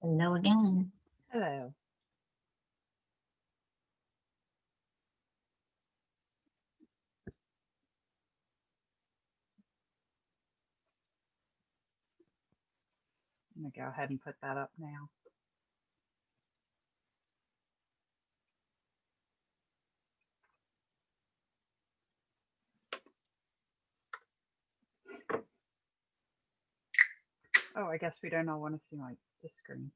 Hello again. Hello. I'm going to go ahead and put that up now. Oh, I guess we don't all want to see this screen.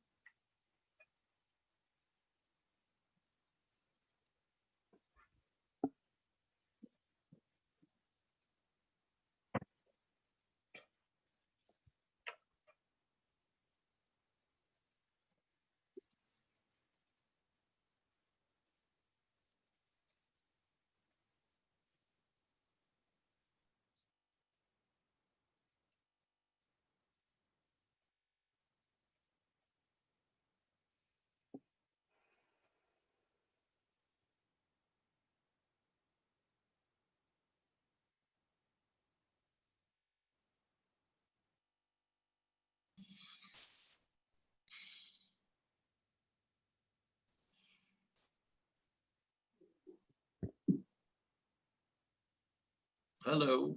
Hello.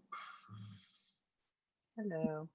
Hello.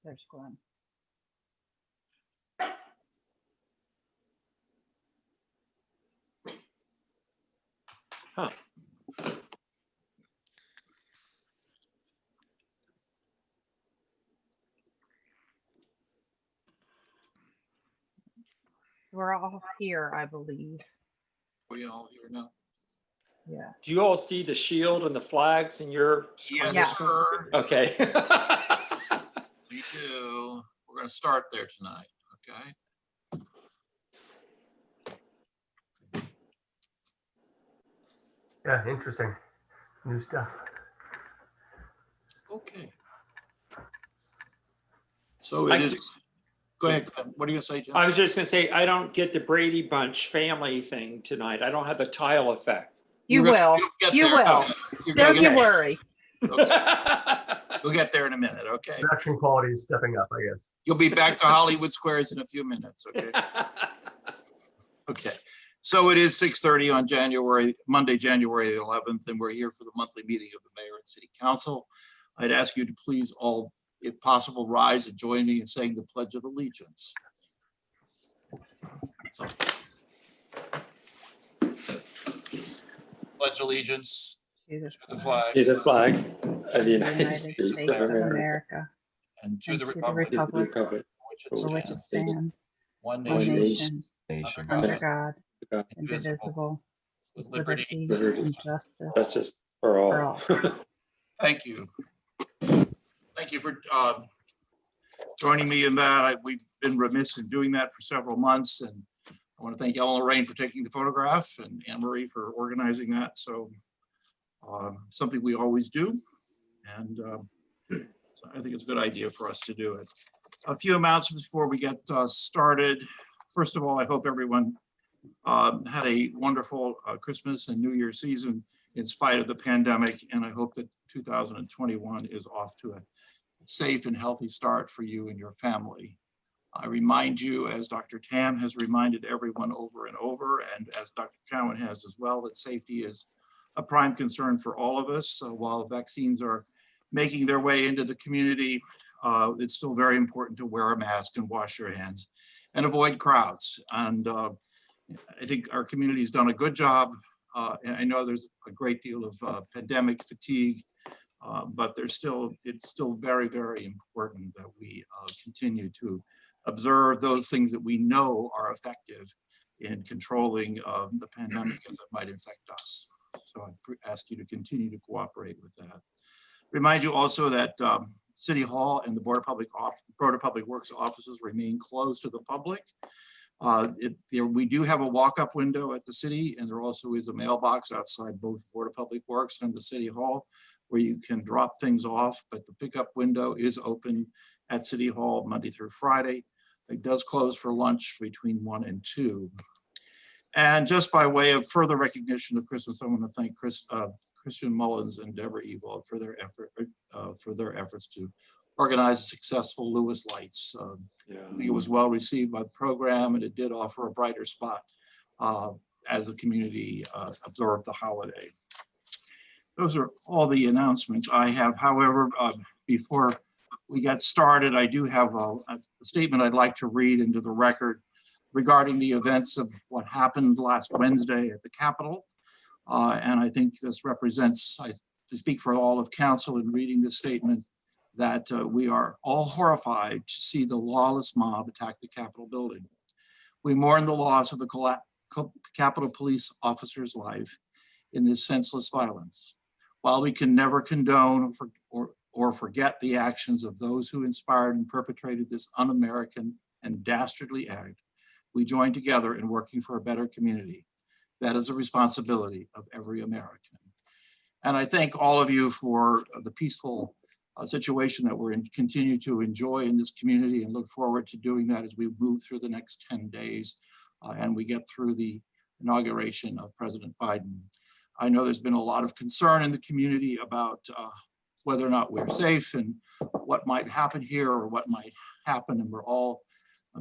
There's Glenn. Huh. We're all here, I believe. We all here now. Yes. Do you all see the shield and the flags in your? Yes, Yes. sir. Okay. We do. We're going to start there tonight. Okay. Yeah, interesting. New stuff. Okay. So it is. Go ahead. What are you going to say, Jim? I was just gonna say, I don't get the Brady Bunch family thing tonight. I don't have the tile effect. You You're gonna- will. you'll get You there. will. You're gonna Don't get you there. worry. Okay. We'll get there in a minute. Okay. Production quality is stepping up, I guess. You'll be back to Hollywood Squares in a few minutes. Okay. Okay. So it is 6:30 on Monday, January the 11th, and we're here for the monthly meeting of the Mayor and City Council. I'd ask you to please all, if possible, rise and join me in saying the Pledge of Allegiance. Pledge allegiance To to the flag See the flag of the United United States States of America, and to and the to the republic To the republic republic, for which it stands, one one nation, nation, under under God, God, indivisible, indivisible, with liberty. liberty liberty, and justice justice for all. for all. Thank you. Thank you for joining me in that. We've been remiss in doing that for several months, and I want to thank Ellen Lorraine for taking the photograph and Anne Marie for organizing that. So something we always do, and so I think it's a good idea for us to do it. A few announcements before we get started. First of all, I hope everyone had a wonderful Christmas and New Year's season in spite of the pandemic, and I hope that 2021 is off to a safe and healthy start for you and your family. I remind you, as Dr. Tam has reminded everyone over and over, and as Dr. Cowan has as well, that safety is a prime concern for all of us. While vaccines are making their way into the community, it's still very important to wear a mask and wash your hands and avoid crowds. And I think our community has done a good job. And I know there's a great deal of pandemic fatigue, but it's still very, very important that we continue to observe those things that we know are effective in controlling the pandemic as it might infect us. So I ask you to continue to cooperate with that. Remind you also that City Hall and the Board of Public Works offices remain closed to the public. We do have a walk-up window at the city, and there also is a mailbox outside both Board of Public Works and the City Hall where you can drop things off, but the pickup window is open at City Hall Monday through Friday. It does close for lunch between 1 and 2. And just by way of further recognition of Christmas, I want to thank Christian Mullins and Deborah Ewald for their efforts to organize a successful Lewis Lights. I think it was well received by the program, and it did offer a brighter spot as the community absorbed the holiday. Those are all the announcements I have. However, before we get started, I do have a statement I'd like to read into the record regarding the events of what happened last Wednesday at the Capitol. And I think this represents, to speak for all of council in reading this statement, that we are all horrified to see the lawless mob attack the Capitol building. We mourn the loss of the Capitol Police officer's life in this senseless violence. While we can never condone or forget the actions of those who inspired and perpetrated this un-American and dastardly act, we join together in working for a better community. That is a responsibility of every American. And I thank all of you for the peaceful situation that we're in, continue to enjoy in this community, and look forward to doing that as we move through the next 10 days and we get through the inauguration of President Biden. I know there's been a lot of concern in the community about whether or not we're safe and what might happen here or what might happen, and we're all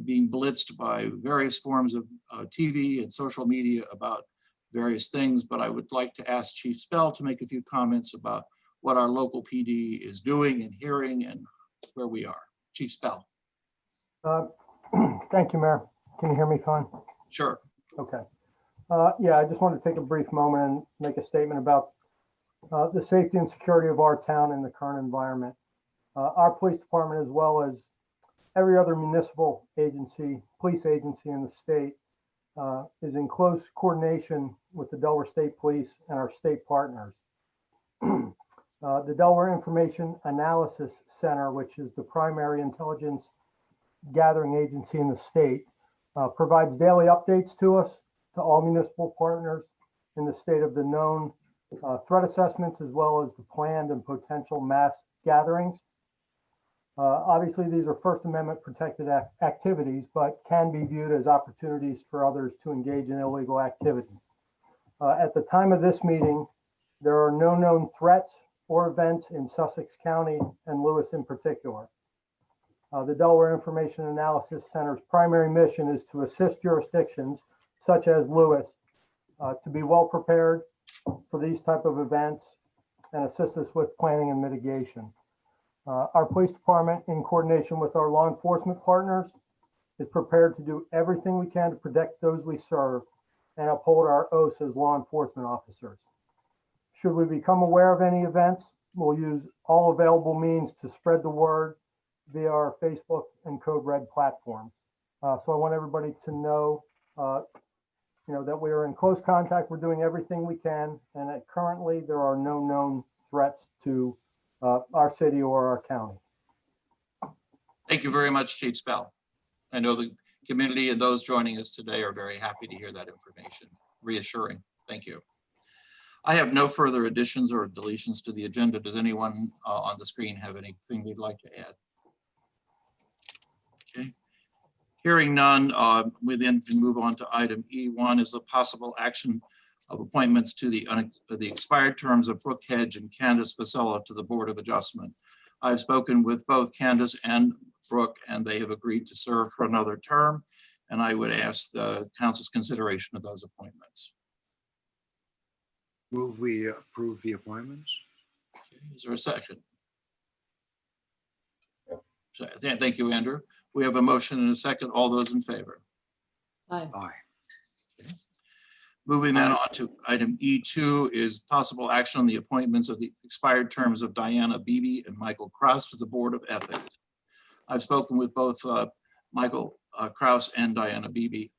being blitzed by various forms of TV and social media about various things. But I would like to ask Chief Spell to make a few comments about what our local PD is doing and hearing and where we are. Chief Spell. Thank you, Mayor. Can you hear me fine? Sure. Okay. Yeah, I just wanted to take a brief moment and make a statement about the safety and security of our town in the current environment. Our police department, as well as every other municipal agency, police agency in the state, is in close coordination with the Delaware State Police and our state partners. The Delaware Information Analysis Center, which is the primary intelligence gathering agency in the state, provides daily updates to us, to all municipal partners in the state of the known threat assessments, as well as the planned and potential mass gatherings. Obviously, these are First Amendment protected activities, but can be viewed as opportunities for others to engage in illegal activity. At the time of this meeting, there are no known threats or events in Sussex County and Lewis in particular. The Delaware Information Analysis Center's primary mission is to assist jurisdictions such as Lewis to be well prepared for these type of events and assist us with planning and mitigation. Our police department, in coordination with our law enforcement partners, is prepared to do everything we can to protect those we serve and uphold our oaths as law enforcement officers. Should we become aware of any events, we'll use all available means to spread the word via our Facebook and Code Red platforms. So I want everybody to know, that we are in close contact. We're doing everything we can, and that currently there are no known threats to our city or our county. Thank you very much, Chief Spell. I know the community and those joining us today are very happy to hear that information. Reassuring. Thank you. I have no further additions or deletions to the agenda. Does anyone on the screen have anything they'd like to add? Okay. Hearing none, we then can move on to item E1 is a possible action of appointments to the expired terms of Brook, Hedge, and Candace Vessella to the Board of Adjustment. I've spoken with both Candace and Brook, and they have agreed to serve for another term, and I would ask the council's consideration of those appointments. Move we approve the appointments. Okay, is there a second? So, thank you, Andrew. We have a motion and a second. All those in favor? Aye. Aye. Moving then on to item E2 is possible action on the appointments of the expired terms of Diana Beebe and Michael Krausz to the Board of Ethics. I've spoken with both Michael Krausz and Diana Beebe.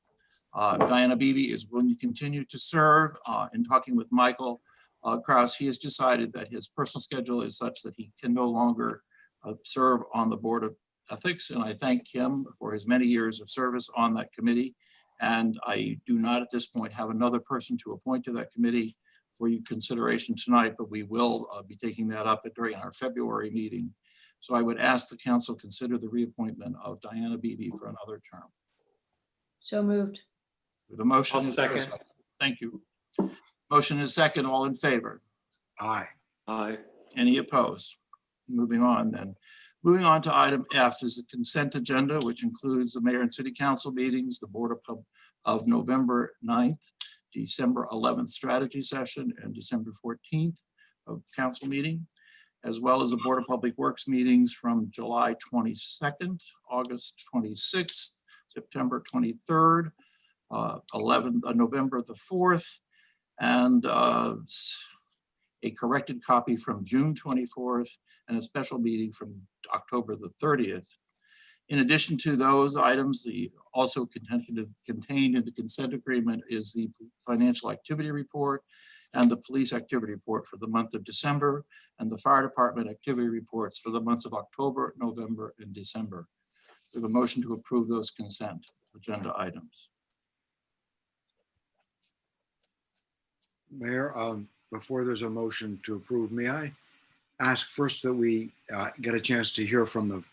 Diana Beebe is willing to continue to serve. In talking with Michael Krausz, he has decided that his personal schedule is such that he can no longer serve on the Board of Ethics, and I thank him for his many years of service on that committee. And I do not at this point have another person to appoint to that committee for your consideration tonight, but we will be taking that up during our February meeting. So I would ask the council consider the reappointment of Diana Beebe for another term. So moved. With a motion. I'll second. Thank you. Motion and second, all in favor? Aye. Aye. Any opposed? Moving on then. Moving on to item F is the consent agenda, which includes the mayor and city council meetings, the board of November 9th, December 11th strategy session, and December 14th of council meeting, as well as the Board of Public Works meetings from July 22nd, August 26th, September 23rd, November the 4th, and a corrected copy from June 24th, and a special meeting from October the 30th. In addition to those items, the also contained in the consent agreement is the financial activity report and the police activity report for the month of December, and the fire department activity reports for the months of October, November, and December. We have a motion to approve those consent agenda items. Mayor, before there's a motion to approve, may I ask first that we get a chance to hear from the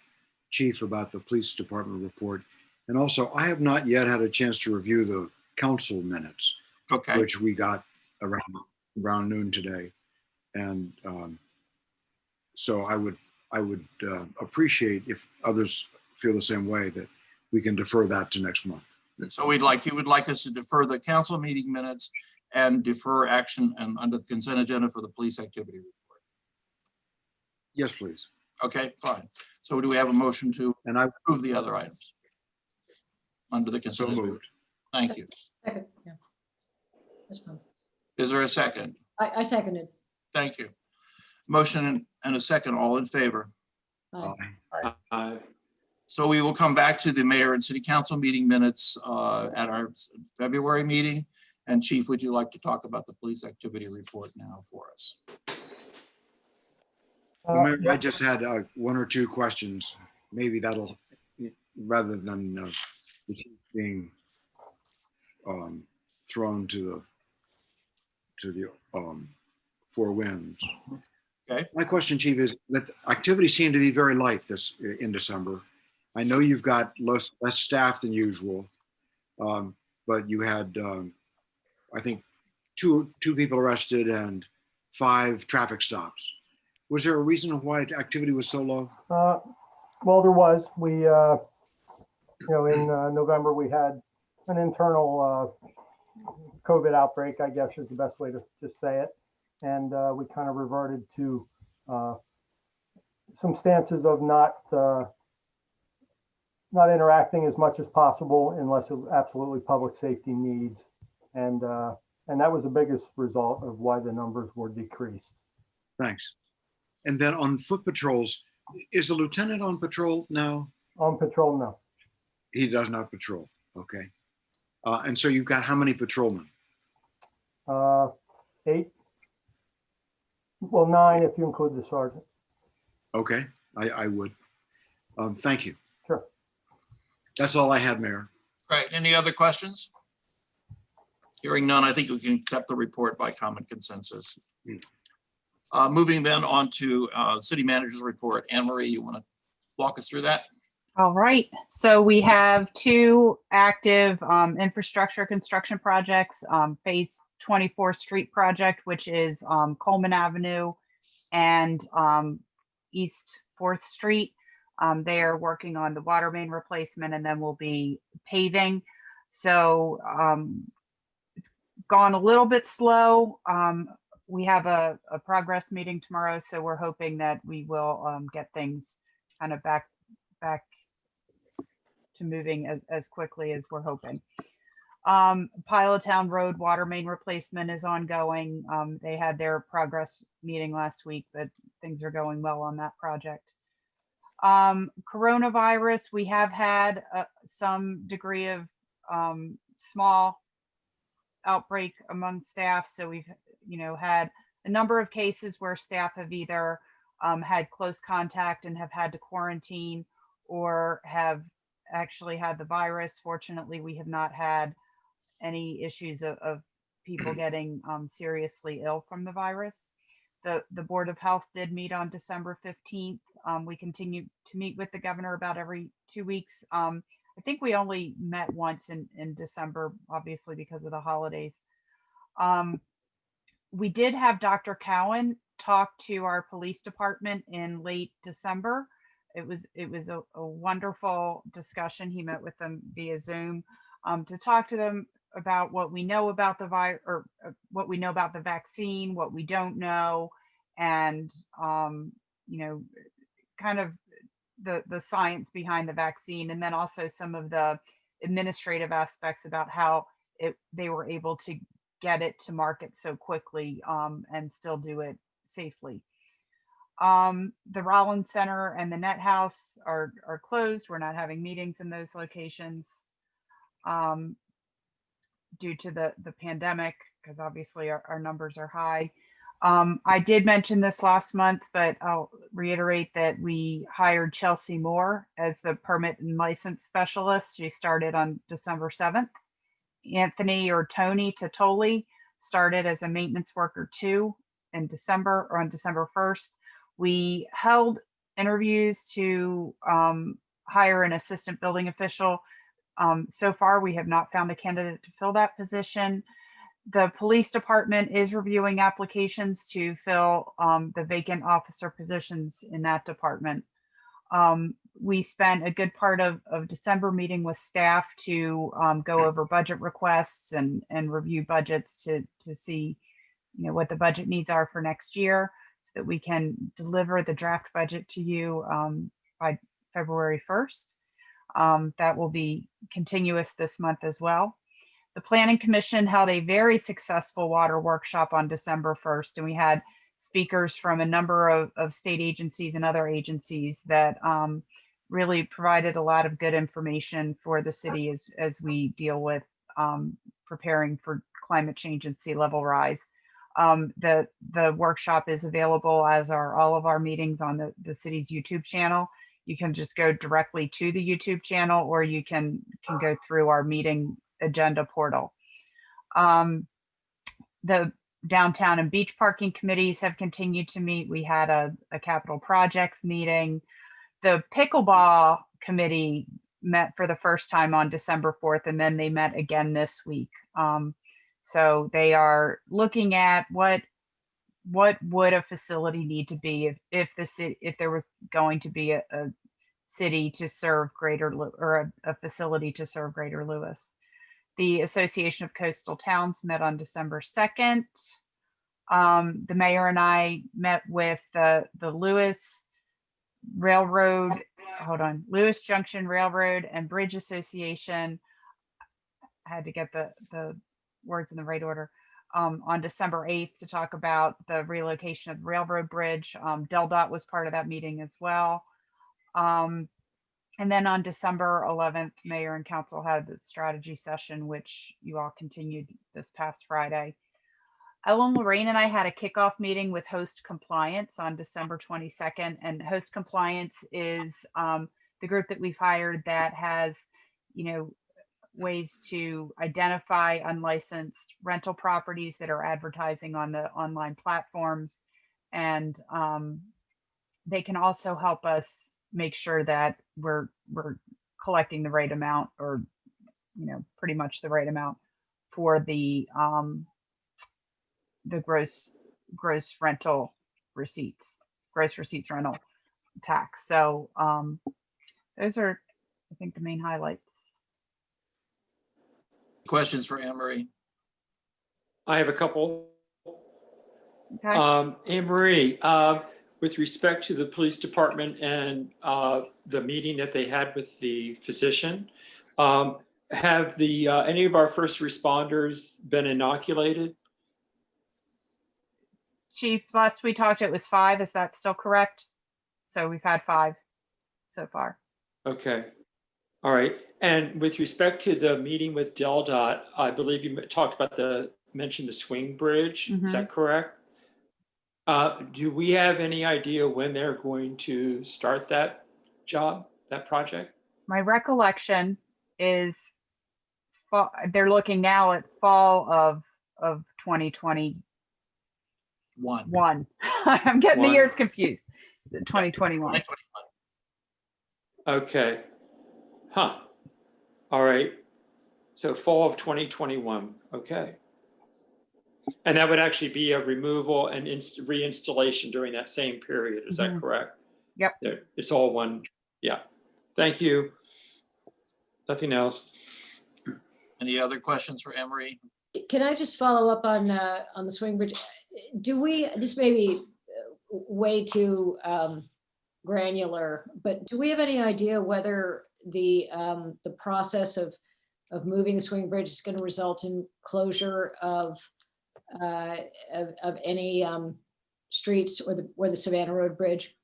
chief about the police department report? And also, I have not yet had a chance to review the council minutes, Okay. which we got around noon today. And so I would appreciate if others feel the same way, that we can defer that to next month. So you would like us to defer the council meeting minutes and defer action and under the consent agenda for the police activity report. Yes, please. Okay, fine. So do we have a motion to And I approve the other items under the so consent agenda? moved. Thank you. Second, yeah. That's fine. Is there a second? I seconded. Thank you. Motion and a second, all in favor. Aye. Aye. Aye. So we will come back to the mayor and city council meeting minutes at our February meeting. And Chief, would you like to talk about the police activity report now for us? Well, Mayor, I just had one or two questions. Maybe that'll, rather than the chief being thrown to the four winds. Okay. My question, Chief, is that activity seemed to be very light in December. I know you've got less staff than usual, but you had, I think, two people arrested and 5 traffic stops. Was there a reason why activity was so low? Well, there was. We, you know, in November, we had an internal COVID outbreak, I guess is the best way to just say it. And we kind of reverted to some stances of not interacting as much as possible unless it absolutely public safety needs. And that was the biggest result of why the numbers were decreased. Thanks. And then on foot patrols, is the lieutenant on patrol now? On patrol, no. He does not patrol. Okay. And so you've got how many patrolmen? 8. Well, 9 if you include the sergeant. Okay, I would. Thank you. Sure. That's all I had, Mayor. Great. Any other questions? Hearing none, I think we can accept the report by common consensus. Moving then on to city manager's report. Anne Marie, you want to walk us through that? All right, so we have 2 active infrastructure construction projects, phase 24th Street project, which is Coleman Avenue and East 4th Street. They are working on the water main replacement and then we'll be paving. So it's gone a little bit slow. We have a progress meeting tomorrow, so we're hoping that we will get things kind of back to moving as quickly as we're hoping. Pilottown Road water main replacement is ongoing. They had their progress meeting last week, but things are going well on that project. Coronavirus, we have had some degree of small outbreak among staff. So we've, had a number of cases where staff have either had close contact and have had to quarantine or have actually had the virus. Fortunately, we have not had any issues of people getting seriously ill from the virus. The Board of Health did meet on December 15th. We continue to meet with the governor about every 2 weeks. I think we only met once in December, obviously because of the holidays. We did have Dr. Cowan talk to our police department in late December. It was a wonderful discussion. He met with them via Zoom to talk to them about what we know about the virus, or what we know about the vaccine, what we don't know, and kind of the science behind the vaccine, and then also some of the administrative aspects about how they were able to get it to market so quickly and still do it safely. The Rollins Center and the Net House are closed. We're not having meetings in those locations due to the pandemic, because obviously our numbers are high. I did mention this last month, but I'll reiterate that we hired Chelsea Moore as the permit and license specialist. She started on December 7th. Anthony or Tony Totoli started as a maintenance worker 2 in December, or on December 1st. We held interviews to hire an assistant building official. So far, we have not found a candidate to fill that position. The police department is reviewing applications to fill the vacant officer positions in that department. We spent a good part of December meeting with staff to go over budget requests and review budgets to see, what the budget needs are for next year, so that we can deliver the draft budget to you by February 1st. That will be continuous this month as well. The Planning Commission held a very successful water workshop on December 1st, and we had speakers from a number of state agencies and other agencies that really provided a lot of good information for the city as we deal with preparing for climate change and sea level rise. The workshop is available, as are all of our meetings, on the city's YouTube channel. You can just go directly to the YouTube channel, or you can go through our meeting agenda portal. The downtown and beach parking committees have continued to meet. We had a capital projects meeting. The pickleball committee met for the first time on December 4th, and then they met again this week. So they are looking at what would a facility need to be if there was going to be a city to serve or a facility to serve Greater Lewis. The Association of Coastal Towns met on December 2nd. The mayor and I met with the Lewis Junction Railroad and Bridge Association. I had to get the words in the right order. On December 8th to talk about the relocation of the railroad bridge. Dell was part of that meeting as well. And then on December 11th, mayor and council had the strategy session, which you all continued this past Friday. Ellen, Lorraine, and I had a kickoff meeting with Host Compliance on December 22nd. And Host Compliance is the group that we've hired that has, ways to identify unlicensed rental properties that are advertising on the online platforms. And they can also help us make sure that we're collecting the right amount, or pretty much the right amount for the gross rental receipts, gross receipts rental tax. So those are, I think, the main highlights. Questions for Anne Marie? I have a couple. Okay. Anne Marie, with respect to the police department and the meeting that they had with the physician, have any of our first responders been inoculated? Chief, last we talked, it was 5. Is that still correct? So we've had 5 so far. Okay. All right. And with respect to the meeting with Dell, I believe you talked about mentioned the swing bridge. Mm-hmm. Is that correct? Do we have any idea when they're going to start that project? My recollection is they're looking now at fall of 2021. I'm getting the years confused. 2021. 2021. Okay. Huh. All right. So fall of 2021. Okay. And that would actually be a removal and reinstallation during that same period. Is that correct? Yep. It's all one. Yeah. Thank you. Nothing else. Any other questions for Anne Marie? Can I just follow up on the swing bridge? This may be way too granular, but do we have any idea whether the process of moving the swing bridge is going to result in closure of any streets or the Savannah Road Bridge?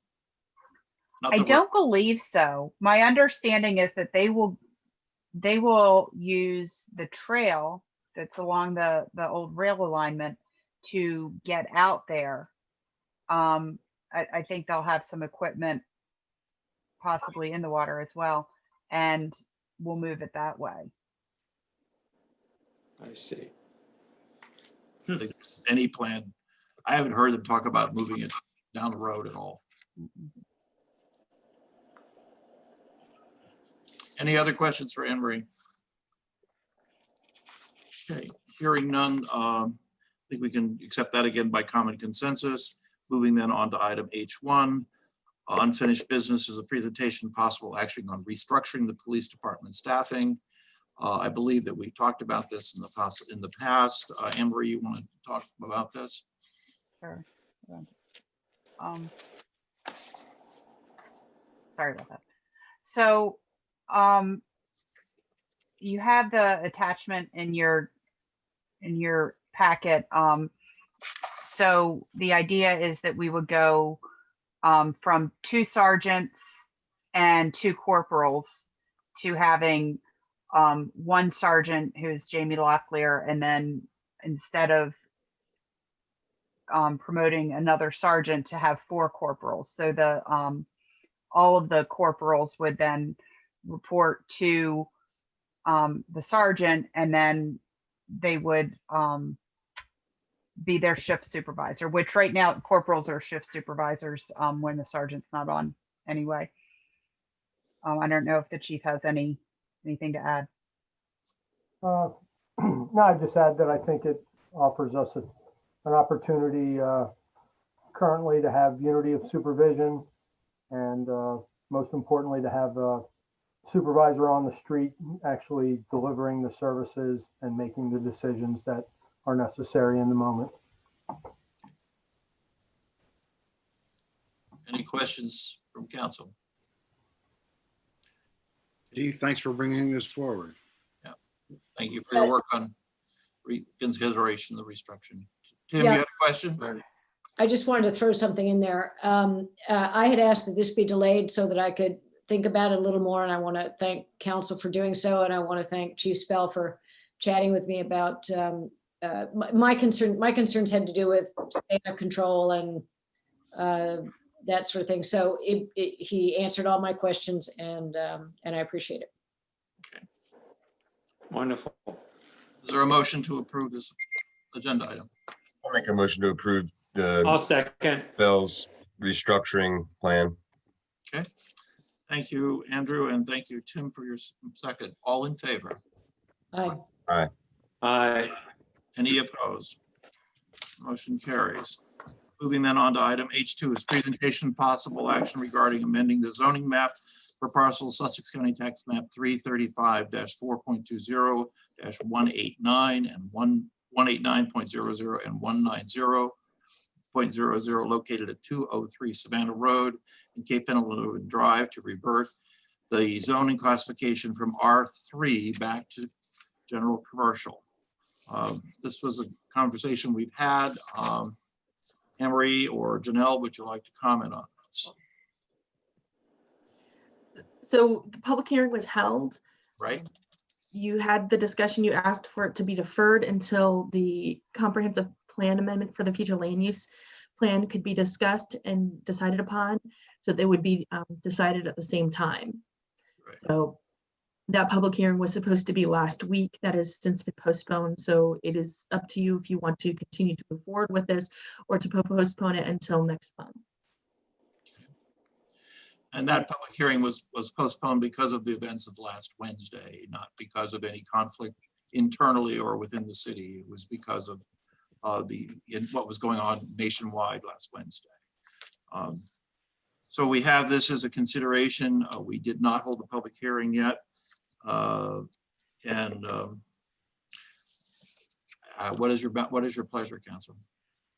Not I that don't believe so. My understanding is that they will use the trail that's along the old rail alignment to get out there. I think they'll have some equipment possibly in the water as well, and we'll move it that way. I see. we're- any plan. I haven't heard them talk about moving it down the road at all. Any other questions for Anne Marie? Okay, hearing none, I think we can accept that again by common consensus. Moving then on to item H1. Unfinished business is a presentation, possible action on restructuring the police department staffing. I believe that we've talked about this in the past. Anne Marie, you want to talk about this? Sure. Sorry about that. So you have the attachment in your packet. So the idea is that we would go from 2 sergeants and 2 corporals to having 1 sergeant who's Jamie Locklear, and then instead of promoting another sergeant to have 4 corporals. So the all of the corporals would then report to the sergeant, and then they would be their shift supervisor, which right now corporals are shift supervisors when the sergeant's not on anyway. I don't know if the chief has anything to add. No, I just add that I think it offers us an opportunity currently to have unity of supervision, and most importantly, to have a supervisor on the street actually delivering the services and making the decisions that are necessary in the moment. Any questions from council? Chief, thanks for bringing this forward. Thank you for your work on consideration of the restructuring. Tim, Yeah. you had a question? I just wanted to throw something in there. I had asked that this be delayed so that I could think about it a little more, and I want to thank council for doing so, and I want to thank Chief Spell for chatting with me about my concerns had to do with span of control and that sort of thing. So he answered all my questions, and I appreciate it. Wonderful. Is there a motion to approve this agenda item? I'll make a motion to approve I'll the second. Bell's restructuring plan. Thank you, Andrew, and thank you, Tim, for your second. All in favor? Aye. Aye. Any opposed? Motion carries. Moving then on to item H2 is presentation possible action regarding amending the zoning map for parcel Sussex County Tax Map 335-4.20-189 and 189.00 and 190.00 located at 203 Savannah Road and Cape Henlopen Drive to revert the zoning classification from R3 back to general commercial. This was a conversation we've had. Anne-Marie or Janelle, would you like to comment on this? So the public hearing was held. Right? You had the discussion, you asked for it to be deferred until the comprehensive plan amendment for the future land use plan could be discussed and decided upon. So they would be decided at the same time. Right. So that public hearing was supposed to be last week. That has since been postponed. So it is up to you if you want to continue to move forward with this or to postpone it until next month. And that public hearing was postponed because of the events of last Wednesday, not because of any conflict internally or within the city. It was because of what was going on nationwide last Wednesday. So we have this as a consideration. We did not hold the public hearing yet. What is your pleasure, council?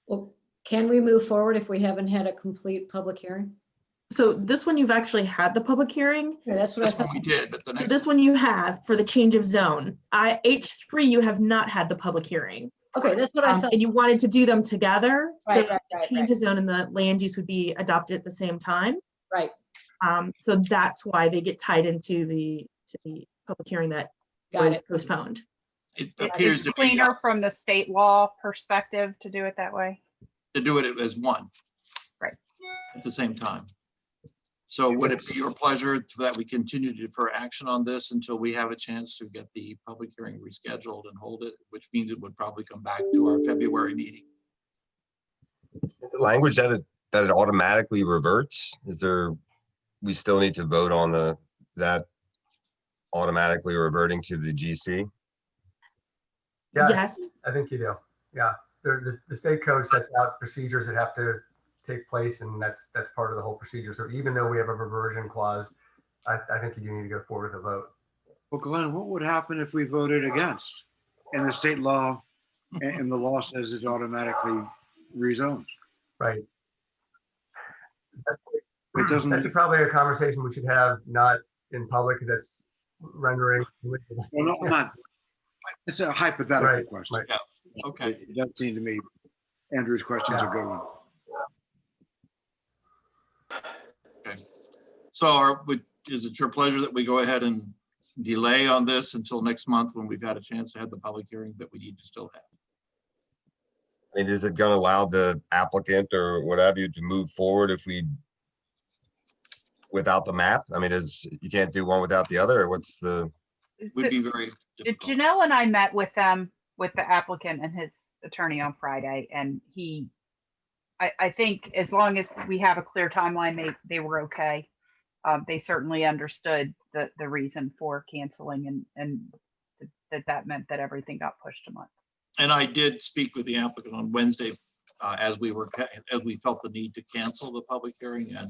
Well, can we move forward if we haven't had a complete public hearing? So this one, you've actually had the public hearing. Yeah, that's what I This one thought. we did, but the next. This one you have for the change of zone. H3, you have not had the public hearing. Okay, that's what I thought. And you wanted to do them together. Right, So right, the right, change of zone and the land use would be adopted at the same time. Right. So that's why they get tied into the public hearing that Got was it. postponed. It appears It's to be cleaner from the state law perspective to do it that way. to do it as one. Right. At the same time. So would it be your pleasure that we continue to defer action on this until we have a chance to get the public hearing rescheduled and hold it, which means it would probably come back to our February meeting? Is the language that it automatically reverts? Is there, we still need to vote on that automatically reverting to the GC? Yeah, Yes. I think you do. Yeah, the state code sets out procedures that have to take place, and that's part of the whole procedure. So even though we have a reversion clause, I think you do need to go forward with a vote. Well, Glenn, what would happen if we voted against? And the state law, and the law says it's automatically rezoned. Right. It doesn't. That's probably a conversation we should have not in public, because that's rendering. Well, no, I'm not. It's a hypothetical Right, question. right. Yeah, okay. It does seem to me Andrew's question's a good one. Is it your pleasure that we go ahead and delay on this until next month when we've had a chance to have the public hearing that we need to still have? I mean, is it gonna allow the applicant or whatever you to move forward if we without the map? I mean, you can't do one without the other, or what's the? Would be very difficult. Janelle and I met with them, with the applicant and his attorney on Friday, and I think as long as we have a clear timeline, they were okay. They certainly understood the reason for canceling and that meant that everything got pushed a month. And I did speak with the applicant on Wednesday as we felt the need to cancel the public hearing, and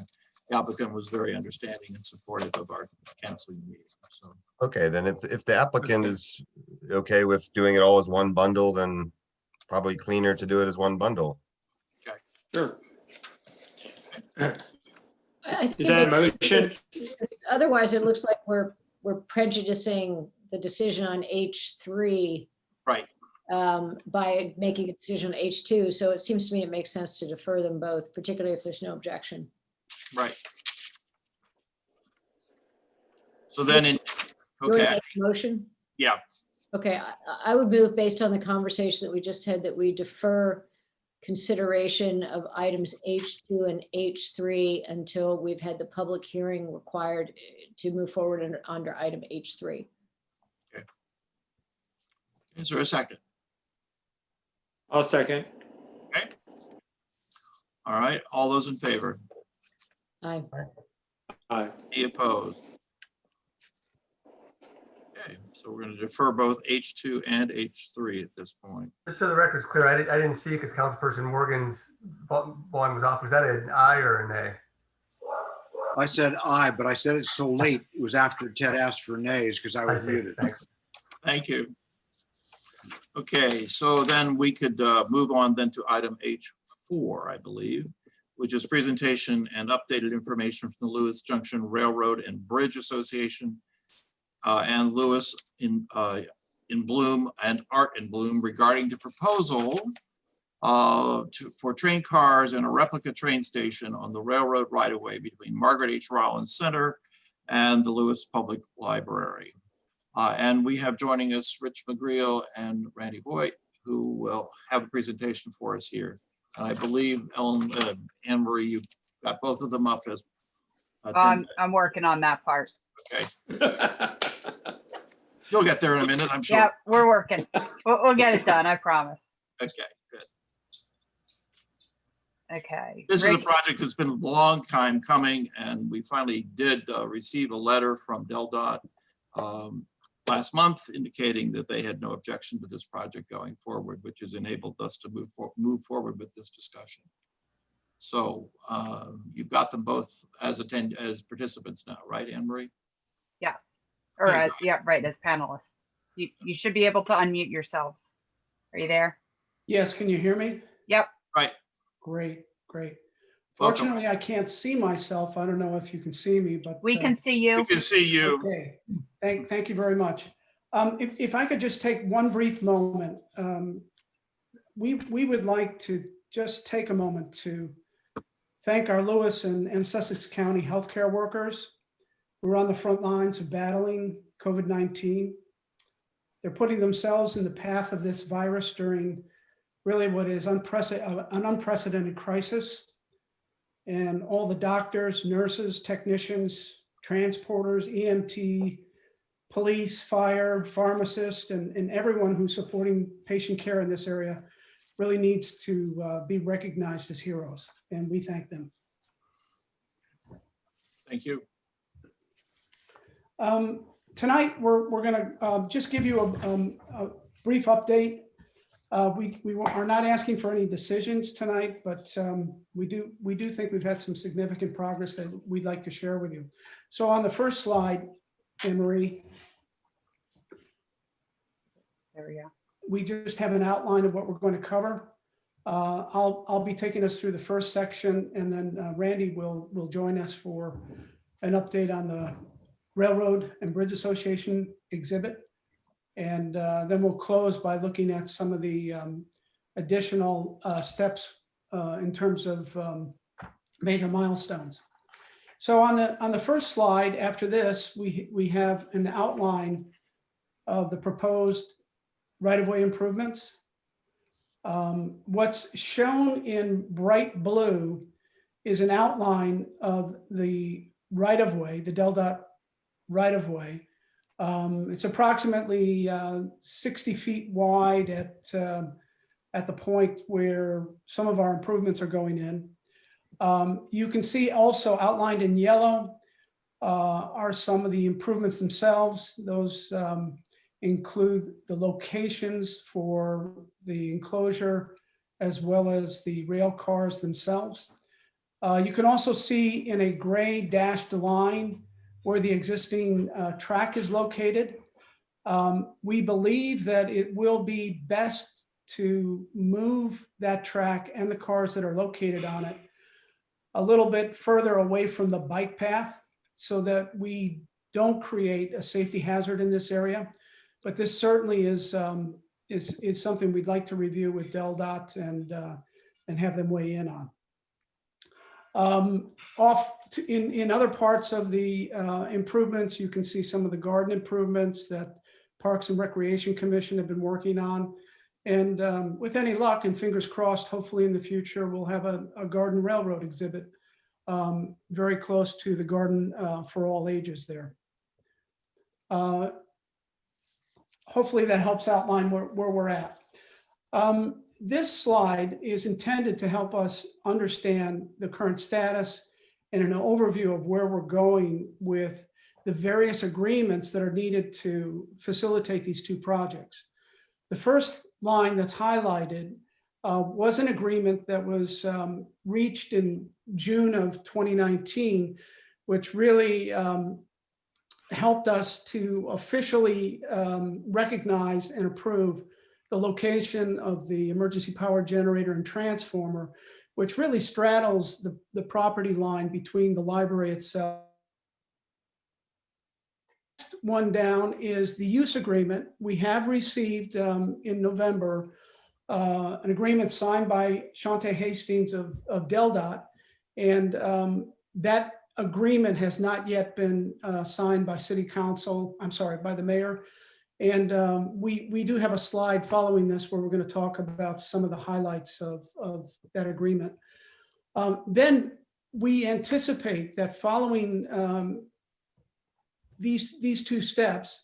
the applicant was very understanding and supportive of our canceling the meeting. So. Okay, then if the applicant is okay with doing it all as one bundle, then probably cleaner to do it as one bundle. Okay. Sure. I think Is that a motion? Otherwise, it looks like we're prejudicing the decision on H3. Right. By making a decision on H2. So it seems to me it makes sense to defer them both, particularly if there's no objection. Right. So then You want to okay, make a motion? yeah, Okay, I would move based on the conversation that we just had that we defer consideration of items H2 and H3 until we've had the public hearing required to move forward under item H3. is there a second? I'll second. Okay. All right, all those in favor? Aye. Aye. Any opposed? Okay, so we're going to defer both H2 and H3 at this point. Just so the record's clear, I didn't see because Councilperson Morgan's volume was off. Was that an aye or a nay? I said aye, but I said it so late. It was after Ted asked for nays because I was see. muted. Thanks. Thank you. Okay, so then we could move on then to item H4, I believe, which is presentation and updated information from the Lewis Junction Railroad and Bridge Association and Lewis in Bloom and Art in Bloom regarding the proposal for train cars and a replica train station on the railroad right-of-way between Margaret H. Rollins Center and the Lewis Public Library. And we have joining us Rich McGreal and Randy Voigt, who will have a presentation for us here. And I believe Anne Marie, you've got both of them up as. I'm working on that part. Okay. You'll get there in a minute, I'm sure. Yeah, we're working. We'll get it done, I promise. Okay, good. Okay. This is a Rick- project that's been a long time coming, and we finally did receive a letter from Dell last month indicating that they had no objection to this project going forward, which has enabled us to move forward with this discussion. So you've got them both as participants now, right, Anne Marie? Yes. Or yeah, right, as panelists. You should be able to unmute yourselves. Are you there? Yes, can you hear me? Yep. Right. Great, great. Welcome. Fortunately, I can't see myself. I don't know if you can see me, but. We can see you. We can see you. Okay, thank you very much. If I could just take one brief moment, we would like to just take a moment to thank our Lewis and Sussex County healthcare workers who are on the front lines of battling COVID-19. They're putting themselves in the path of this virus during really what is an unprecedented crisis. And all the doctors, nurses, technicians, transporters, EMT, police, fire, pharmacists, and everyone who's supporting patient care in this area really needs to be recognized as heroes. And we thank them. Thank you. Tonight, we're going to just give you a brief update. We are not asking for any decisions tonight, but we do think we've had some significant progress that we'd like to share with you. So on the first slide, Anne Marie, There we go. we just have an outline of what we're going to cover. I'll be taking us through the first section, and then Randy will join us for an update on the Railroad and Bridge Association exhibit. And then we'll close by looking at some of the additional steps in terms of major milestones. So on the first slide after this, we have an outline of the proposed right-of-way improvements. What's shown in bright blue is an outline of the right-of-way, the Dell dot right-of-way. It's approximately 60 feet wide at the point where some of our improvements are going in. You can see also outlined in yellow are some of the improvements themselves. Those include the locations for the enclosure as well as the rail cars themselves. You can also see in a gray dashed line where the existing track is located. We believe that it will be best to move that track and the cars that are located on it a little bit further away from the bike path so that we don't create a safety hazard in this area. But this certainly is something we'd like to review with Dell Dot and have them weigh in on. In other parts of the improvements, you can see some of the garden improvements that Parks and Recreation Commission have been working on. And with any luck and fingers crossed, hopefully in the future, we'll have a garden railroad exhibit very close to the garden for all ages there. Hopefully that helps outline where we're at. This slide is intended to help us understand the current status and an overview of where we're going with the various agreements that are needed to facilitate these two projects. The first line that's highlighted was an agreement that was reached in June of 2019, which really helped us to officially recognize and approve the location of the emergency power generator and transformer, which really straddles the property line between the library itself. Next one down is the use agreement. We have received in November an agreement signed by Shante Hastings of Dell Dot, and that agreement has not yet been signed by City Council, I'm sorry, by the mayor. And we do have a slide following this where we're going to talk about some of the highlights of that agreement. Then we anticipate that following these two steps,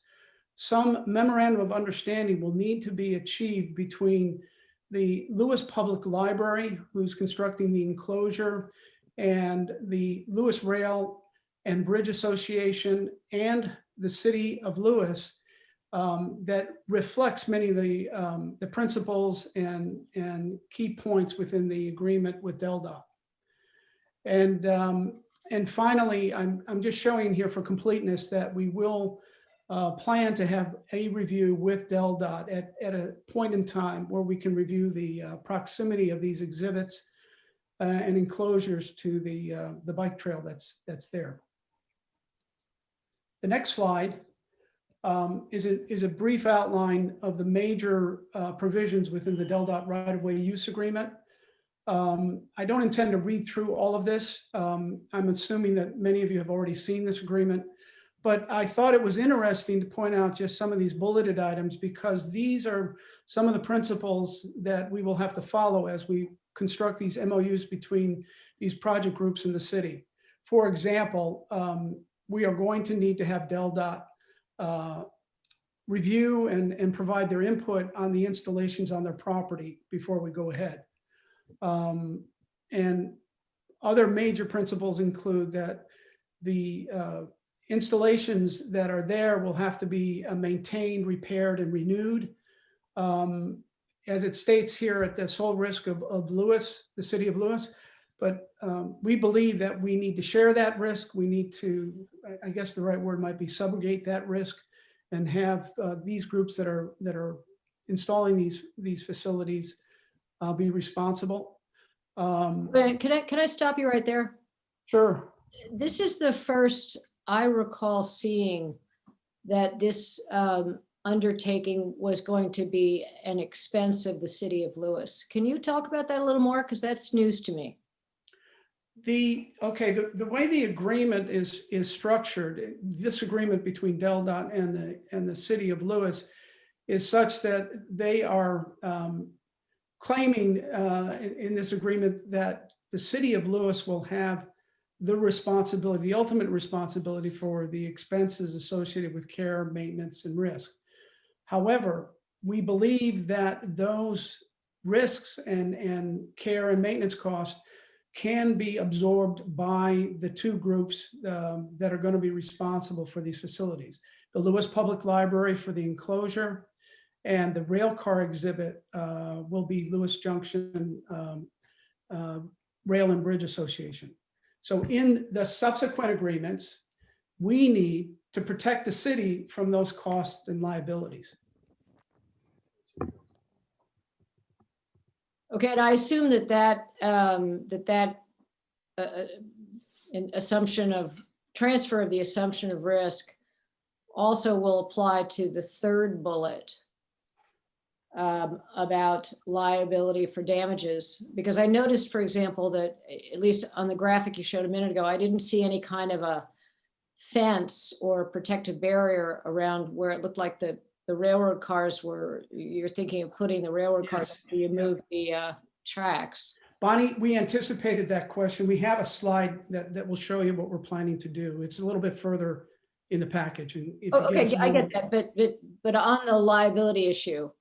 some memorandum of understanding will need to be achieved between the Lewis Public Library, who's constructing the enclosure, and the Lewis Rail and Bridge Association and the City of Lewis, that reflects many of the principles and key points within the agreement with Dell Dot. And finally, I'm just showing here for completeness that we will plan to have a review with Dell Dot at a point in time where we can review the proximity of these exhibits and enclosures to the bike trail that's there. The next slide is a brief outline of the major provisions within the Dell Dot right-of-way use agreement. I don't intend to read through all of this. I'm assuming that many of you have already seen this agreement, but I thought it was interesting to point out just some of these bulleted items because these are some of the principles that we will have to follow as we construct these MOUs between these project groups in the city. For example, we are going to need to have Dell Dot review and provide their input on the installations on their property before we go ahead. And other major principles include that the installations that are there will have to be maintained, repaired, and renewed. As it states here, at the sole risk of Lewis, the City of Lewis. But we believe that we need to share that risk. We need to, I guess the right word might be subrogate that risk and have these groups that are installing these facilities be responsible. Can I stop you right there? Sure. This is the first I recall seeing that this undertaking was going to be an expense of the City of Lewis. Can you talk about that a little more? Because that's news to me. The way the agreement is structured, this agreement between Dell and the city of Lewis is such that they are claiming in this agreement that the city of Lewis will have the responsibility, the ultimate responsibility for the expenses associated with care, maintenance, and risk. However, we believe that those risks and care and maintenance costs can be absorbed by the two groups that are going to be responsible for these facilities. The Lewis Public Library for the enclosure, and the rail car exhibit will be Lewis Junction Rail and Bridge Association. So in the subsequent agreements, we need to protect the city from those costs and liabilities. Okay, and I assume that an assumption of transfer of the assumption of risk also will apply to the third bullet about liability for damages, because I noticed, for example, that at least on the graphic you showed a minute ago, I didn't see any kind of a fence or protective barrier around where it looked like the railroad cars were. You're thinking of putting the railroad cars after you move the tracks. Bonnie, we anticipated that question. We have a slide that will show you what we're planning to do. It's a little bit further in the package. And if Oh, you give us okay, a I get moment- that, but on the liability issue,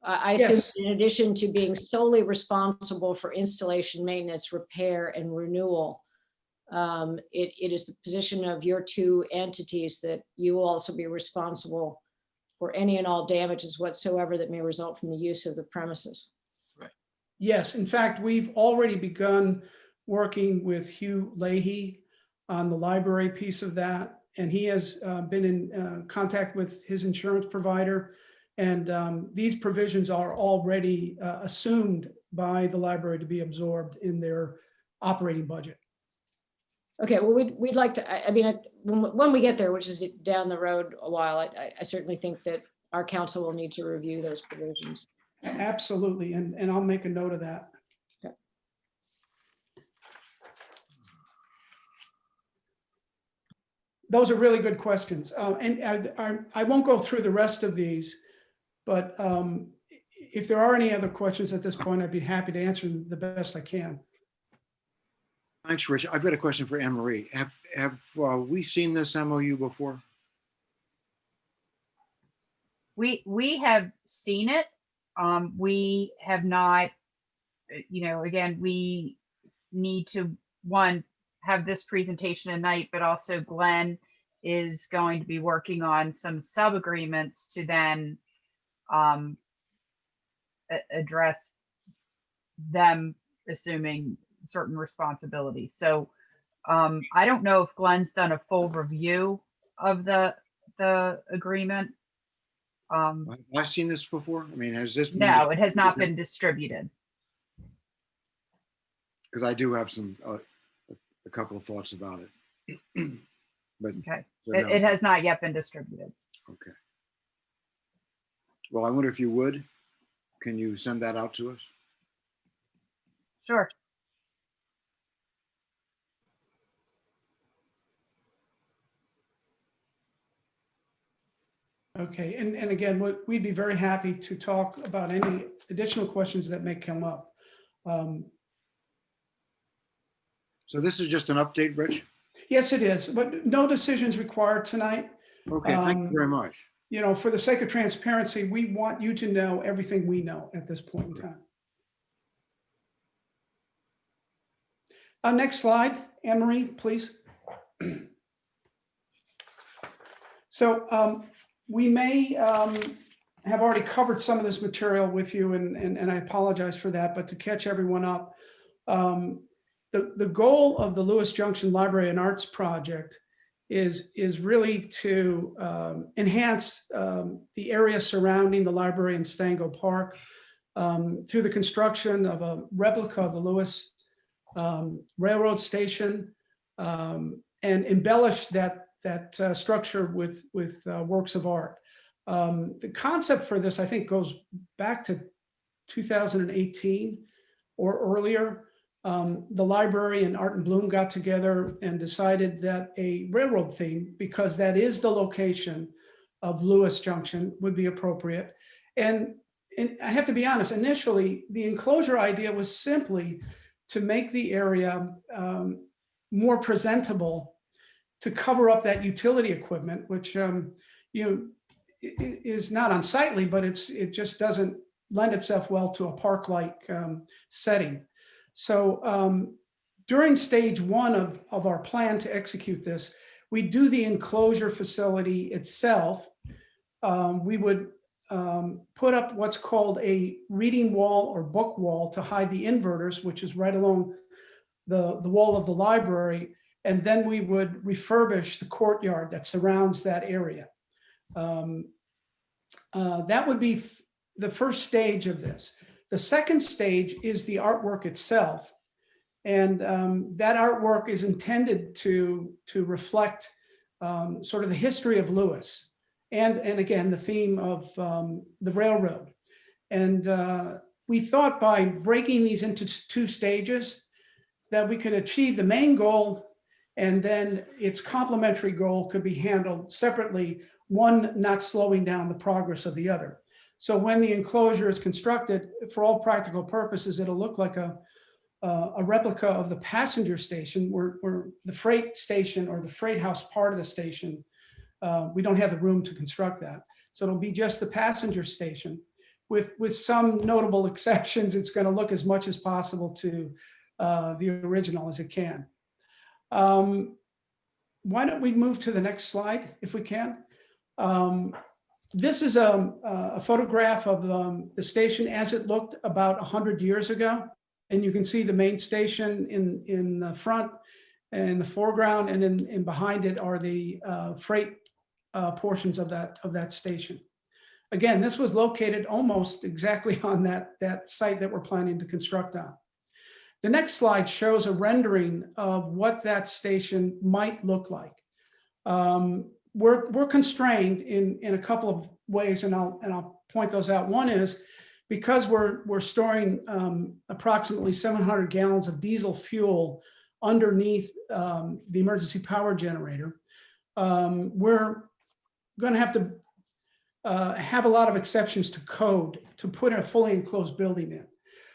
I assume Yes. in addition to being solely responsible for installation, maintenance, repair, and renewal, it is the position of your two entities that you will also be responsible for any and all damages whatsoever that may result from the use of the premises. Yes, in fact, we've already begun working with Hugh Leahy on the library piece of that. And he has been in contact with his insurance provider. And these provisions are already assumed by the library to be absorbed in their operating budget. Okay, well, we'd like to, I mean, when we get there, which is down the road a while, I certainly think that our council will need to review those provisions. Absolutely, and I'll make a note of that. Okay. Those are really good questions. And I won't go through the rest of these, but if there are any other questions at this point, I'd be happy to answer them the best I can. Thanks, Rich. I've got a question for Anne Marie. Have we seen this MOU before? We have seen it. We have not, again, we need to, one, have this presentation tonight, but also Glenn is going to be working on some sub-agreements to then address them assuming certain responsibilities. So I don't know if Glenn's done a full review of the agreement. Have I seen this before? I mean, has this? No, it has not been distributed. Because I do have some, a couple of thoughts about it. But Okay, so no. it has not yet been distributed. Okay. Well, I wonder if you would, can you send that out to us? Sure. Okay, and again, we'd be very happy to talk about any additional questions that may come up. So this is just an update, Rich? Yes, it is, but no decisions required tonight. Okay, thank you very much. For the sake of transparency, we want you to know everything we know at this point in time. Next slide, Anne Marie, please. So we may have already covered some of this material with you, and I apologize for that, but to catch everyone up, the goal of the Lewis Junction Library and Arts Project is really to enhance the area surrounding the library in Stango Park through the construction of a replica of the Lewis Railroad Station and embellish that structure with works of art. The concept for this, I think, goes back to 2018 or earlier. the library and Art and Bloom got together and decided that a railroad theme, because that is the location of Lewis Junction, would be appropriate. And I have to be honest, initially, the enclosure idea was simply to make the area more presentable, to cover up that utility equipment, which is not unsightly, but it just doesn't lend itself well to a park-like setting. So during stage one of our plan to execute this, we do the enclosure facility itself. We would put up what's called a reading wall or book wall to hide the inverters, which is right along the wall of the library. And then we would refurbish the courtyard that surrounds that area. That would be the first stage of this. The second stage is the artwork itself. And that artwork is intended to reflect sort of the history of Lewis and again, the theme of the railroad. And we thought by breaking these into two stages that we could achieve the main goal, and then its complementary goal could be handled separately, one not slowing down the progress of the other. So when the enclosure is constructed, for all practical purposes, it'll look like a replica of the passenger station, where the freight station or the freight house part of the station, we don't have the room to construct that. So it'll be just the passenger station. With some notable exceptions, it's going to look as much as possible to the original as it can. Why don't we move to the next slide if we can? This is a photograph of the station as it looked about 100 years ago. And you can see the main station in the front and the foreground, and in behind it are the freight portions of that station. Again, this was located almost exactly on that site that we're planning to construct on. The next slide shows a rendering of what that station might look like. We're constrained in a couple of ways, and I'll point those out. One is because we're storing approximately 700 gallons of diesel fuel underneath the emergency power generator. We're going to have to have a lot of exceptions to code to put in a fully enclosed building in.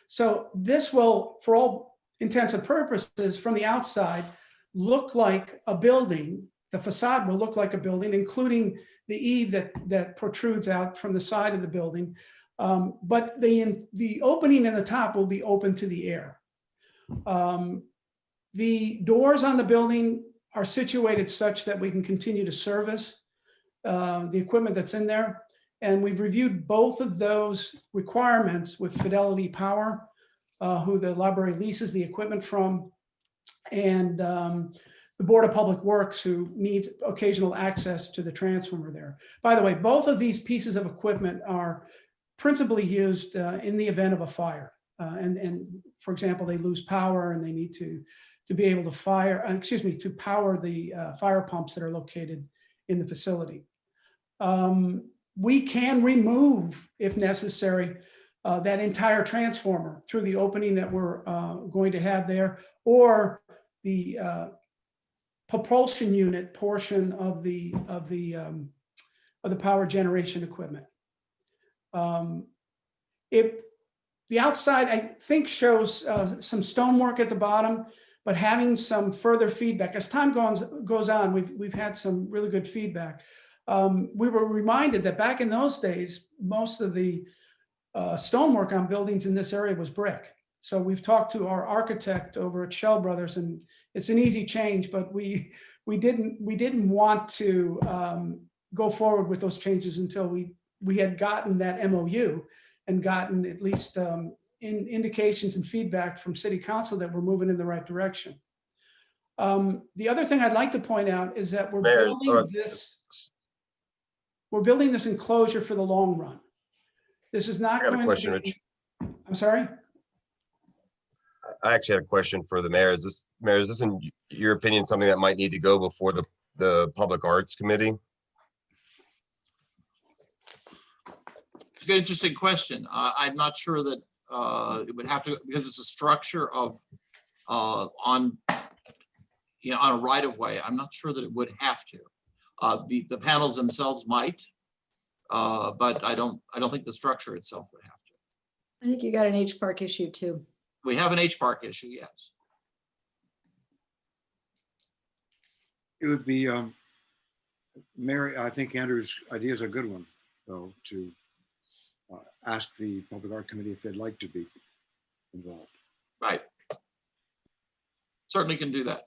So this will, for all intents and purposes, from the outside, look like a building. The facade will look like a building, including the eave that protrudes out from the side of the building. But the opening in the top will be open to the air. The doors on the building are situated such that we can continue to service the equipment that's in there. And we've reviewed both of those requirements with Fidelity Power, who the library leases the equipment from, and the Board of Public Works, who needs occasional access to the transformer there. By the way, both of these pieces of equipment are principally used in the event of a fire. And for example, they lose power and they need to be able to to power the fire pumps that are located in the facility. We can remove, if necessary, that entire transformer through the opening that we're going to have there, or the propulsion unit portion of the power generation equipment. The outside, I think, shows some stonework at the bottom, but having some further feedback as time goes on, we've had some really good feedback. We were reminded that back in those days, most of the stonework on buildings in this area was brick. So we've talked to our architect over at Shell Brothers, and it's an easy change, but we didn't want to go forward with those changes until we had gotten that MOU and gotten at least indications and feedback from City Council that we're moving in the right direction. The other thing I'd like to point out is that we're building this enclosure for the long run. This is not going to be. I got a question, Rich. I'm sorry? I actually had a question for the mayor. Is this, in your opinion, something that might need to go before the Public Arts Committee? It's an interesting question. I'm not sure that it would have to, because it's a structure of on, on a right of way. I'm not sure that it would have to. The panels themselves might, but I don't think the structure itself would have to. I think you got an H park issue too. We have an H park issue, yes. It would be, Mary, I think Andrew's idea is a good one, though, to ask the Public Art Committee if they'd like to be involved. Right. Certainly can do that.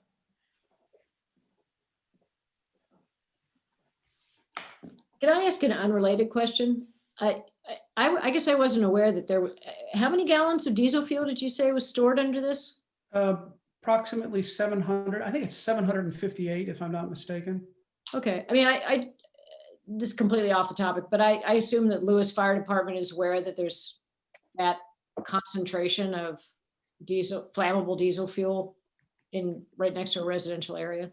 Can I ask an unrelated question? I guess I wasn't aware that there were, how many gallons of diesel fuel did you say was stored under this? Approximately 700, I think it's 758 if I'm not mistaken. Okay, I mean, this is completely off the topic, but I assume that Lewis Fire Department is aware that there's that concentration of flammable diesel fuel right next to a residential area. It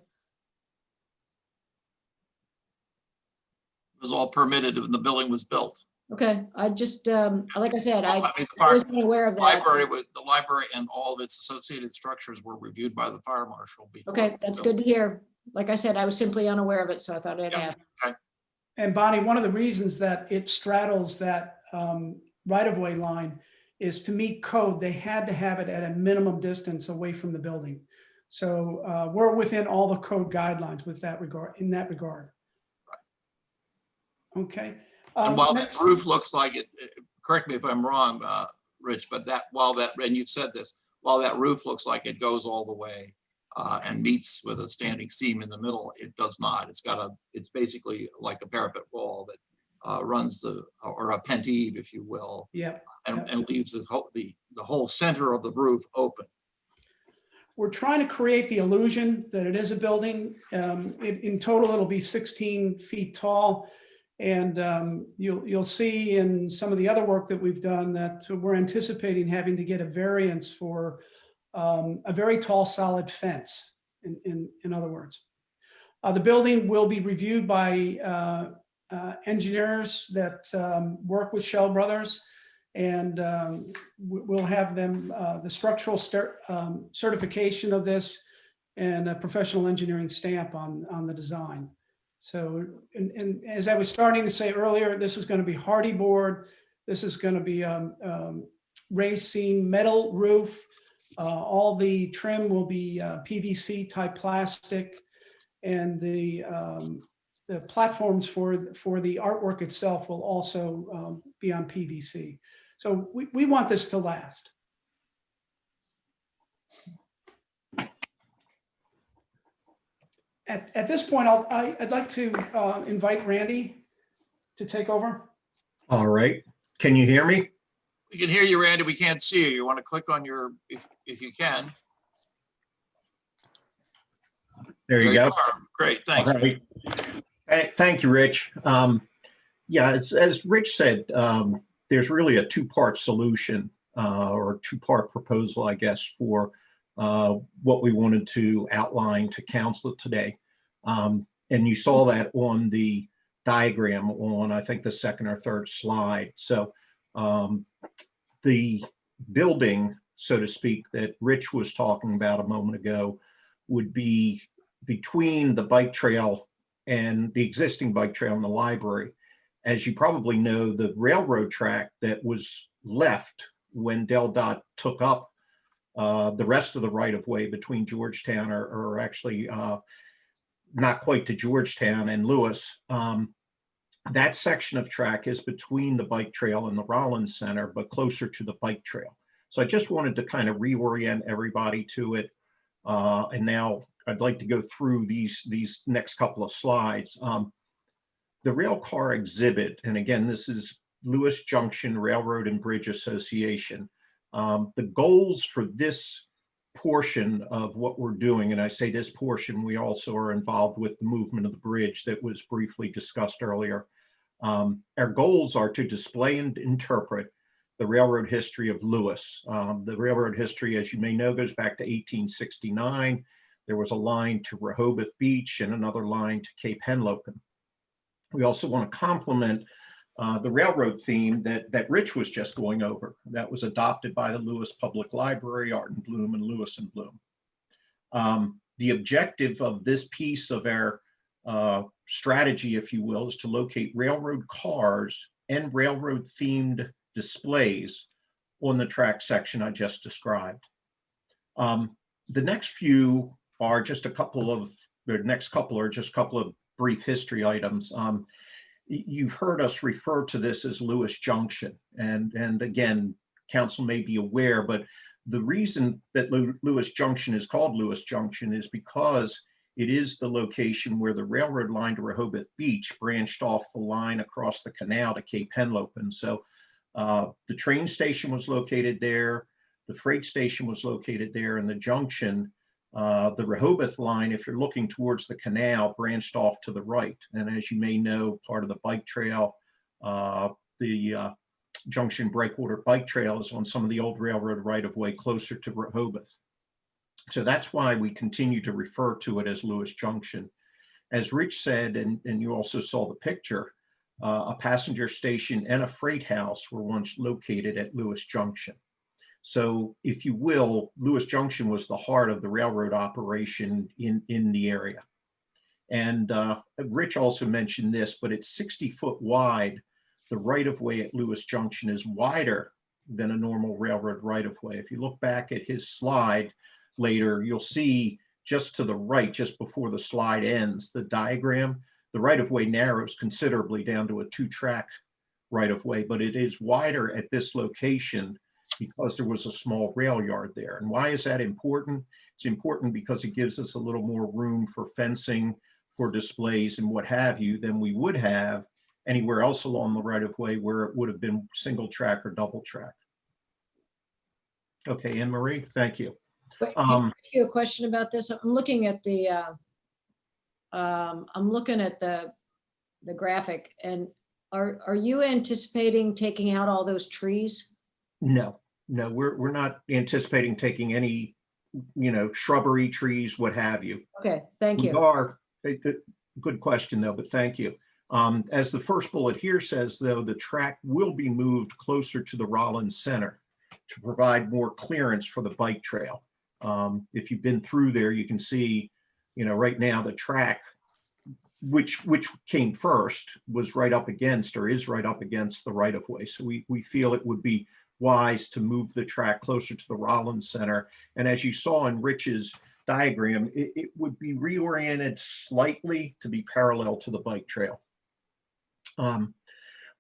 was all permitted when the building was built. Okay, I just, like I said, I I mean, the fire- wasn't aware of The that. library and all of its associated structures were reviewed by the fire marshal before. Okay, that's good to hear. Like I said, I was simply unaware of it, so I thought I'd Yeah. ask. And Bonnie, one of the reasons that it straddles that right-of-way line is to meet code. They had to have it at a minimum distance away from the building. So we're within all the code guidelines with that regard, in that regard. Okay. And while Next- that roof looks like it, correct me if I'm wrong, Rich, but and you've said this, while that roof looks like it goes all the way and meets with a standing seam in the middle, it does not. It's basically like a parapet wall that runs or a penteve, if you will, Yep. and leaves the whole center of the roof open. We're trying to create the illusion that it is a building. In total, it'll be 16 feet tall. And you'll see in some of the other work that we've done that we're anticipating having to get a variance for a very tall solid fence, in other words. The building will be reviewed by engineers that work with Shell Brothers, and we'll have them the structural certification of this and a professional engineering stamp on the design. So, and as I was starting to say earlier, this is going to be hardy board. This is going to be raised seam metal roof. All the trim will be PVC type plastic, and the platforms for the artwork itself will also be on PVC. So we want this to last. At this point, I'd like to invite Randy to take over. All right. Can you hear me? We can hear you, Randy. We can't see you. You want to click on your, if you can. There you go. are. Great, thanks. All right. Thank you, Rich. Yeah, it's, as Rich said, there's really a two-part solution or two-part proposal, I guess, for what we wanted to outline to council today. And you saw that on the diagram on, I think, the second or third slide. So the building, so to speak, that Rich was talking about a moment ago would be between the bike trail and the existing bike trail and the library. As you probably know, the railroad track that was left when Dell took up the rest of the right-of-way between Georgetown, or actually not quite to Georgetown and Lewis, that section of track is between the bike trail and the Rollins Center, but closer to the bike trail. So I just wanted to kind of reorient everybody to it. And now I'd like to go through these next couple of slides. The rail car exhibit, and again, this is Lewis Junction Railroad and Bridge Association. The goals for this portion of what we're doing, and I say this portion, we also are involved with the movement of the bridge that was briefly discussed earlier. Our goals are to display and interpret the railroad history of Lewis. The railroad history, as you may know, goes back to 1869. There was a line to Rehoboth Beach and another line to Cape Henlopen. We also want to complement the railroad theme that Rich was just going over. That was adopted by the Lewis Public Library, Art and Bloom, and Lewis and Bloom. The objective of this piece of our strategy, if you will, is to locate railroad cars and railroad themed displays on the track section I just described. The next few are just a couple of, the next couple are just a couple of brief history items. You've heard us refer to this as Lewis Junction. And again, council may be aware, but the reason that Lewis Junction is called Lewis Junction is because it is the location where the railroad line to Rehoboth Beach branched off the line across the canal to Cape Henlopen. So the train station was located there, the freight station was located there, and the junction, the Rehoboth line, if you're looking towards the canal, branched off to the right. And as you may know, part of the bike trail, the Junction Breakwater Bike Trail is on some of the old railroad right-of-way closer to Rehoboth. So that's why we continue to refer to it as Lewis Junction. As Rich said, and you also saw the picture, a passenger station and a freight house were once located at Lewis Junction. So if you will, Lewis Junction was the heart of the railroad operation in the area. And Rich also mentioned this, but it's 60 foot wide. The right-of-way at Lewis Junction is wider than a normal railroad right-of-way. If you look back at his slide later, you'll see just to the right, just before the slide ends, the diagram, the right-of-way narrows considerably down to a 2-track right-of-way, but it is wider at this location because there was a small rail yard there. And why is that important? It's important because it gives us a little more room for fencing, for displays and what have you than we would have anywhere else along the right-of-way where it would have been single track or double track. Okay, Anne Marie, thank you. But can I ask you a question about this? I'm looking at the graphic, and are you anticipating taking out all those trees? No, we're not anticipating taking any, shrubbery, trees, what have you. Okay, thank you. We are, good question though, but thank you. As the first bullet here says, though, the track will be moved closer to the Rollins Center to provide more clearance for the bike trail. If you've been through there, you can see, right now the track, which came first, was right up against, or is right up against, the right-of-way. So we feel it would be wise to move the track closer to the Rollins Center. And as you saw in Rich's diagram, it would be reoriented slightly to be parallel to the bike trail.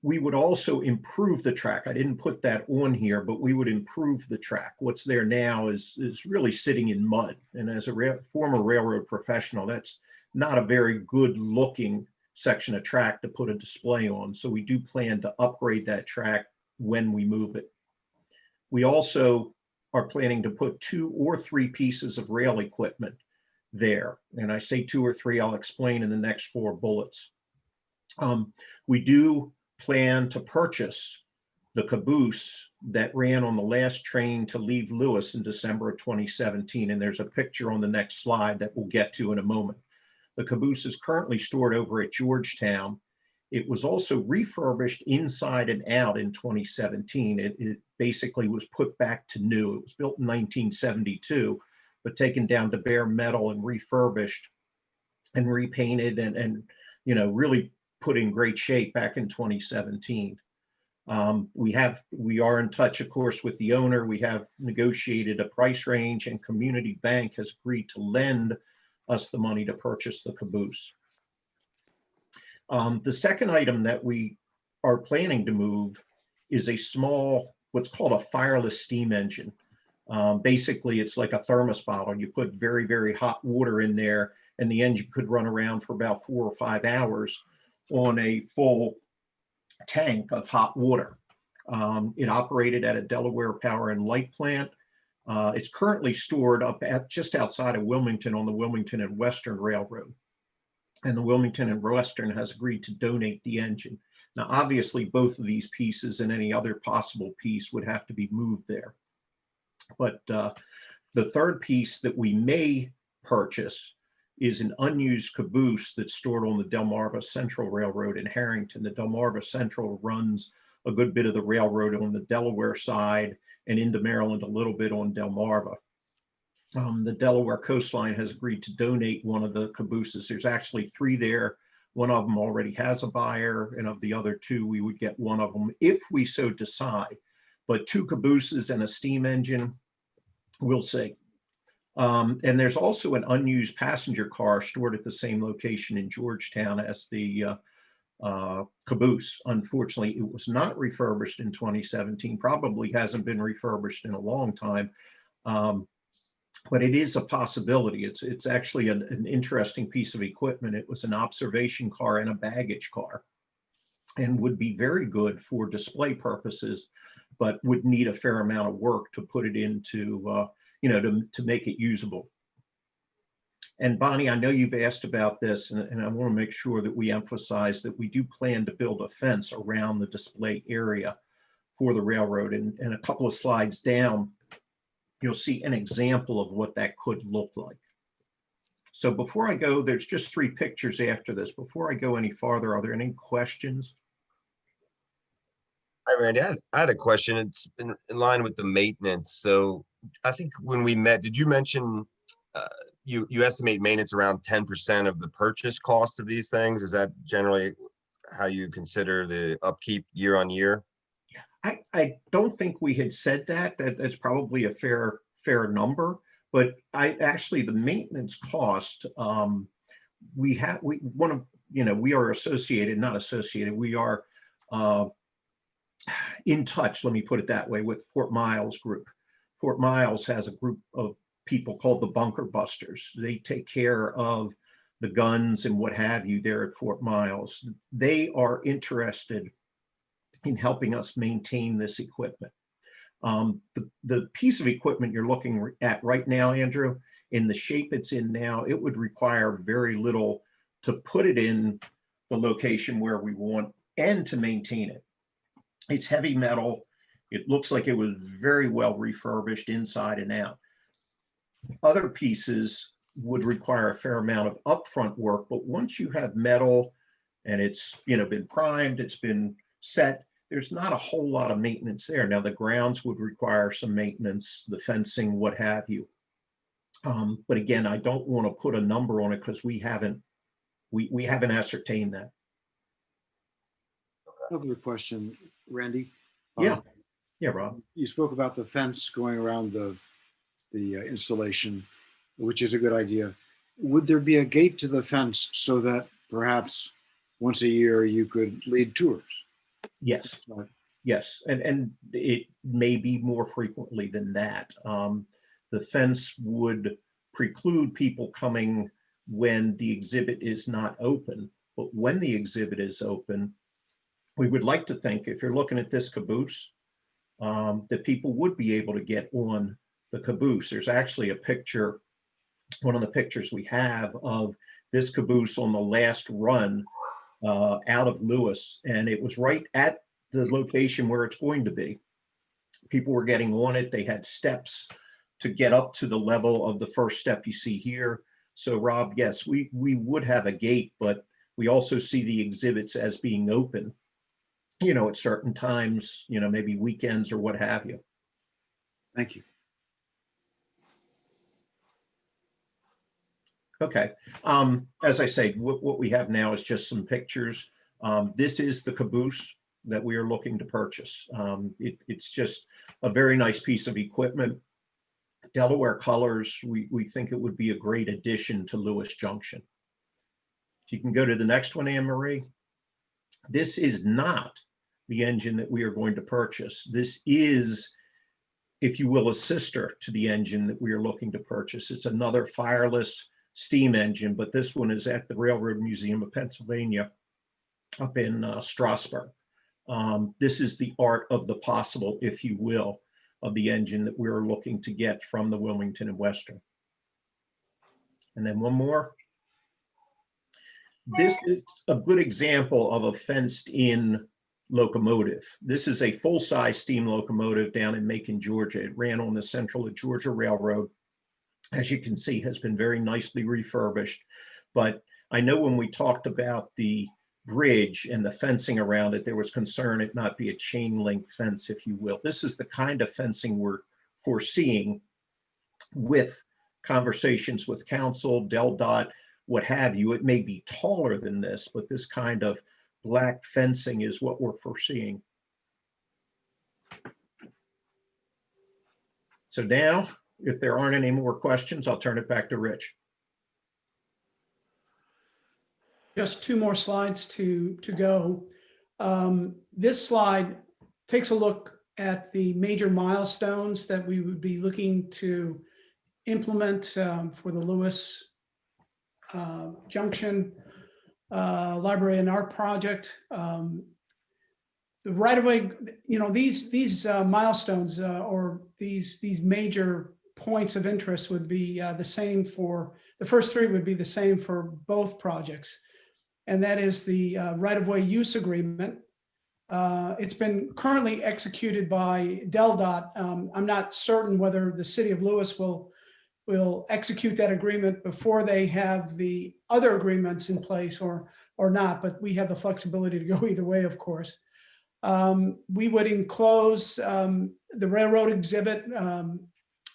We would also improve the track. I didn't put that on here, but we would improve the track. What's there now is really sitting in mud. And as a former railroad professional, that's not a very good looking section of track to put a display on. So we do plan to upgrade that track when we move it. We also are planning to put 2 or 3 pieces of rail equipment there. And I say 2 or 3, I'll explain in the next 4 bullets. We do plan to purchase the caboose that ran on the last train to leave Lewis in December of 2017. And there's a picture on the next slide that we'll get to in a moment. The caboose is currently stored over at Georgetown. It was also refurbished inside and out in 2017. It basically was put back to new. It was built in 1972, but taken down to bare metal and refurbished and repainted and really put in great shape back in 2017. We are in touch, of course, with the owner. We have negotiated a price range, and Community Bank has agreed to lend us the money to purchase the caboose. The second item that we are planning to move is a small, what's called a Fireless steam engine. Basically, it's like a thermos bottle. You put very, very hot water in there, and the engine could run around for about 4 or 5 hours on a full tank of hot water. It operated at a Delaware Power and Light plant. It's currently stored up at just outside of Wilmington on the Wilmington and Western Railroad. And the Wilmington and Western has agreed to donate the engine. Now, obviously, both of these pieces and any other possible piece would have to be moved there. But the third piece that we may purchase is an unused caboose that's stored on the Delmarva Central Railroad in Harrington. The Delmarva Central runs a good bit of the railroad on the Delaware side and into Maryland a little bit on Delmarva. The Delaware coastline has agreed to donate one of the cabooses. There's actually 3 there. One of them already has a buyer, and of the other 2, we would get one of them if we so decide. But 2 cabooses and a steam engine, we'll see. And there's also an unused passenger car stored at the same location in Georgetown as the caboose. Unfortunately, it was not refurbished in 2017, probably hasn't been refurbished in a long time. But it is a possibility. It's actually an interesting piece of equipment. It was an observation car and a baggage car, and would be very good for display purposes, but would need a fair amount of work to put it into, to make it usable. And Bonnie, I know you've asked about this, and I want to make sure that we emphasize that we do plan to build a fence around the display area for the railroad. And a couple of slides down, you'll see an example of what that could look like. So before I go, there's just 3 pictures after this. Before I go any farther, are there any questions? Hi, Randy. I had a question. It's in line with the maintenance. So I think when we met, did you mention you estimate maintenance around 10% of the purchase cost of these things? Is that generally how you consider the upkeep year on year? I don't think we had said that. That's probably a fair number, but the maintenance cost, we are associated, not associated, we are in touch, let me put it that way, with Fort Miles group. Fort Miles has a group of people called the Bunker Busters. They take care of the guns and what have you there at Fort Miles. They are interested in helping us maintain this equipment. The piece of equipment you're looking at right now, Andrew, in the shape it's in now, it would require very little to put it in the location where we want and to maintain it. It's heavy metal. It looks like it was very well refurbished inside and out. Other pieces would require a fair amount of upfront work, but once you have metal and it's been primed, it's been set, there's not a whole lot of maintenance there. Now the grounds would require some maintenance, the fencing, what have you. But again, I don't want to put a number on it because we haven't ascertained that. Another question, Randy. Yeah, Rob. You spoke about the fence going around the installation, which is a good idea. Would there be a gate to the fence so that perhaps once a year you could lead tours? Yes, yes, and it may be more frequently than that. The fence would preclude people coming when the exhibit is not open, but when the exhibit is open, we would like to think, if you're looking at this caboose, that people would be able to get on the caboose. There's actually a picture, one of the pictures we have of this caboose on the last run out of Lewis, and it was right at the location where it's going to be. People were getting on it. They had steps to get up to the level of the first step you see here. So Rob, yes, we would have a gate, but we also see the exhibits as being open, at certain times, maybe weekends or what have you. Thank you. Okay. As I say, what we have now is just some pictures. This is the caboose that we are looking to purchase. It's just a very nice piece of equipment. Delaware colors, we think it would be a great addition to Lewis Junction. If you can go to the next one, Anne Marie. This is not the engine that we are going to purchase. This is, if you will, a sister to the engine that we are looking to purchase. It's another Fireless steam engine, but this one is at the Railroad Museum of Pennsylvania up in Strasburg. This is the art of the possible, if you will, of the engine that we're looking to get from the Wilmington and Western. And then one more. This is a good example of a fenced-in locomotive. This is a full-size steam locomotive down in Macon, Georgia. It ran on the Central of Georgia Railroad. as you can see, has been very nicely refurbished. But I know when we talked about the bridge and the fencing around it, there was concern it not be a chain link fence, if you will. This is the kind of fencing we're foreseeing with conversations with council, Dell, what have you. It may be taller than this, but this kind of black fencing is what we're foreseeing. So now, if there aren't any more questions, I'll turn it back to Rich. Just two more slides to go. This slide takes a look at the major milestones that we would be looking to implement for the Lewis Junction Library and Art Project. The right-of-way, you know, these milestones or these major points of interest would be the same for, the first three would be the same for both projects. And that is the right-of-way use agreement. It's been currently executed by Dell. I'm not certain whether the city of Lewis will execute that agreement before they have the other agreements in place or not, but we have the flexibility to go either way, of course. We would enclose the railroad exhibit.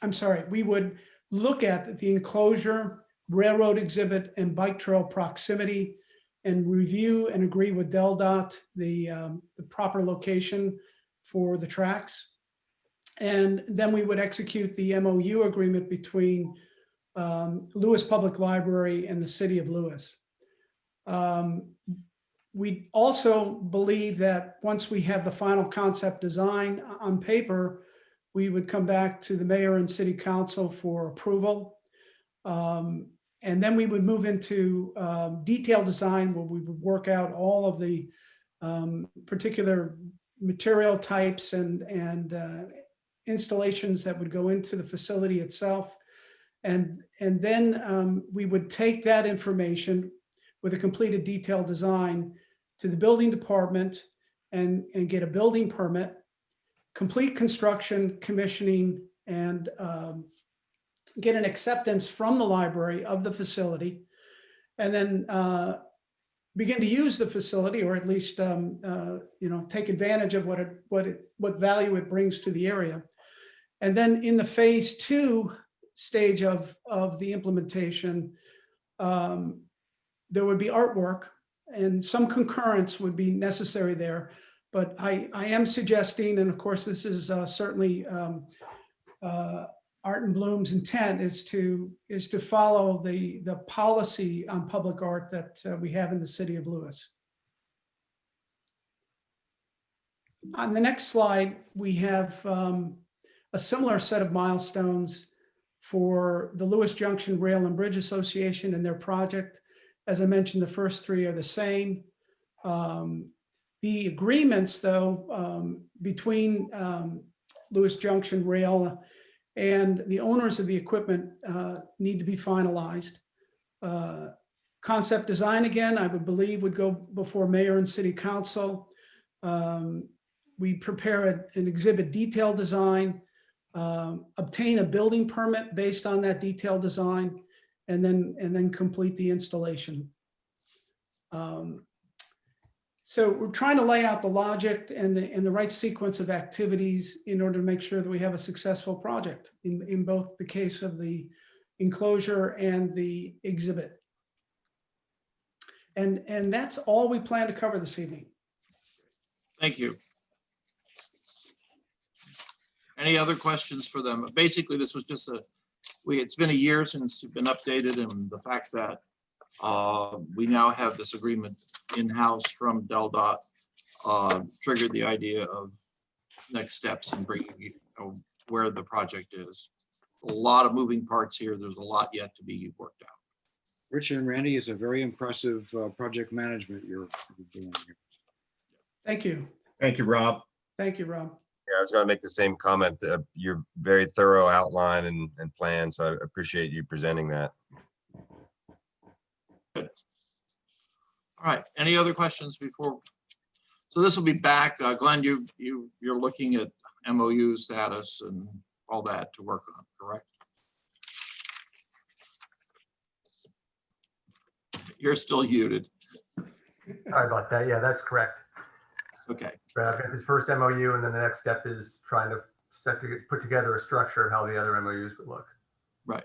I'm sorry, we would look at the enclosure, railroad exhibit, and bike trail proximity, and review and agree with Dell the proper location for the tracks. And then we would execute the MOU agreement between Lewis Public Library and the city of Lewis. We also believe that once we have the final concept design on paper, we would come back to the mayor and city council for approval. And then we would move into detailed design where we would work out all of the particular material types and installations that would go into the facility itself. And then we would take that information with a completed detailed design to the building department and get a building permit, complete construction, commissioning, and get an acceptance from the library of the facility, and then begin to use the facility, or at least take advantage of what value it brings to the area. And then in the phase 2 stage of the implementation, there would be artwork, and some concurrence would be necessary there. But I am suggesting, and of course this is certainly Art and Bloom's intent, is to follow the policy on public art that we have in the city of Lewis. On the next slide, we have a similar set of milestones for the Lewis Junction Rail and Bridge Association and their project. As I mentioned, the first three are the same. The agreements, though, between Lewis Junction Rail and the owners of the equipment need to be finalized. Concept design, again, I would believe would go before mayor and city council. We prepare an exhibit detail design, obtain a building permit based on that detailed design, and then complete the installation. So we're trying to lay out the logic and the right sequence of activities in order to make sure that we have a successful project in both the case of the enclosure and the exhibit. And that's all we plan to cover this evening. Thank you. Any other questions for them? Basically, this was just it's been a year since it's been updated, and the fact that we now have this agreement in-house from Dell triggered the idea of next steps and bringing where the project is. A lot of moving parts here. There's a lot yet to be worked out. Rich and Randy, it's a very impressive project management you're doing here. Thank you. Thank you, Rob. Thank you, Rob. Yeah, I was going to make the same comment. Your very thorough outline and plan, so I appreciate you presenting that. Good. All right. Any other questions before? So this will be back. Glenn, you're looking at MOU status and all that to work on, correct? You're still muted. Sorry about that. Yeah, that's correct. Okay. But I've got this first MOU, and then the next step is trying to put together a structure of how the other MOUs would look. Right.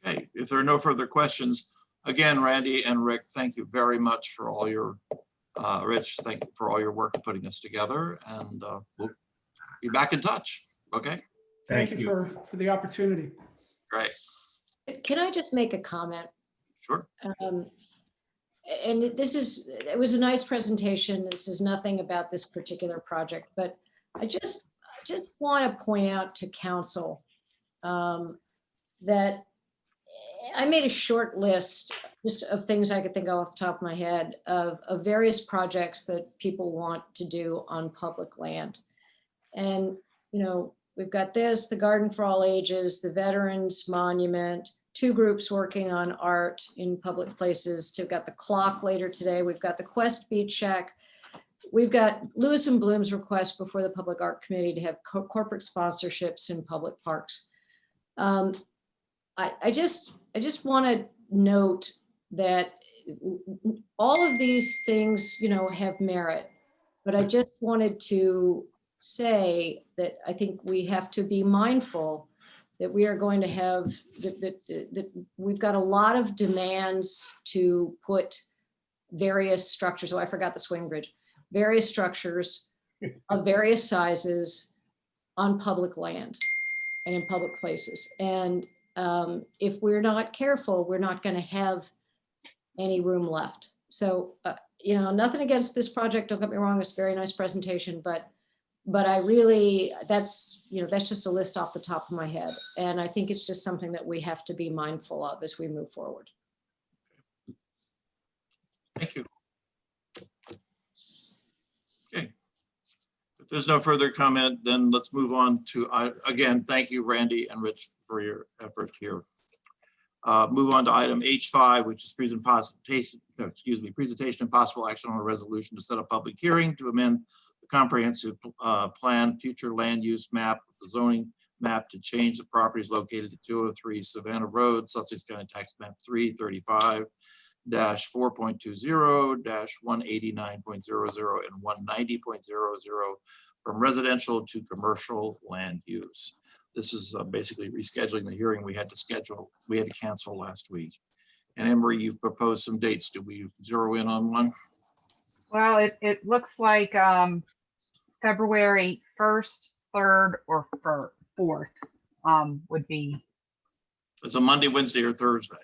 Okay. If there are no further questions, again, Randy and Rick, thank you very much for all your, Rich, thank you for all your work putting this together, and we'll be back in touch. Okay. Thank you for the opportunity. Great. Can I just make a comment? Sure. And it was a nice presentation. This is nothing about this particular project, but I just want to point out to council that I made a short list just of things I could think of off the top of my head of various projects that people want to do on public land. And, you know, we've got this, the Garden for All Ages, the Veterans Monument, 2 groups working on art in public places. We've got the clock later today. We've got the Quest Beach Shack. We've got Lewis and Bloom's request before the Public Art Committee to have corporate sponsorships in public parks. I just want to note that all of these things, you know, have merit, but I just wanted to say that I think we have to be mindful that we are going to have, that we've got a lot of demands to put various structures, oh, I forgot the swing bridge, various structures of various sizes on public land and in public places. And if we're not careful, we're not going to have any room left. So, you know, nothing against this project, don't get me wrong, it's a very nice presentation, but I really, that's, you know, that's just a list off the top of my head. And I think it's just something that we have to be mindful of as we move forward. Thank you. Okay. If there's no further comment, then let's move on to, again, thank you, Randy and Rich, for your effort here. Move on to item H5, which is presentation and possible action on a resolution to set a public hearing to amend the comprehensive plan future land use map, the zoning map to change the properties located at 203 Savannah Road, Sussex County Tax Map 335-4.20, -189.00 and 190.00 from residential to commercial land use. This is basically rescheduling the hearing we had to cancel last week. And Emery, you've proposed some dates. Do we zero in on one? Well, it looks like February 1st, 3rd, or 4th would be. It's a Monday, Wednesday, or Thursday,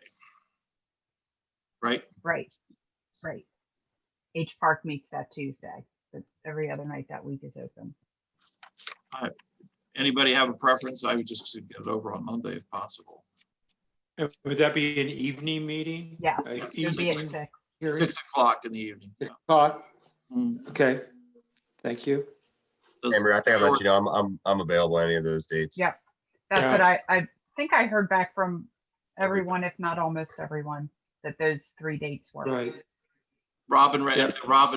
right? Right. H Park meets that Tuesday, but every other night that week is open. Anybody have a preference? I would just get it over on Monday if possible. Would that be an evening meeting? Yes, Right. it would be at 6. 6 o'clock in the evening. 6 o'clock? Mm. Okay, thank you. Emery, I think I'll let you know I'm available any of those dates. Yes, that's Yeah. what I think I heard back from everyone, if not almost everyone, that those 3 dates were. Right. Rob and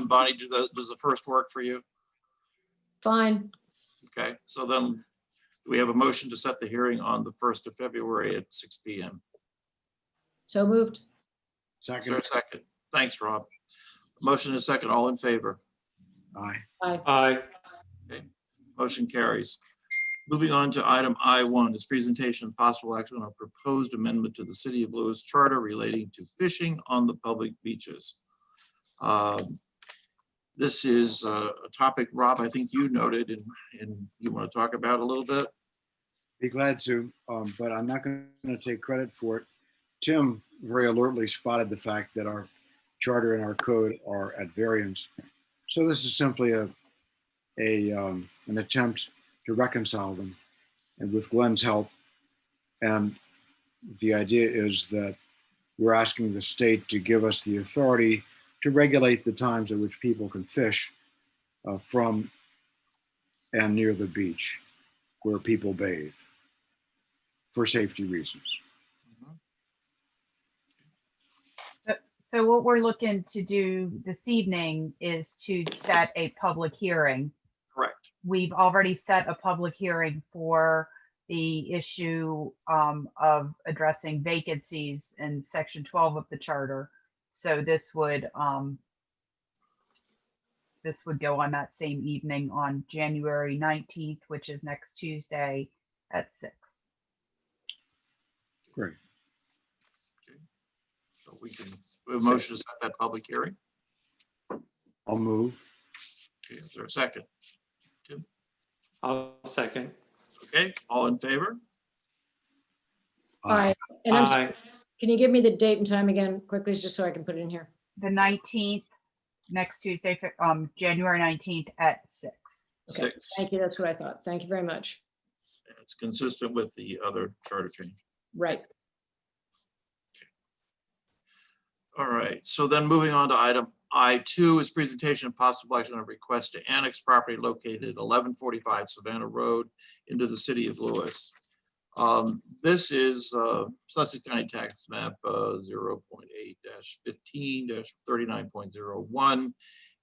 Bonnie, does the first work for you? Fine. Okay, so then we have a motion to set the hearing on the 1st of February at 6 p.m. So moved. Is there Second, a second? Thanks, Rob. Motion and a second, all in favor? aye. Aye. Motion carries. Moving on to item I1, is presentation of possible action on a proposed amendment to the City of Lewis Charter relating to fishing on the public beaches. This is a topic, Rob, I think you noted and you want to talk about a little bit? Be glad to, but I'm not going to take credit for it. Tim very alertly spotted the fact that our charter and our code are at variance. So this is simply an attempt to reconcile them, and with Glenn's help. And the idea is that we're asking the state to give us the authority to regulate the times at which people can fish from and near the beach where people bathe for safety reasons. So what we're looking to do this evening is to set a public hearing. Correct. We've already set a public hearing for the issue of addressing vacancies in section 12 of the charter. So this would go on that same evening on January 19th, which is next Tuesday at 6. Great. So we have a motion to set that public hearing. I'll move. Okay, is there a second? I'll second. Okay, all in favor? All right. And I'm sorry, Aye. can you give me the date and time again quickly, just so I can put it in here? The 19th, next Tuesday, January 19th at 6. Okay, 6. thank you. That's what I thought. Thank you very much. It's consistent with the other charter change. Right. All right, so then moving on to item I2 is presentation of possible action on a request to annex property located at 1145 Savannah Road into the city of Lewis. This is Sussex County Tax Map 0.8-15-39.01.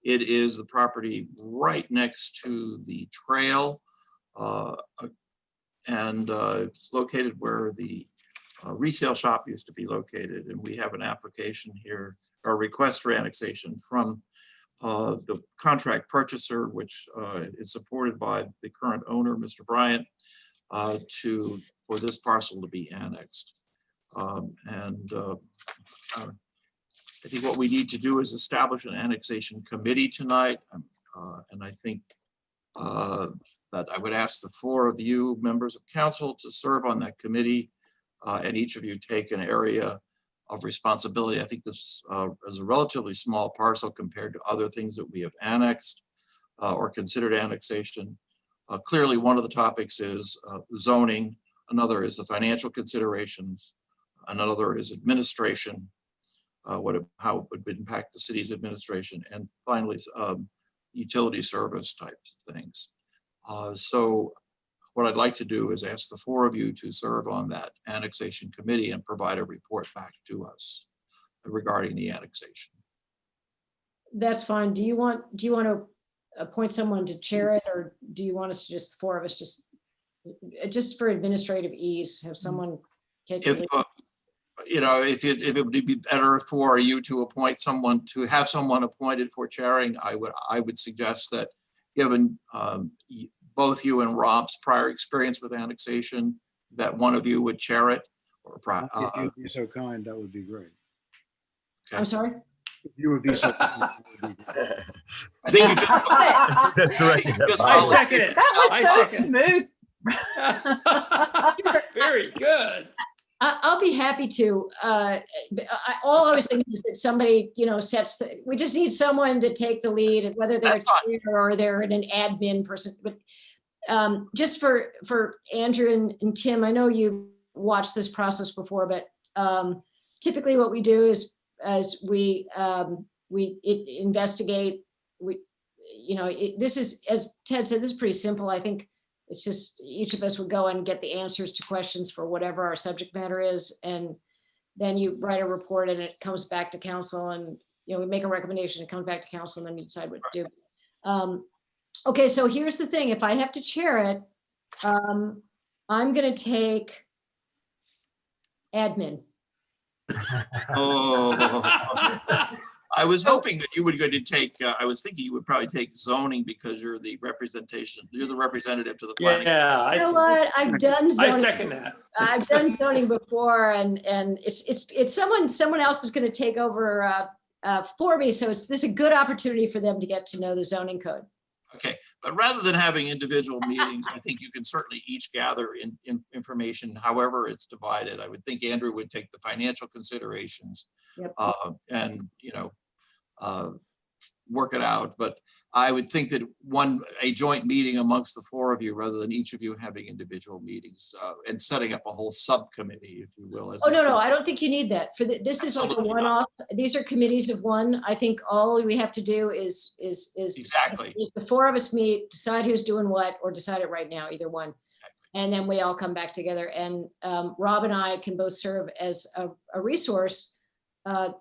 It is the property right next to the trail, and it's located where the resale shop used to be located, and we have an application here, or request for annexation from the contract purchaser, which is supported by the current owner, Mr. Bryant, for this parcel to be annexed. I think what we need to do is establish an annexation committee tonight, and I think that I would ask the 4 of you members of council to serve on that committee. And each of you take an area of responsibility. I think this is a relatively small parcel compared to other things that we have annexed or considered annexation. Clearly, one of the topics is zoning. Another is the financial considerations. Another is administration, how it would impact the city's administration. And finally, utility service type things. So what I'd like to do is ask the 4 of you to serve on that annexation committee and provide a report back to us regarding the annexation. That's fine. Do you want to appoint someone to chair it, or do you want us to just, the 4 of us, just for administrative ease, have someone take the If lead? if it would be better for you to appoint someone, to have someone appointed for chairing, I would suggest that, given both you and Rob's prior experience with annexation, that one of you would chair it. Or If you'd be so kind, that would be great. I'm sorry? If you would be so kind. That would be great. I think you just. That's right. Just I second it. That was I so second. smooth. Very good. I'll be happy to. All I was thinking is that somebody, we just need someone to take the lead, and whether they're a That's fine. chair or they're an admin person. But just for Andrew and Tim, I know you watched this process before, but typically what we do is, as we investigate, this is, as Ted said, this is pretty simple. I think it's just each of us would go and get the answers to questions for whatever our subject matter is. And then you write a report and it comes back to council, and we make a recommendation, it comes back to council, and then you decide what to do. Okay, so here's the thing. If I have to chair it, I'm going to take admin. Oh, I was hoping that you were going to take, I was thinking you would probably take zoning because you're the representation, you're the representative to the planning. Yeah, You know what? I've done zoning. I second that. I've done zoning before, and it's someone else is going to take over for me. So this is a good opportunity for them to get to know the zoning code. Okay, but rather than having individual meetings, I think you can certainly each gather information however it's divided. I would think Andrew would take the financial considerations. Yep. And work it out. But I would think that a joint meeting amongst the 4 of you, rather than each of you having individual meetings, and setting up a whole subcommittee, if you will. Oh, no, I don't think you need that. This is like a Absolutely one-off. These are committees of one. I think all we have to do is Exactly. if the 4 of us meet, decide who's doing what, or decide it right now, either one. And then we all come back together. And Rob and I can both serve as a resource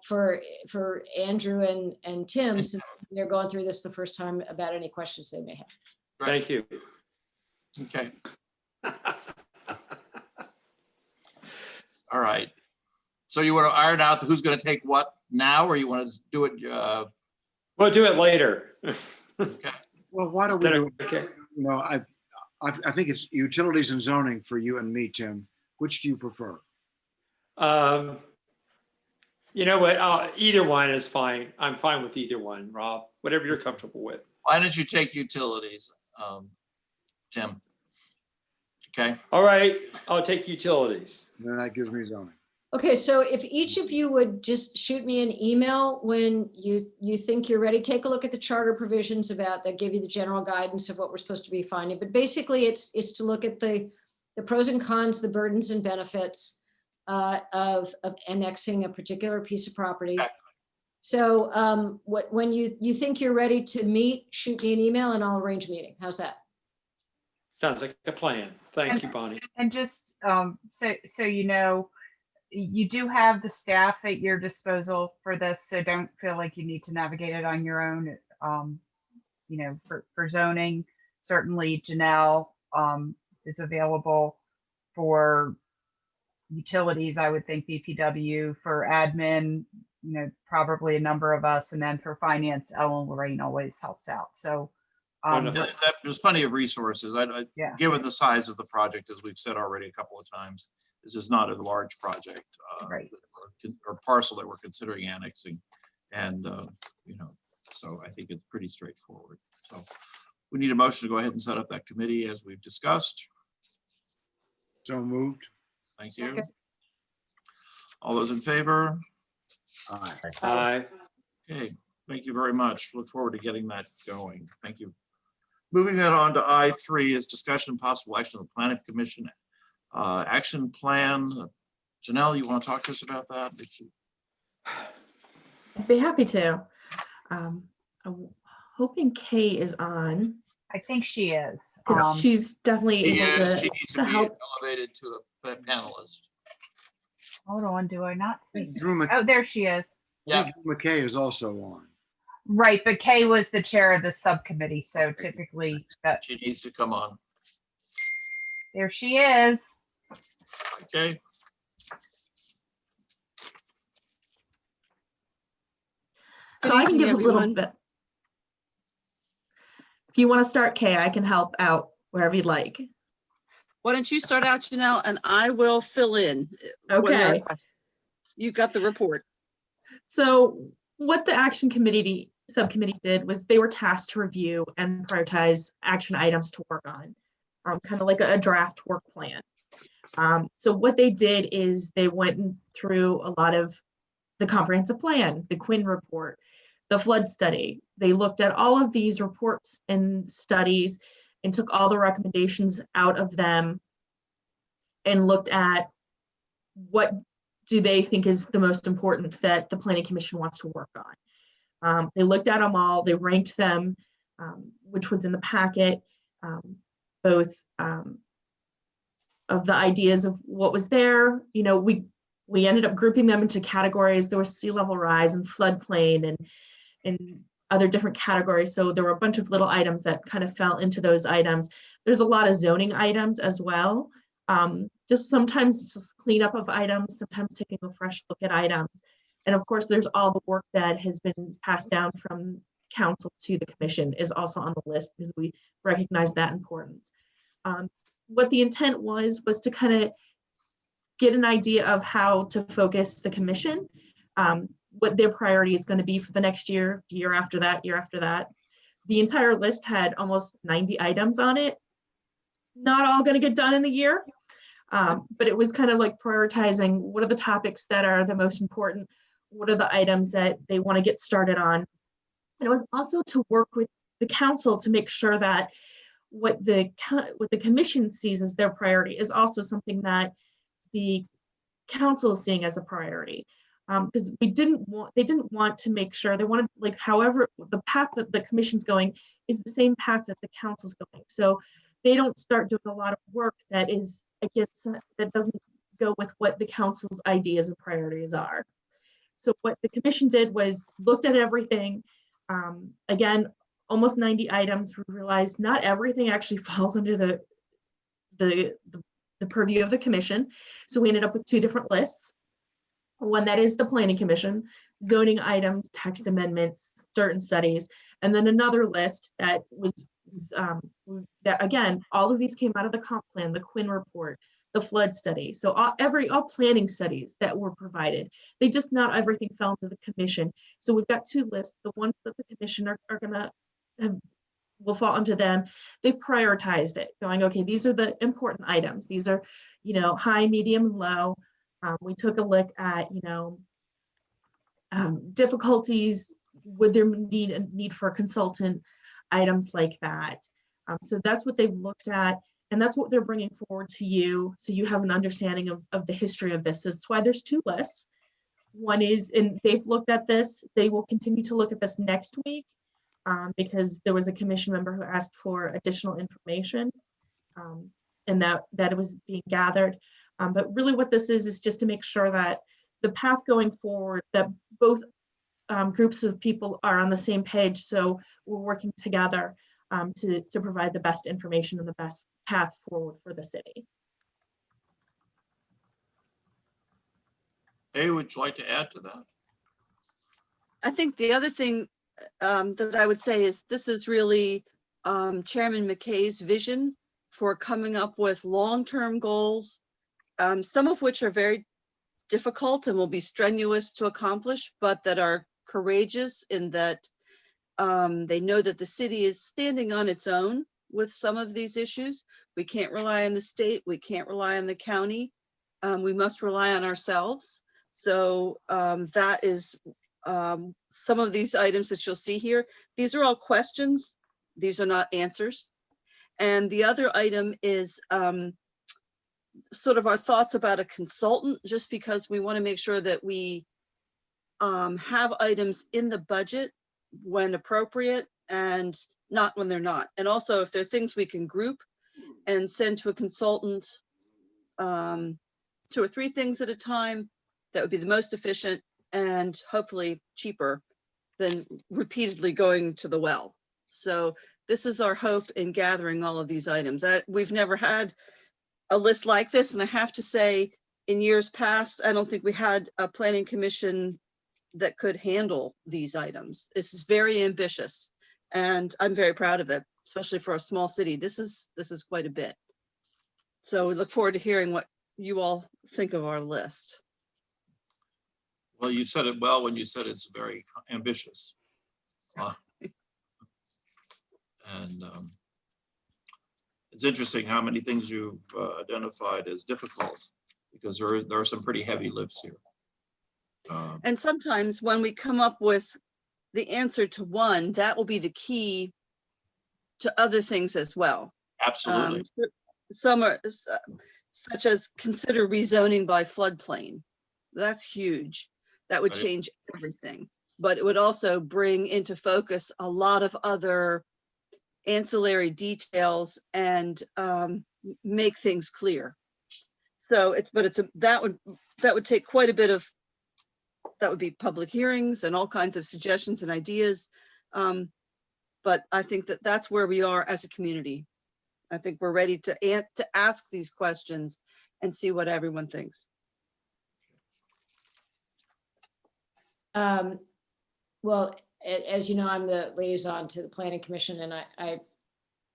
for Andrew and Tim, since they're going through this the first time, about any questions they may have. Thank you. Okay. All right. So you want to iron out who's going to take what now, or you want to do it? We'll do it later. Okay. Well, why don't Is we, that okay? I think it's utilities and zoning for you and me, Tim. Which do you prefer? You know what? Either one is fine. I'm fine with either one, Rob. Whatever you're comfortable with. Why don't you take utilities, Tim? Okay. All right, I'll take utilities. Then that gives me zoning. Okay, so if each of you would just shoot me an email when you think you're ready, take a look at the charter provisions about that, give you the general guidance of what we're supposed to be finding. But basically, it's to look at the pros and cons, the burdens and benefits of annexing a particular piece of property. Exactly. So when you think you're ready to meet, shoot me an email and I'll arrange a meeting. How's that? Sounds like a plan. Thank you, Bonnie. And just so you know, you do have the staff at your disposal for this, so don't feel like you need to navigate it on your own. You know, for zoning, certainly Janelle is available. For utilities, I would think BPW. For admin, you know, probably a number of us, and then for finance, Ellen Lorraine always helps out. So There's plenty of resources. Yeah. Given the size of the project, as we've said already a couple of times, this is not a large project, Right. or parcel that we're considering annexing. And, you know, so I think it's pretty straightforward. So we need a motion to go ahead and set up that committee as we've discussed. So moved. Thank you. Second. All those in favor? Aye. Aye. Okay, thank you very much. Look forward to getting that going. Thank you. Moving on to I3 is discussion and possible action of the Planning Commission action plan. Janelle, you want to talk to us about that? I'd be happy to. I'm hoping Kay is on. I think she is. 'Cause she's definitely She able is, she needs to to be help. elevated to a panelist. Hold on, do I not see? Drew Oh, there she is. Yeah. McKay is also on. Right, but Kay was the chair of the subcommittee, so typically that She needs to come on. there she is. Okay. So I can evening, give a little everyone. bit. If you want to start, Kay, I can help out wherever you'd like. Why don't you start out, Janelle, and I will fill in. when there are Okay. questions. You've got the report. So what the action committee subcommittee did was they were tasked to review and prioritize action items to work on, kind of like a draft work plan. So what they did is they went through a lot of the comprehensive plan, the Quinn report, the flood study. They looked at all of these reports and studies and took all the recommendations out of them and looked at what do they think is the most important that the Planning Commission wants to work on. They looked at them all, they ranked them, which was in the packet, both of the ideas of what was there. You know, we ended up grouping them into categories. There was sea level rise and floodplain and other different categories. So there were a bunch of little items that kind of fell into those items. There's a lot of zoning items as well. Just sometimes just cleanup of items, sometimes taking a fresh look at items. And of course, there's all the work that has been passed down from council to the commission is also on the list because we recognize that importance. What the intent was to kind of get an idea of how to focus the commission, what their priority is going to be for the next year, year after that, year after that. The entire list had almost 90 items on it. Not all going to get done in the year, but it was kind of like prioritizing what are the topics that are the most important, what are the items that they want to get started on. And it was also to work with the council to make sure that what the commission sees as their priority is also something that the council is seeing as a priority. Because they didn't want to make sure, they wanted, like, however, the path that the commission's going is the same path that the council's going. So they don't start doing a lot of work that is against, that doesn't go with what the council's ideas and priorities are. So what the commission did was looked at everything. Again, almost 90 items. We realized not everything actually falls under the the purview of the commission. So we ended up with two different lists. One that is the planning commission, zoning items, text amendments, certain studies, and then another list that was that again, all of these came out of the comp plan, the Quinn report, the flood study. So all planning studies that were provided, they just not everything fell into the commission. So we've got two lists. The ones that the commission are gonna have will fall into them. They've prioritized it, going, okay, these are the important items. These are, high, medium, and low. We took a look at, difficulties. Would there be a need for a consultant? Items like that. So that's what they've looked at, and that's what they're bringing forward to you, so you have an understanding of the history of this. That's why there's two lists. One is, and they've looked at this, they will continue to look at this next week, because there was a commission member who asked for additional information, and that it was being gathered. But really what this is just to make sure that the path going forward, that both groups of people are on the same page. So we're working together to provide the best information and the best path forward for the city. Hey, would you like to add to that? I think the other thing that I would say is this is really Chairman McKay's vision for coming up with long-term goals, some of which are very difficult and will be strenuous to accomplish, but that are courageous in that they know that the city is standing on its own with some of these issues. We can't rely on the state. We can't rely on the county. We must rely on ourselves. So that is some of these items that you'll see here. These are all questions. These are not answers. And the other item is sort of our thoughts about a consultant, just because we want to make sure that we have items in the budget when appropriate and not when they're not. And also if there are things we can group and send to a consultant, 2 or 3 things at a time, that would be the most efficient and hopefully cheaper than repeatedly going to the well. So this is our hope in gathering all of these items. We've never had a list like this. And I have to say, in years past, I don't think we had a planning commission that could handle these items. This is very ambitious and I'm very proud of it, especially for a small city. This is quite a bit. So we look forward to hearing what you all think of our list. Well, you said it well when you said it's very ambitious. And it's interesting how many things you've identified as difficult, because there are some pretty heavy lifts here. And sometimes when we come up with the answer to one, that will be the key to other things as well. Absolutely. Some are such as consider rezoning by floodplain. That's huge. That would Right. change everything, but it would also bring into focus a lot of other ancillary details and make things clear. So that would take quite a bit of, that would be public hearings and all kinds of suggestions and ideas. But I think that that's where we are as a community. I think we're ready to ask these questions and see what everyone thinks. Well, as you know, I'm the liaison to the Planning Commission, and I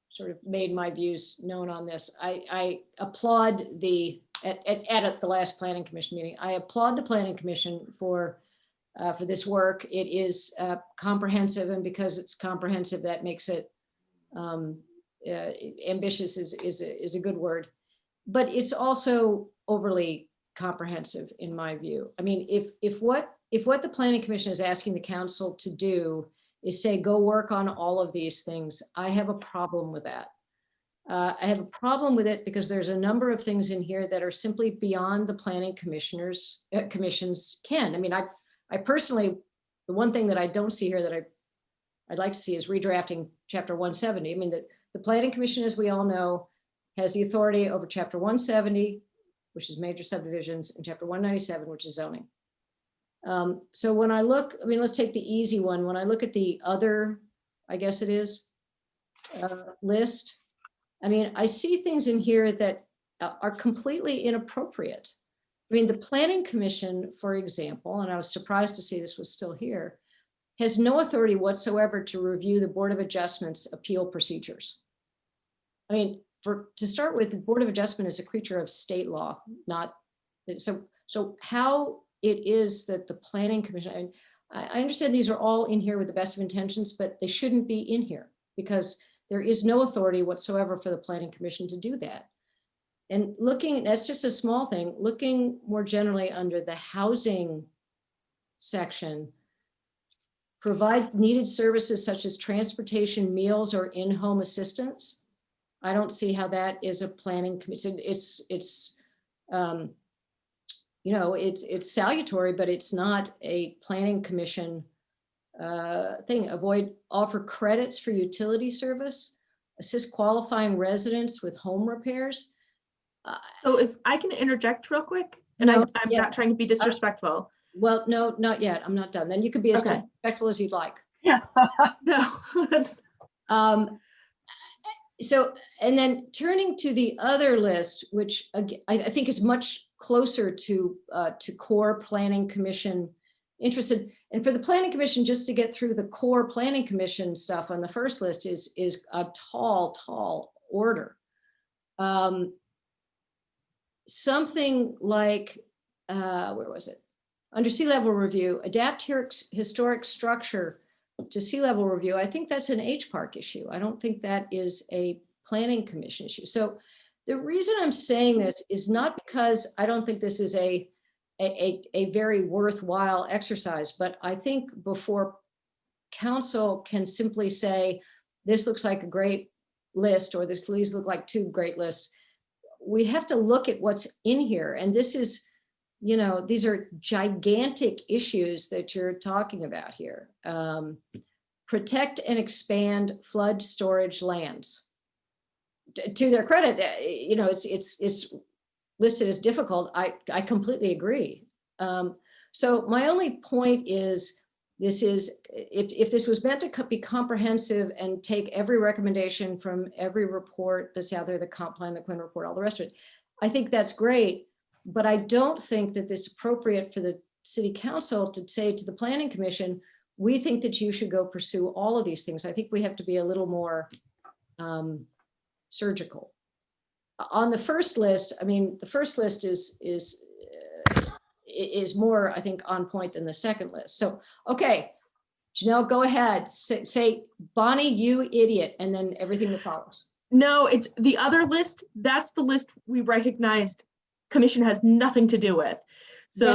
sort of made my views known on this. I applaud at the last Planning Commission meeting, I applaud the Planning Commission for this work. It is comprehensive, and because it's comprehensive, that makes it ambitious is a good word, but it's also overly comprehensive in my view. I mean, if what the Planning Commission is asking the council to do is say, go work on all of these things, I have a problem with that. I have a problem with it because there's a number of things in here that are simply beyond the Planning Commission's commission's ken. I mean, I personally, the one thing that I don't see here that I'd like to see is redrafting Chapter 170. I mean, the Planning Commission, as we all know, has the authority over Chapter 170, which is major subdivisions, and Chapter 197, which is zoning. So when I look, I mean, let's take the easy one. When I look at the other, I guess it is, list, I mean, I see things in here that are completely inappropriate. I mean, the Planning Commission, for example, and I was surprised to see this was still here, has no authority whatsoever to review the Board of Adjustment's appeal procedures. I mean, to start with, the Board of Adjustment is a creature of state law, not, so how it is that the Planning Commission, I understand these are all in here with the best of intentions, but they shouldn't be in here because there is no authority whatsoever for the Planning Commission to do that. And looking, that's just a small thing, looking more generally under the housing section, provides needed services such as transportation, meals, or in-home assistance. I don't see how that is a planning commission. It's you know, it's salutary, but it's not a planning commission thing. Offer credits for utility service, assist qualifying residents with home repairs. So if I can interject real quick, and No, I'm yeah. not trying to be disrespectful. Well, no, not yet. I'm not done. Then you could be as Okay. disrespectful as you'd like. No, that's, So, and then turning to the other list, which I think is much closer to core planning commission interested. And for the planning commission, just to get through the core planning commission stuff on the first list is a tall order. Something like, where was it? Under sea level review, adapt historic structure to sea level review. I think that's an HPARC issue. I don't think that is a planning commission issue. So the reason I'm saying this is not because I don't think this is a very worthwhile exercise, but I think before council can simply say, this looks like a great list, or these look like two great lists, we have to look at what's in here. And this is, you know, these are gigantic issues that you're talking about here. Protect and expand flood storage lands. To their credit, you know, it's listed as difficult. I completely agree. So my only point is, this is, if this was meant to be comprehensive and take every recommendation from every report that's out there, the comp plan, the Quinn report, all the rest of it, I think that's great. But I don't think that it's appropriate for the city council to say to the planning commission, we think that you should go pursue all of these things. I think we have to be a little more surgical. On the first list, I mean, the first list is more, I think, on point than the second list. So, okay, Janelle, go ahead. Say, Bonnie, you idiot, and then everything that follows. no, it's the other list. That's the list we recognized commission has nothing to do with. So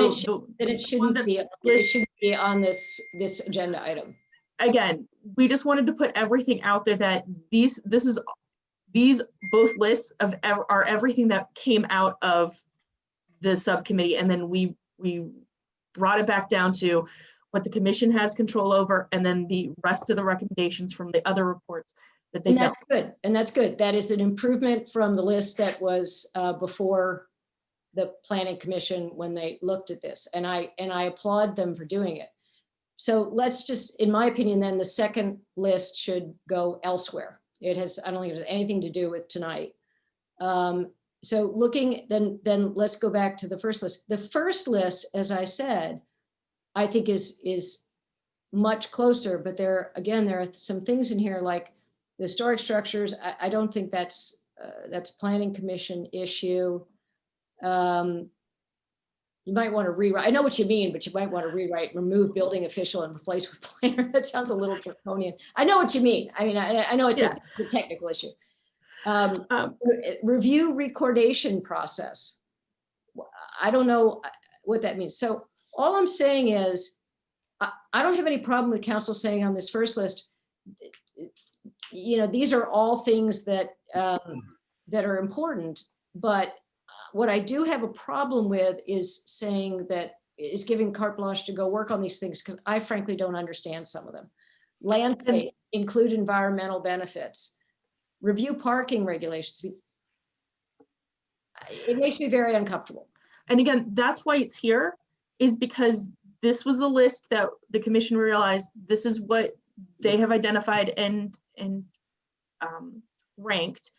then it shouldn't be on this agenda item. Again, we just wanted to put everything out there that these both lists are everything that came out of the subcommittee, and then we brought it back down to what the commission has control over, and then the rest of the recommendations from the other reports that they. And that's good. And that's good. That is an improvement from the list that was before the planning commission when they looked at this, and I applaud them for doing it. So let's just, in my opinion, then the second list should go elsewhere. I don't think it has anything to do with tonight. So looking, then let's go back to the first list. The first list, as I said, I think is much closer, but there are some things in here like the storage structures. I don't think that's planning commission issue. You might want to rewrite. I know what you mean, but you might want to rewrite, remove building official and replace with planner. That sounds a little draconian. I know what you mean. I mean, I know it's a technical issue. Review recordation process. I don't know what that means. So all I'm saying is, I don't have any problem with council saying on this first list, you know, these are all things that that are important, but what I do have a problem with is saying that is giving carte blanche to go work on these things, because I frankly don't understand some of them. Landscape, include environmental benefits, review parking regulations. It makes me very uncomfortable. And again, that's why it's here, is because this was a list that the commission realized this is what they have identified and ranked.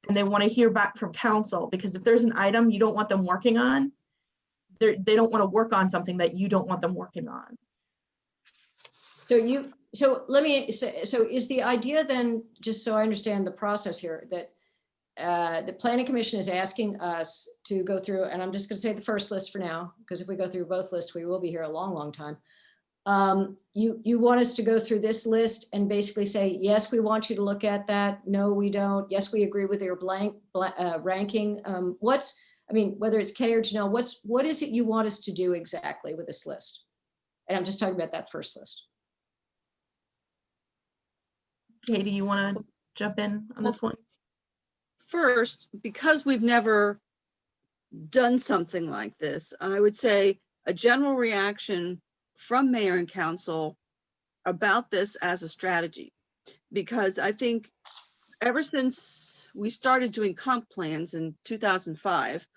and they want to hear back from council, because if there's an item you don't want them working on, they don't want to work on something that you don't want them working on. So let me say, so is the idea then, just so I understand the process here, that the planning commission is asking us to go through, and I'm just going to say the first list for now, because if we go through both lists, we will be here a long, long time. You want us to go through this list and basically say, yes, we want you to look at that. No, we don't. Yes, we agree with your ranking. Whether it's K or Janelle, what is it you want us to do exactly with this list? And I'm just talking about that first list. Katie, you want to jump in on this one? First, because we've never done something like this, I would say a general reaction from mayor and council about this as a strategy. Because I think ever since we started doing comp plans in 2005,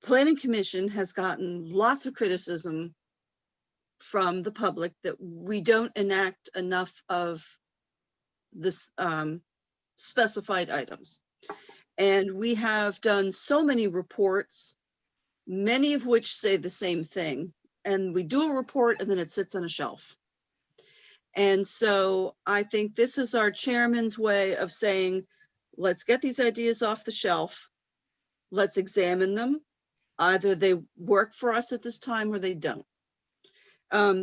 Planning Commission has gotten lots of criticism from the public that we don't enact enough of this specified items. And we have done so many reports, many of which say the same thing. And we do a report and then it sits on a shelf. And so I think this is our chairman's way of saying, let's get these ideas off the shelf. Let's examine them. Either they work for us at this time or they don't.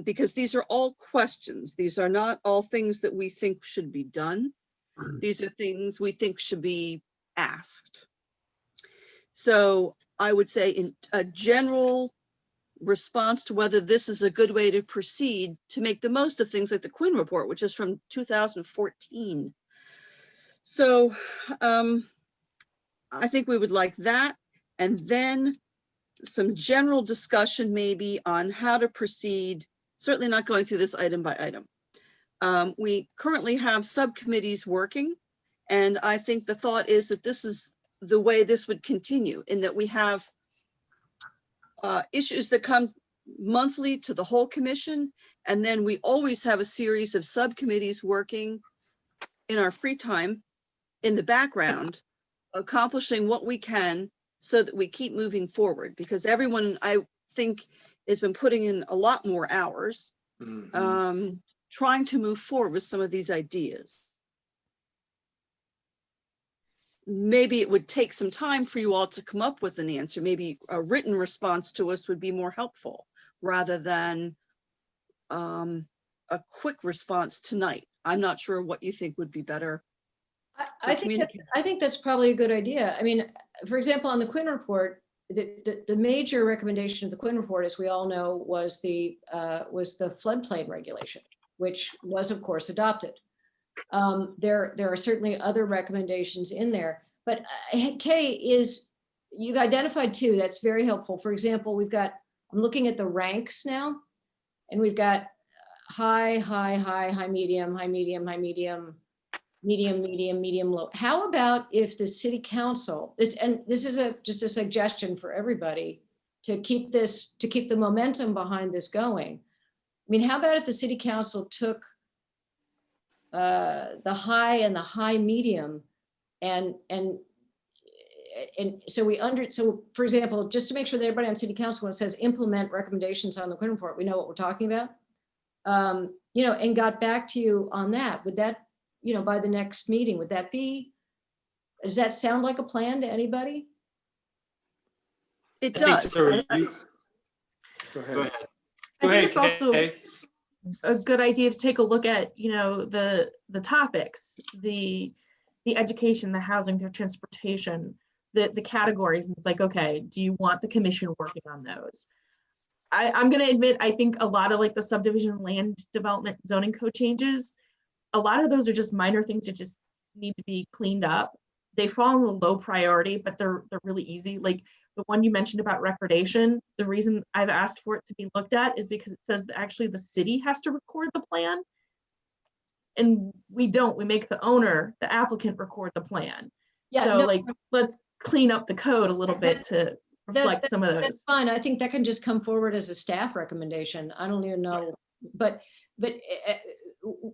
Because these are all questions. These are not all things that we think should be done. These are things we think should be asked. So I would say in a general response to whether this is a good way to proceed to make the most of things like the Quinn report, which is from 2014. So I think we would like that. And then some general discussion maybe on how to proceed, certainly not going through this item by item. We currently have subcommittees working, and I think the thought is that this is the way this would continue, in that we have issues that come monthly to the whole commission, and then we always have a series of subcommittees working in our free time in the background, accomplishing what we can so that we keep moving forward, because everyone, I think, has been putting in a lot more hours trying to move forward with some of these ideas. Maybe it would take some time for you all to come up with an answer. Maybe a written response to us would be more helpful rather than a quick response tonight. I'm not sure what you think would be better. I think that's probably a good idea. I mean, for example, on the Quinn report, the major recommendation of the Quinn report, as we all know, was the floodplain regulation, which was, of course, adopted. There are certainly other recommendations in there, but Kay, you've identified two. That's very helpful. For example, I'm looking at the ranks now, and we've got high, medium, high, medium, high, medium, medium, low. How about if the city council, and this is just a suggestion for everybody to keep the momentum behind this going. I mean, how about if the city council took the high and the high medium and so for example, just to make sure that everybody on city council, when it says implement recommendations on the Quinn report, we know what we're talking about, and got back to you on that. Would that, by the next meeting, does that sound like a plan to anybody? It does. Go ahead. I think it's also Kay. a good idea to take a look at, the topics, the education, the housing, the transportation, the categories. And it's like, okay, do you want the commission working on those? I'm going to admit, I think a lot of like the subdivision land development zoning code changes, a lot of those are just minor things that just need to be cleaned up. They fall in the low priority, but they're really easy. Like the one you mentioned about recordation, the reason I've asked for it to be looked at is because it says that actually the city has to record the plan. And we don't, we make the owner, the applicant, record the plan. Yeah, so let's clean up the code a little bit to reflect some of those. That's fine. I think that can just come forward as a staff recommendation. I don't even know but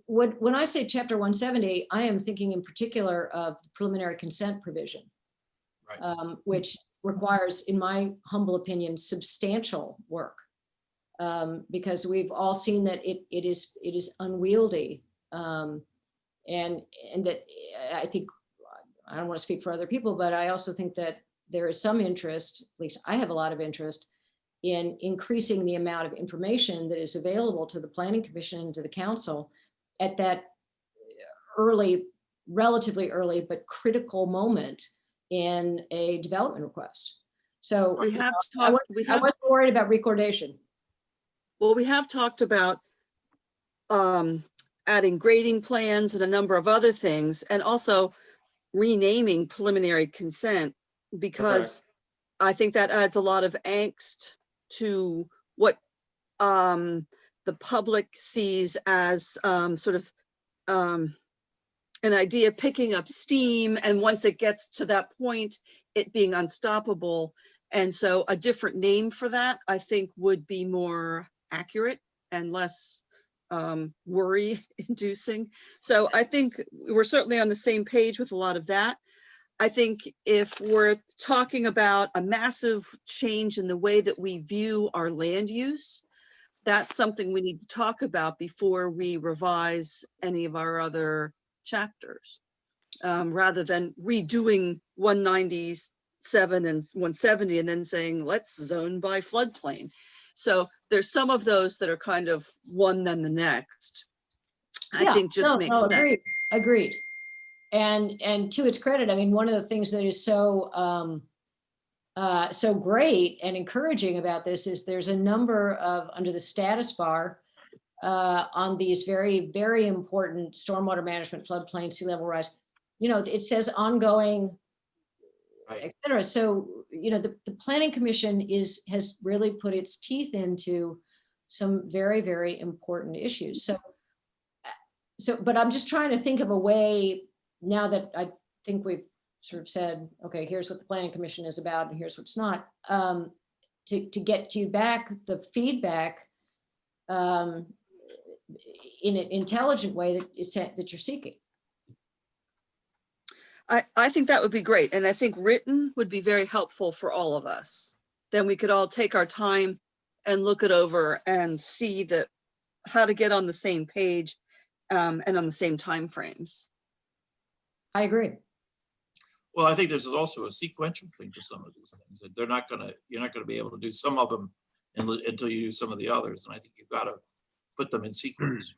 when I say chapter 170, I am thinking in particular of the preliminary consent provision, Right. which requires, in my humble opinion, substantial work. Because we've all seen that it is unwieldy. And that I think, I don't want to speak for other people, but I also think that there is some interest, at least I have a lot of interest, in increasing the amount of information that is available to the Planning Commission and to the council at that early, relatively early, but critical moment in a development request. So We have I talked, we have, wasn't worried about recordation. well, we have talked about adding grading plans and a number of other things, and also renaming preliminary consent, because I think that adds a lot of angst to what the public sees as sort of an idea picking up steam, and once it gets to that point, it being unstoppable. And so a different name for that, I think, would be more accurate and less worry inducing. So I think we're certainly on the same page with a lot of that. I think if we're talking about a massive change in the way that we view our land use, that's something we need to talk about before we revise any of our other chapters, rather than redoing 197 and 170 and then saying, let's zone by floodplain. So there's some of those that are kind of one then the next. I think just makes sense. Agreed, agreed. And to its credit, I mean, one of the things that is so so great and encouraging about this is there's a number of, under the status bar, on these very, very important stormwater management, floodplain, sea level rise, you know, it says ongoing, et cetera. So, you know, the Planning Commission has really put its teeth into some very, very important issues. So, but I'm just trying to think of a way, now that I think we've sort of said, okay, here's what the Planning Commission is about and here's what's not, to get you back the feedback in an intelligent way that you're seeking. I think that would be great. And I think written would be very helpful for all of us. Then we could all take our time and look it over and see that how to get on the same page and on the same timeframes. I agree. Well, I think there's also a sequential thing to some of these things that you're not gonna be able to do some of them until you do some of the others. And I think you've got to put them in sequence.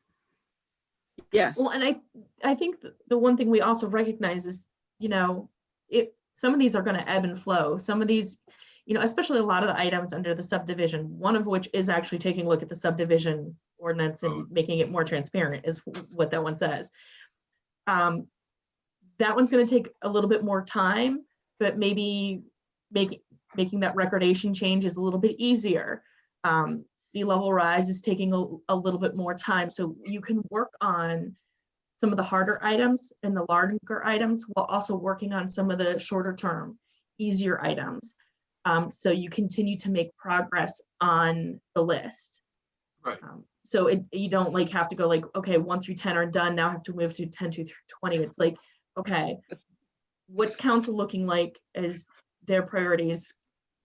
Yes. Well, and I think the one thing we also recognize is, you know, some of these are going to ebb and flow. Some of these, you know, especially a lot of the items under the subdivision, one of which is actually taking a look at the subdivision ordinance and making it more transparent, is what that one says. That one's going to take a little bit more time, but maybe making that recordation change is a little bit easier. Sea level rise is taking a little bit more time. So you can work on some of the harder items and the larger items while also working on some of the shorter term, easier items. So you continue to make progress on the list. Right. So you don't like have to go like, okay, 1 through 10 are done. Now I have to move to 10 through 20. It's like, okay, what's council looking like as their priorities?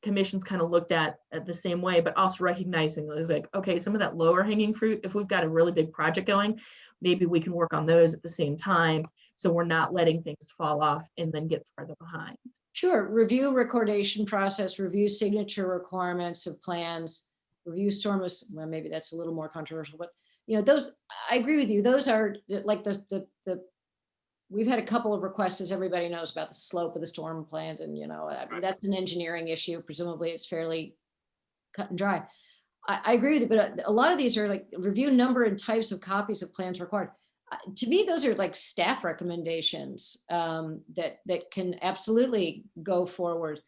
Commission's kind of looked at the same way, but also recognizing is like, okay, some of that lower hanging fruit, if we've got a really big project going, maybe we can work on those at the same time. So we're not letting things fall off and then get farther behind. Sure, review recordation process, review signature requirements of plans, review stormwater, well, maybe that's a little more controversial, but you know, those, I agree with you. Those are like we've had a couple of requests, as everybody knows, about the slope of the storm plans, and you know, I mean, that's an engineering issue. Presumably it's fairly cut and dry. I agree with you, but a lot of these are like review number and types of copies of plans required. To me, those are like staff recommendations that can absolutely go forward.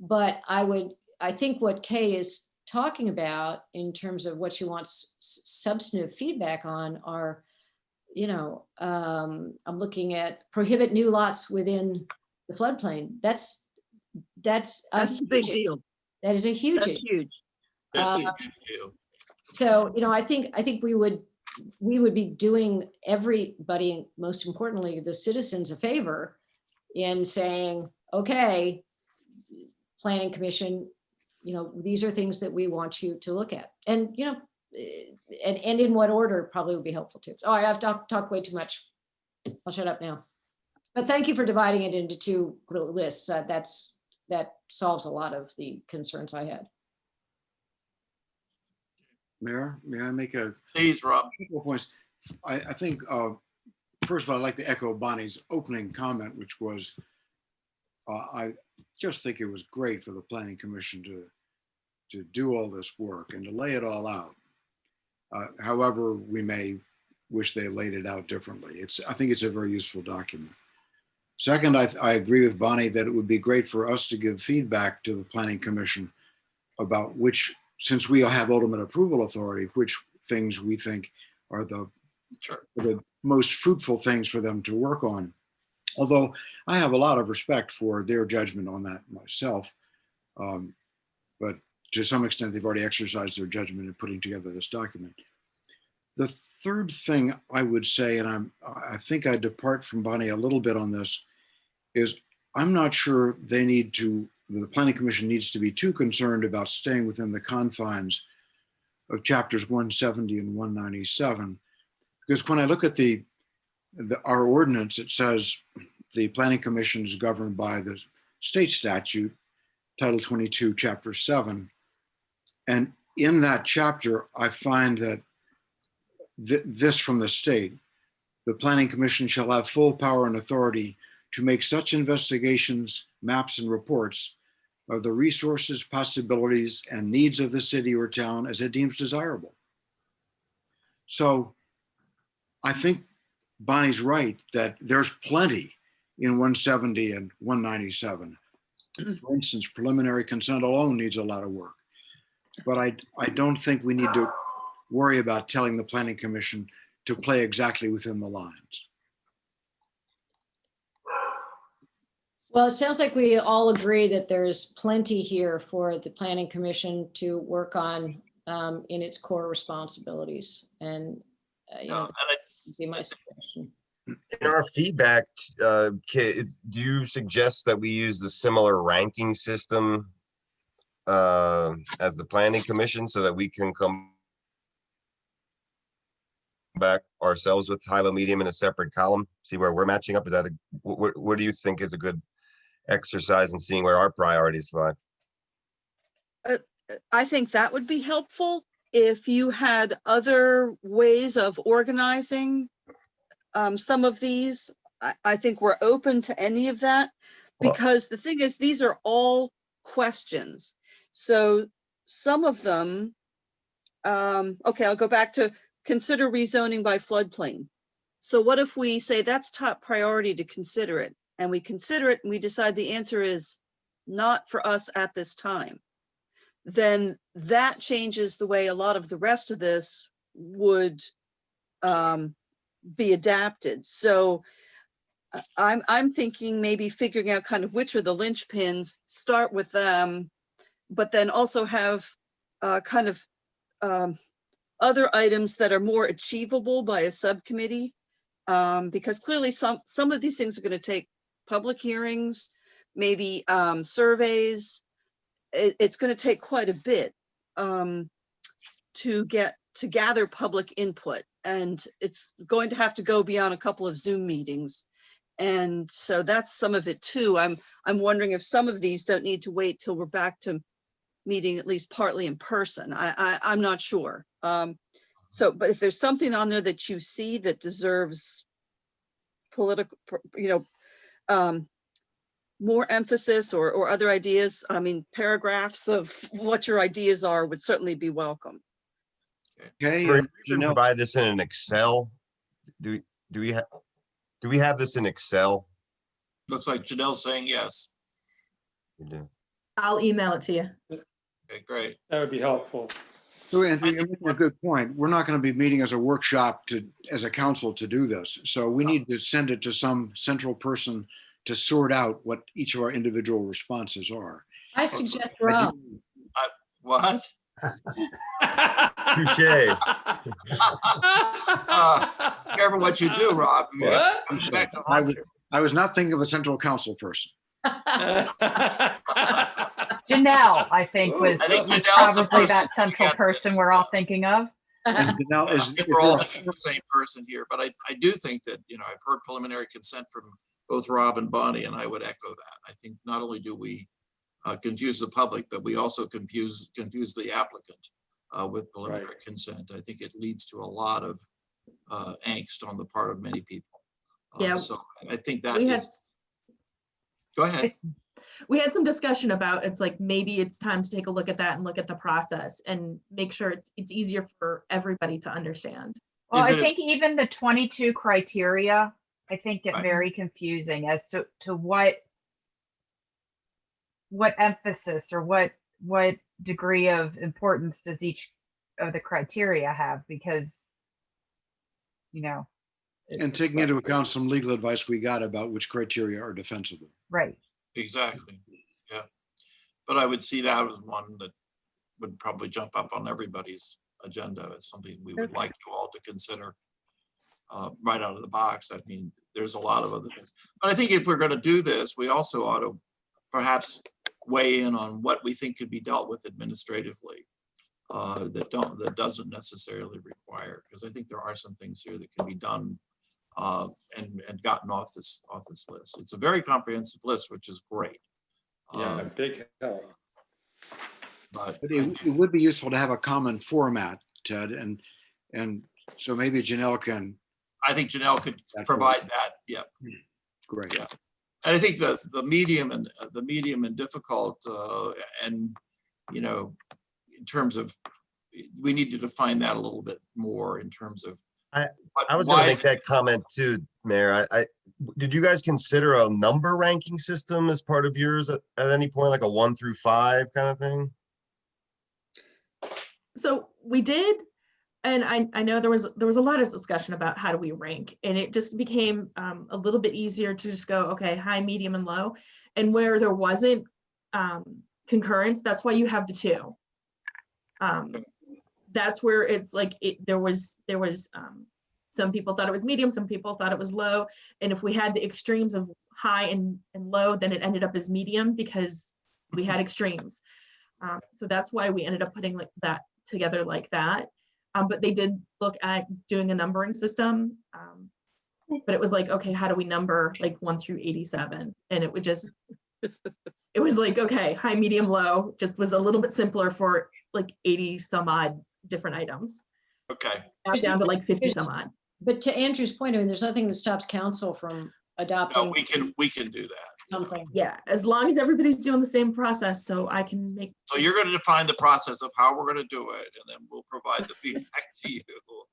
But I think what Kay is talking about in terms of what she wants substantive feedback on are, you know, I'm looking at prohibit new lots within the floodplain. That's a big deal. That is a huge That's issue. huge. That's a huge deal. So, I think we would be doing everybody, most importantly, the citizens, a favor in saying, okay, Planning Commission, these are things that we want you to look at. And, and in what order probably would be helpful too. Oh, I've talked way too much. I'll shut up now. But thank you for dividing it into two lists. That solves a lot of the concerns I had. Mayor, may I make a Please, Rob. couple of points? I think, first of all, I'd like to echo Bonnie's opening comment, which was, I just think it was great for the Planning Commission to do all this work and to lay it all out. However, we may wish they laid it out differently. I think it's a very useful document. Second, I agree with Bonnie that it would be great for us to give feedback to the Planning Commission about which, since we have ultimate approval authority, which things we think are the most fruitful things for them to work on. Although I have a lot of respect for their judgment on that myself. But to some extent, they've already exercised their judgment in putting together this document. The third thing I would say, and I think I depart from Bonnie a little bit on this, is I'm not sure the Planning Commission needs to be too concerned about staying within the confines of chapters 170 and 197. Because when I look at our ordinance, it says the Planning Commission is governed by the state statute, Title 22, Chapter 7. And in that chapter, I find that this from the state, the Planning Commission shall have full power and authority to make such investigations, maps, and reports of the resources, possibilities, and needs of the city or town as it deems desirable. So I think Bonnie's right that there's plenty in 170 and 197. For instance, preliminary consent alone needs a lot of work. But I don't think we need to worry about telling the Planning Commission to play exactly within the lines. Well, it sounds like we all agree that there's plenty here for the Planning Commission to work on in its core responsibilities. And, that'd be my suggestion. In our feedback, do you suggest that we use the similar ranking system as the Planning Commission so that we can come back ourselves with high, low, medium in a separate column, see where we're matching up? Is that what do you think is a good exercise in seeing where our priorities lie? I think that would be helpful if you had other ways of organizing some of these. I think we're open to any of that, because the thing is, these are all questions. So some of them, okay, I'll go back to consider rezoning by floodplain. So what if we say that's top priority to consider it, and we consider it and we decide the answer is not for us at this time? Then that changes the way a lot of the rest of this would be adapted. So I'm thinking maybe figuring out kind of which are the linchpins, start with them, but then also have kind of other items that are more achievable by a subcommittee, because clearly some of these things are going to take public hearings, maybe surveys. It's going to take quite a bit to gather public input, and it's going to have to go beyond a couple of Zoom meetings. And so that's some of it too. I'm wondering if some of these don't need to wait till we're back to meeting at least partly in person. I'm not sure. So, but if there's something on there that you see that deserves political, more emphasis or other ideas, I mean, paragraphs of what your ideas are would certainly be welcome. Okay. We can provide this in an Excel. Do we have this in Excel? Looks like Janelle's saying yes. We do. I'll email it to you. Okay, great. That would be helpful. So Anthony, you're making a good point. We're not going to be meeting as a workshop as a council to do this. So we need to send it to some central person to sort out what each of our individual responses are. I suggest Rob. What? Touche. Careful what you do, Rob. You have What? to come back to I haunt was, you. I was not thinking of a central council person. Janelle, I think Ooh, was, I think was Janelle's the probably person that central looking at person this. we're all thinking of. And Janelle, I is think there we're all a- thinking the same person here, but I do think that, I've heard preliminary consent from both Rob and Bonnie, and I would echo that. I think not only do we confuse the public, but we also confuse the applicant with preliminary consent. I think it leads to a lot of angst on the part of many people. Yeah. So I think that We had, is, go ahead. we had some discussion about, it's like, maybe it's time to take a look at that and look at the process and make sure it's easier for everybody to understand. Well, Is I it as- think even the 22 criteria, I think get Right. very confusing as to what emphasis or what degree of importance does each of the criteria have, because, And taking into account some legal advice we got about which criteria are defensible. right. Exactly, yeah. But I would see that as one that would probably jump up on everybody's agenda as something we would like you all to consider right out of the box. I mean, there's a lot of other things. But I think if we're going to do this, we also ought to perhaps weigh in on what we think could be dealt with administratively that doesn't necessarily require, because I think there are some things here that can be done and gotten off this list. It's a very comprehensive list, which is great. Yeah, big help. But But it would be useful to have a common format, Ted, and so maybe Janelle can, I think Janelle could provide that. Yeah. great. Yeah. And I think the medium and difficult and in terms of, we need to define that a little bit more in terms of. I was going to make that comment too, Mayor. Did you guys consider a number ranking system as part of yours at any point, like a 1 through 5 kind of thing? So we did, and I know there was a lot of discussion about how do we rank, and it just became a little bit easier to just go, okay, high, medium, and low. And where there wasn't concurrence, that's why you have the 2. That's where it's like there was some people thought it was medium, some people thought it was low, and if we had the extremes of high and low, then it ended up as medium because we had extremes. So that's why we ended up putting like that together like that. But they did look at doing a numbering system, but it was like, okay, how do we number like 1 through 87? And it would just, it was like, okay, high, medium, low, just was a little bit simpler for like 80 some odd different items. Okay. Now down to like 50 some odd. But to Andrew's point, I mean, there's nothing that stops council from adopting No, we can do that. something. Yeah, as long as everybody's doing the same process, so I can make. So you're going to define the process of how we're going to do it, and then we'll provide the feedback to you.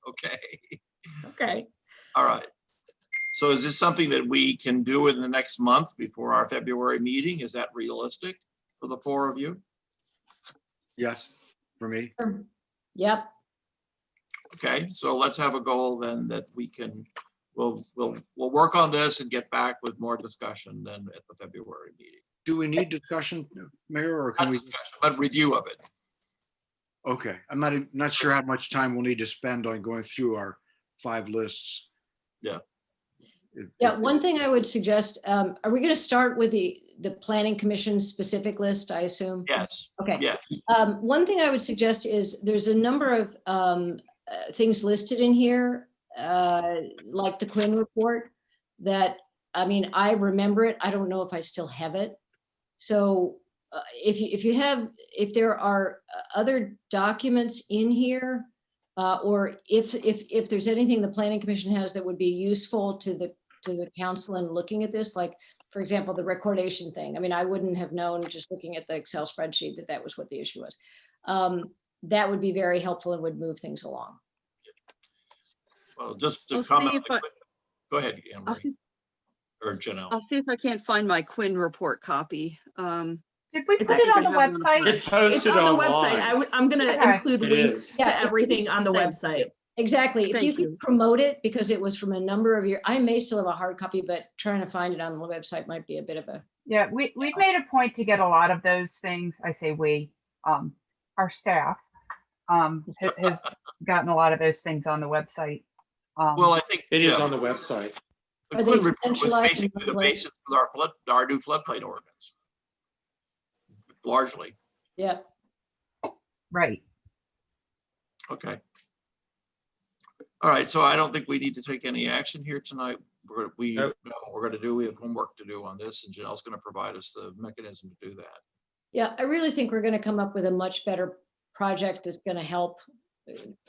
Okay. Okay. All right. So is this something that we can do in the next month before our February meeting? Is that realistic for the 4 of you? Yes, for me. Yep. Okay, so let's have a goal then that we can, we'll work on this and get back with more discussion then at the February meeting. Do we need discussion, Mayor, or can Not we? discussion, but review of it. Okay, I'm not sure how much time we'll need to spend on going through our 5 lists. Yeah. Yeah, one thing I would suggest, are we going to start with the planning commission specific list, I assume? Yes. Okay. Yeah. One thing I would suggest is there's a number of things listed in here, like the Quinn report that, I mean, I remember it. I don't know if I still have it. So if there are other documents in here, or if there's anything the planning commission has that would be useful to the council in looking at this, like, for example, the recordation thing. I mean, I wouldn't have known just looking at the Excel spreadsheet that was what the issue was. That would be very helpful and would move things along. Well, just to I'll see comment. if I- Go ahead, Anne I'll Marie, see, or Janelle. I'll see if I can't find my Quinn report copy. Did we It's put it on actually the I have it on the website? It's It's posted on the online. website. I'm gonna Okay. include It links is. Yeah, to everything on the Thank website. Exactly. If you Thank could you. promote it, because it was from a number of years, I may still have a hard copy, but trying to find it on the website might be a bit of a, Yeah, we've made a point to get a lot of those things. I say we, our staff, has gotten a lot of those things on the website. Well, I think. It is yeah, on the website. The Are they Quinn report was centralized in basically the one place? basis of our new floodplain ordinance. Largely. Yeah, Okay. Right. All right, so I don't think we need to take any action here tonight. We know Nope. what we're gonna do. We have homework to do on this, and Janelle's gonna provide us the mechanism to do that. yeah, I really think we're gonna come up with a much better project that's gonna help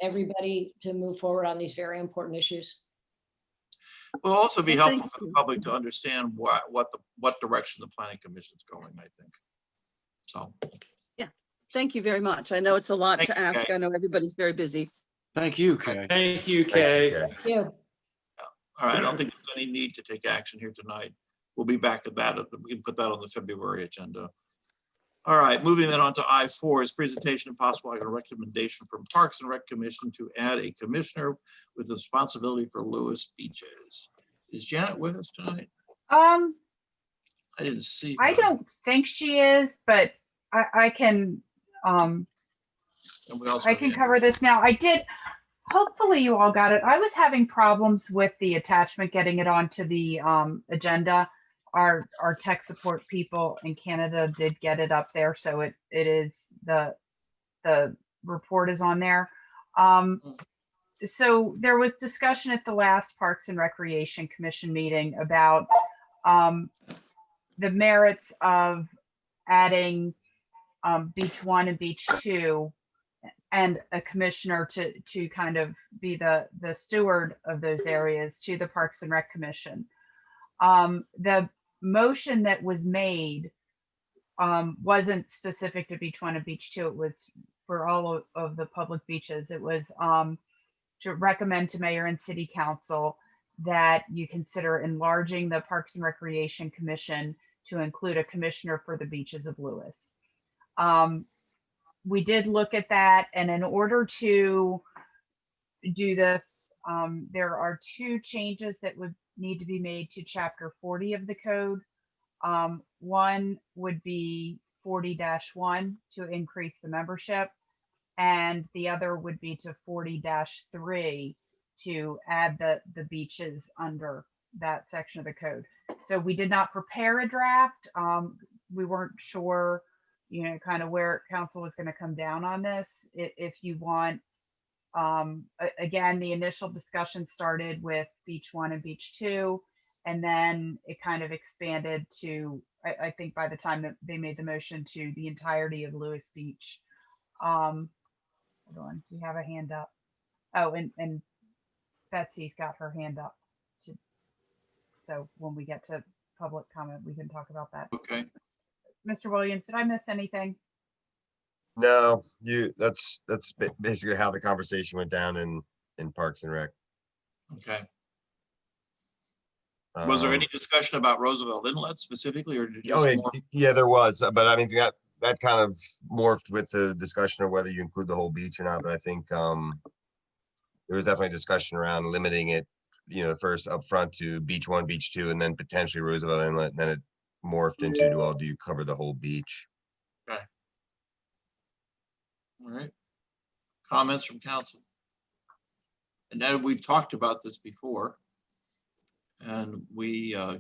everybody to move forward on these very important issues. Will also be Well, thank helpful for the you. public to understand what direction the planning commission's going, I think. So, Thank you very much. I know it's a lot Thank to you, ask. Kay. I know everybody's very busy. Thank you, Kay. Thank you, Thank you, Kay. Kay. Thank you. all right, I don't think there's any need to take action here tonight. We'll be back to that. We can put that on the February agenda. All right, moving then on to I4 is presentation of possible recommendation from Parks and Rec Commission to add a commissioner with responsibility for Lewis beaches. Is Janet with us tonight? I I didn't see. her. don't think she is, but I can, And we also I have can Andrew. cover this now. I did, hopefully you all got it. I was having problems with the attachment, getting it onto the agenda. Our tech support people in Canada did get it up there, so it is, the report is on there. So there was discussion at the last Parks and Recreation Commission meeting about the merits of adding Beach 1 and Beach 2 and a commissioner to kind of be the steward of those areas to the Parks and Rec Commission. The motion that was made wasn't specific to Beach 1 and Beach 2. It was for all of the public beaches. It was to recommend to mayor and city council that you consider enlarging the Parks and Recreation Commission to include a commissioner for the beaches of Lewis. We did look at that, and in order to do this, there are two changes that would need to be made to chapter 40 of the code. One would be 40-1 to increase the membership, and the other would be to 40-3 to add the beaches under that section of the code. So we did not prepare a draft. We weren't sure, kind of where council was going to come down on this. If you want, again, the initial discussion started with Beach 1 and Beach 2, and then it kind of expanded to, I think by the time that they made the motion, to the entirety of Lewis Beach. Hold on, we have a hand up. Oh, and Betsy's got her hand up. So when we get to public comment, we can talk about that. Okay. Mr. Williams, did I miss anything? No, that's basically how the conversation went down in Parks and Rec. Okay. Was there Um, any discussion about Roosevelt Inlet specifically, or did you Oh, just more? yeah, there was, but I mean, that kind of morphed with the discussion of whether you include the whole beach or not, but I think there was definitely discussion around limiting it, first up front to Beach 1, Beach 2, and then potentially Roosevelt Inlet, and then it morphed into, do you cover the whole beach? All right. Comments from council? And then we've talked about this before. And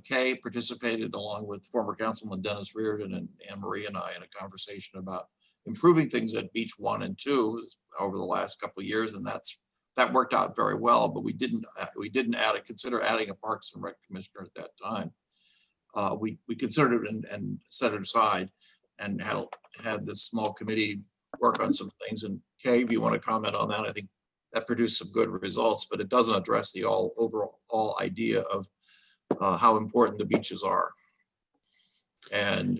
Kay participated along with former Councilman Dennis Reardon and Anne Marie and I in a conversation about improving things at Beach 1 and 2 over the last couple of years. And that worked out very well, but we didn't consider adding a Parks and Rec commissioner at that time. We considered it and set it aside and had this small committee work on some things. And Kay, if you want to comment on that, I think that produced some good results, but it doesn't address the overall idea of how important the beaches are. And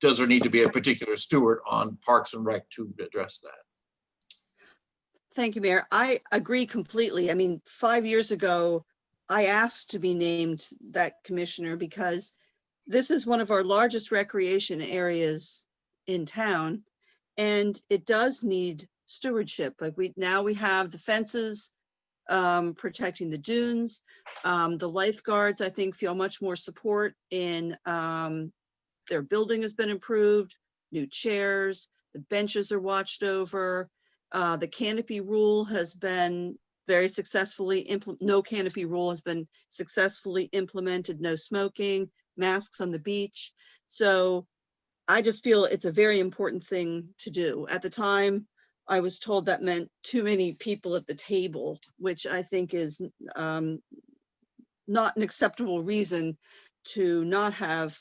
does there need to be a particular steward on Parks and Rec to address that? Thank you, Mayor. I agree completely. I mean, 5 years ago, I asked to be named that commissioner because this is one of our largest recreation areas in town, and it does need stewardship. Like we have the fences protecting the dunes. The lifeguards, I think, feel much more support in their building has been improved, new chairs, the benches are watched over. The canopy rule has been very successfully no canopy rule has been successfully implemented, no smoking, masks on the beach. So I just feel it's a very important thing to do. At the time, I was told that meant too many people at the table, which I think is not an acceptable reason to not have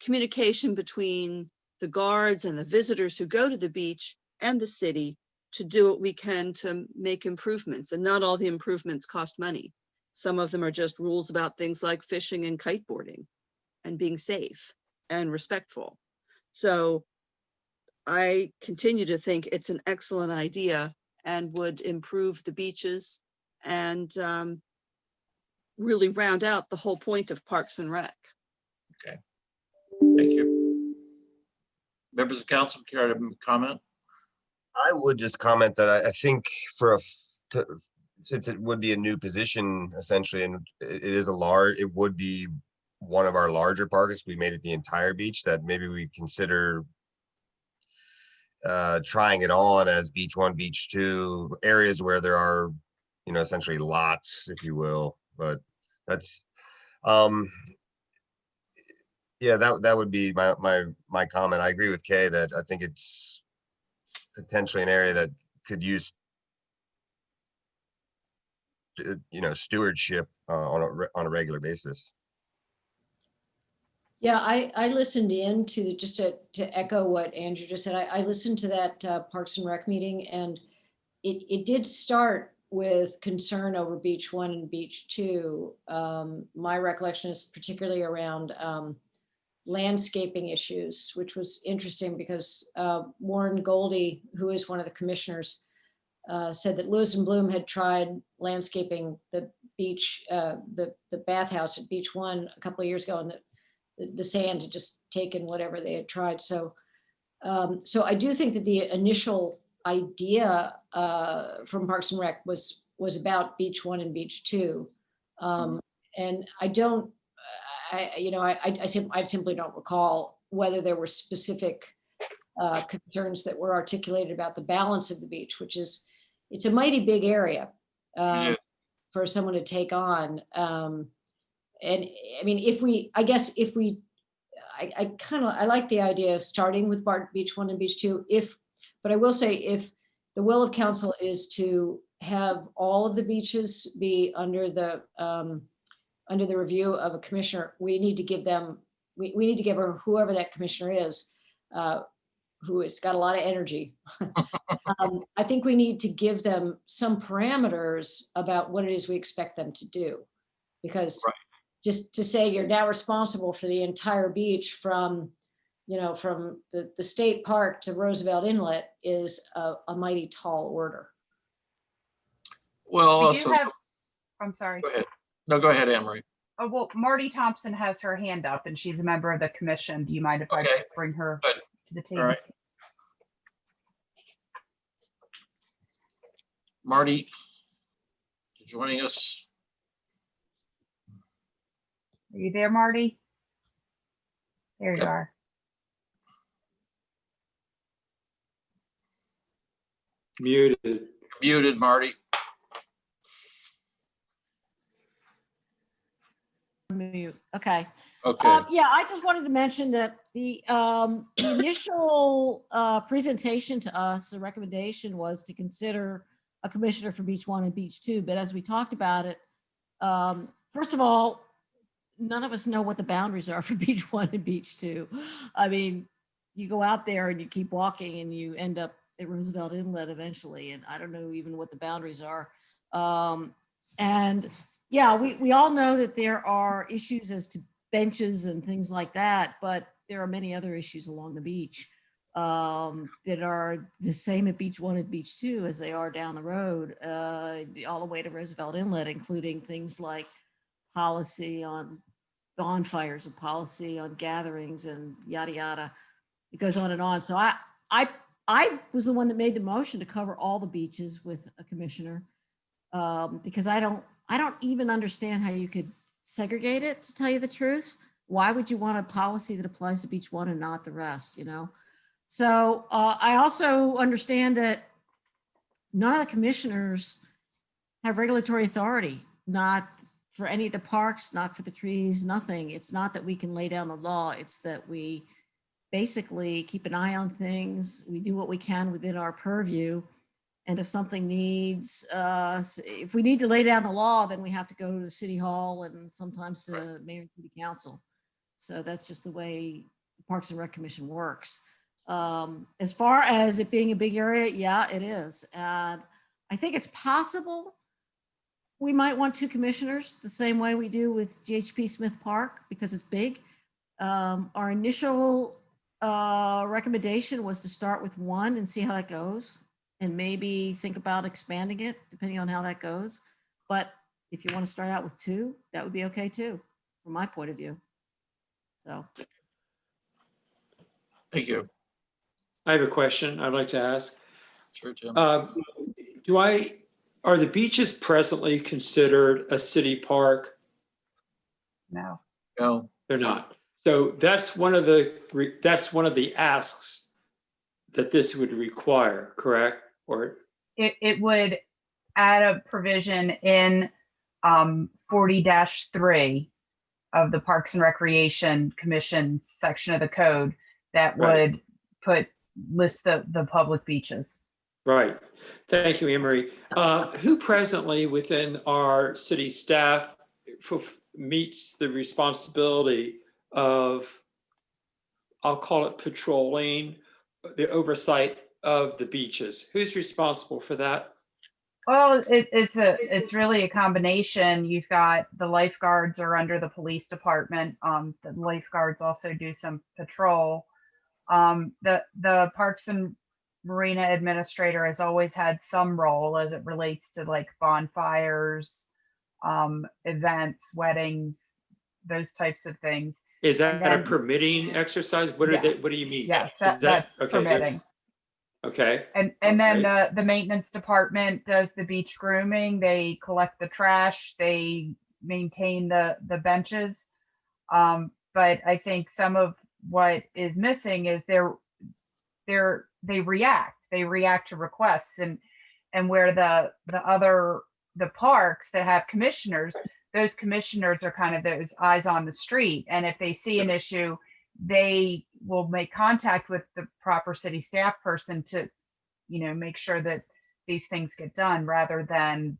communication between the guards and the visitors who go to the beach and the city to do what we can to make improvements. And not all the improvements cost money. Some of them are just rules about things like fishing and kiteboarding and being safe and respectful. So I continue to think it's an excellent idea and would improve the beaches and really round out the whole point of Parks and Rec. Okay, thank you. Members of council, care to comment? I would just comment that I think since it would be a new position essentially, and it would be one of our larger parks. We made it the entire beach, that maybe we consider trying it on as beach 1, beach 2, areas where there are, essentially lots, if you will. But that's yeah, that would be my comment. I agree with Kay that I think it's potentially an area that could use stewardship on a regular basis. Yeah, I listened in to just to echo what Andrew just said. I listened to that Parks and Rec meeting, and it did start with concern over beach 1 and beach 2. My recollection is particularly around landscaping issues, which was interesting because Warren Goldie, who is one of the commissioners, said that Lewis and Bloom had tried landscaping the beach, the bathhouse at beach 1 a couple of years ago, and the sand had just taken whatever they had tried. So I do think that the initial idea from Parks and Rec was about beach 1 and beach 2. And I don't, I simply don't recall whether there were specific concerns that were articulated about the balance of the beach, which is, it's a mighty big area for someone to take on. And I mean, I like the idea of starting with beach 1 and beach 2. But I will say, if the will of council is to have all of the beaches be under the review of a commissioner, we need to give them, we need to give her, whoever that commissioner is, who has got a lot of energy. I think we need to give them some parameters about what it is we expect them to do, because just to say you're now responsible for the entire beach from the state park to Roosevelt Inlet is a mighty tall order. Well, I'm sorry. Go ahead. No, go ahead, Anne-Marie. Oh, well, Marty Thompson has her hand up and she's a member of the commission. Do you mind if I bring her to the table? All right. Marty, joining us. Are you there, Marty? There you are. Muted, Marty. Mute. Okay. Okay. Yeah, I just wanted to mention that the initial presentation to us, the recommendation was to consider a commissioner for beach 1 and beach 2. But as we talked about it, first of all, none of us know what the boundaries are for beach 1 and beach 2. I mean, you go out there and you keep walking and you end up at Roosevelt Inlet eventually, and I don't know even what the boundaries are. And yeah, we all know that there are issues as to benches and things like that, but there are many other issues along the beach that are the same at beach 1 and beach 2 as they are down the road, all the way to Roosevelt Inlet, including things like policy on bonfires and policy on gatherings and yada yada. It goes on and on. So I was the one that made the motion to cover all the beaches with a commissioner, because I don't even understand how you could segregate it, to tell you the truth. Why would you want a policy that applies to beach 1 and not the rest, So I also understand that none of the commissioners have regulatory authority, not for any of the parks, not for the trees, nothing. It's not that we can lay down the law. It's that we basically keep an eye on things. We do what we can within our purview. And if something needs, if we need to lay down the law, then we have to go to the city hall and sometimes to mayor and city council. So that's just the way the Parks and Rec Commission works. As far as it being a big area, yeah, it is. And I think it's possible we might want 2 commissioners the same way we do with GHP Smith Park because it's big. Our initial recommendation was to start with 1 and see how that goes, and maybe think about expanding it depending on how that goes. But if you want to start out with 2, that would be okay too, from my point of view. So. Thank you. I have a question I'd like to ask. Sure, Jim. Are the beaches presently considered a city park? No. No. They're not. So that's one of the asks that this would require, correct? Or It would add a provision in 40-3 of the Parks and Recreation Commission section of the code that would list the public beaches. right. Thank you, Anne Marie. Who presently within our city staff meets the responsibility of, I'll call it patrolling, the oversight of the beaches? Who's responsible for that? Well, it's really a combination. You've got the lifeguards are under the police department. The lifeguards also do some patrol. The Parks and Marina administrator has always had some role as it relates to like bonfires, events, weddings, those types of things. Is that then, a permitting exercise? What yes, do you mean? Yes, Is that's okay, permitting. Okay. And then the maintenance department does the beach grooming. They collect the trash. They maintain the benches. But I think some of what is missing is they react to requests, and where the parks that have commissioners, those commissioners are kind of those eyes on the street. And if they see an issue, they will make contact with the proper city staff person to, make sure that these things get done, rather than,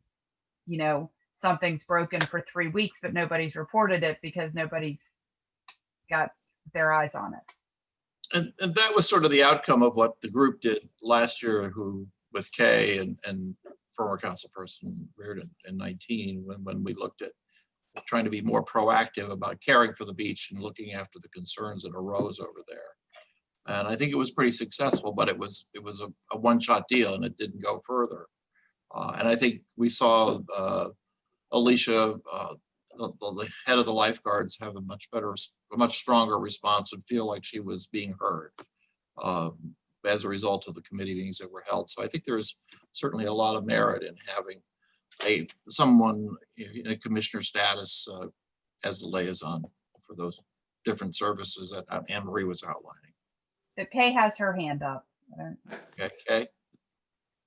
something's broken for 3 weeks, but nobody's reported it because nobody's got their eyes on it. And that was sort of the outcome of what the group did last year, with Kay and former councilperson Reardon in 19, when we looked at trying to be more proactive about caring for the beach and looking after the concerns that arose over there. And I think it was pretty successful, but it was a one-shot deal and it didn't go further. And I think we saw Alicia, the head of the lifeguards, have a much stronger response and feel like she was being heard as a result of the committee meetings that were held. So I think there is certainly a lot of merit in having someone in a commissioner status as the liaison for those different services that Anne Marie was outlining. So Kay has her hand up. Okay, Kay?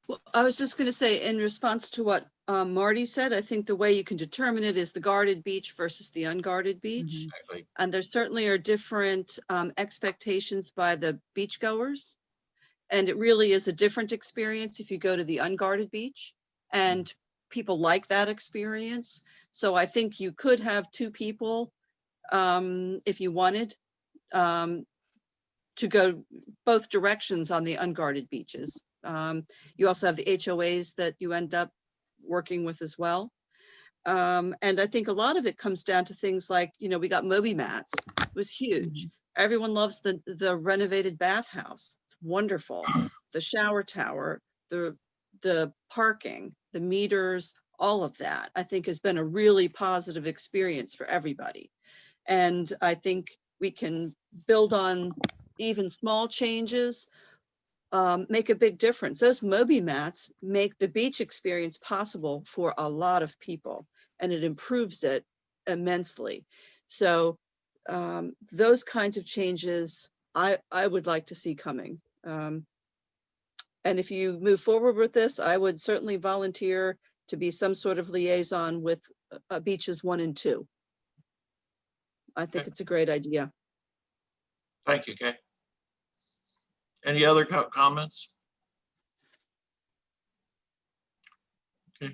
Well, I was just going to say, in response to what Marty said, I think the way you can determine it is the guarded beach versus the unguarded beach. Exactly. And there certainly are different expectations by the beachgoers. And it really is a different experience if you go to the unguarded beach. And people like that experience. So I think you could have 2 people if you wanted to go both directions on the unguarded beaches. You also have the HOAs that you end up working with as well. And I think a lot of it comes down to things like, we got Moby mats. It was huge. Everyone loves the renovated bathhouse. It's wonderful. The shower tower, the parking, the meters, all of that, I think has been a really positive experience for everybody. And I think we can build on even small changes, make a big difference. Those Moby mats make the beach experience possible for a lot of people, and it improves it immensely. So those kinds of changes I would like to see coming. And if you move forward with this, I would certainly volunteer to be some sort of liaison with beaches 1 and 2. I think it's a great idea. Thank you, Kay. Any other comments? Okay.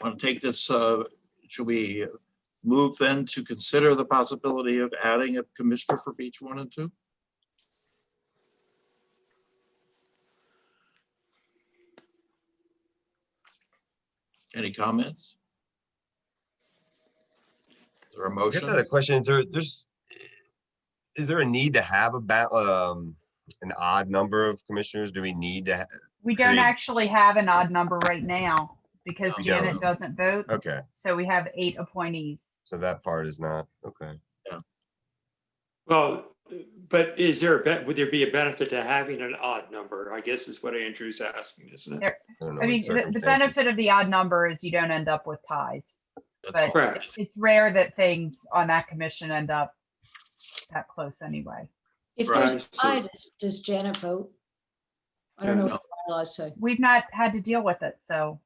Want to take this, should we move then to consider the possibility of adding a commissioner for beach 1 and 2? Any comments? Is there a I guess I motion? had a question. Is there a need to have an odd number of commissioners? Do we need to? We don't create- actually have an odd number right now because We Janet don't. doesn't vote. Okay, So we have 8 appointees. so that part is not, okay. Well, but is there would there be a benefit to having an odd number? I guess is what Andrew's asking, isn't it? I don't know I what mean, the circumstances. benefit of the odd number is you don't end up with ties. That's But Correct. it's rare that things on that commission end up that close anyway. If there's Right, so- ties, does Janet vote? I don't know No. what the bylaws say. We've not had to deal with it, so.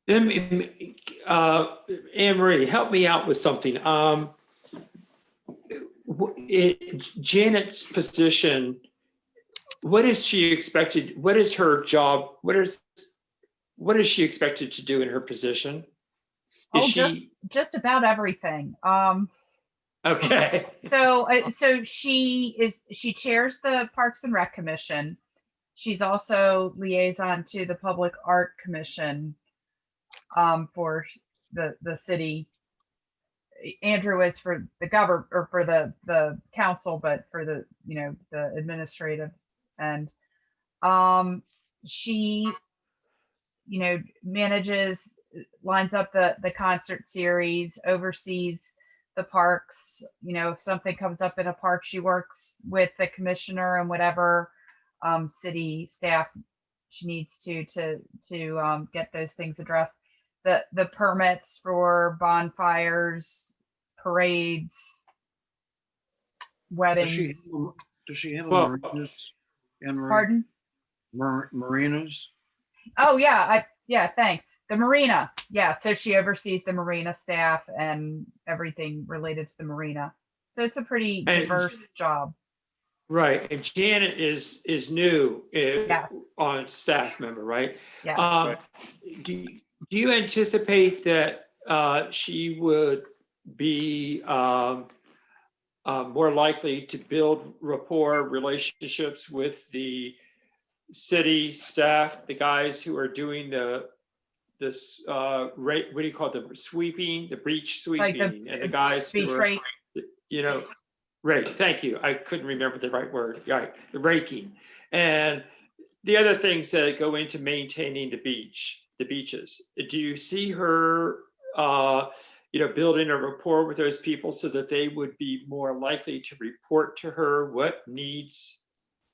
Anne Marie, help me out with something. Janet's position, what is she expected? What is her job? What is she expected to do in her position? Is she just about everything. okay? So she chairs the Parks and Rec Commission. She's also liaison to the Public Art Commission for the city. Andrew is for the government or for the council, but for the the administrative and she manages, lines up the concert series, oversees the parks. If something comes up in a park, she works with the commissioner and whatever city staff she needs to get those things addressed. The permits for bonfires, parades, weddings. Does she handle Well- marinas? Anne Marie? Pardon? Marinas? Oh yeah, thanks. The marina. Yeah, so she oversees the marina staff and everything related to the marina. So it's a pretty And- diverse job. Right, and Janet is new Yes. on staff member, right? Yeah. Do you anticipate that she would be more likely to build rapport relationships with the city staff, the guys who are doing this what do you call it, the sweeping, the beach sweeping, and the guys who Beach are, rake. right, thank you, I couldn't remember the right word, right, the raking, and the other things that go into maintaining the beaches. Do you see her building a rapport with those people so that they would be more likely to report to her what needs,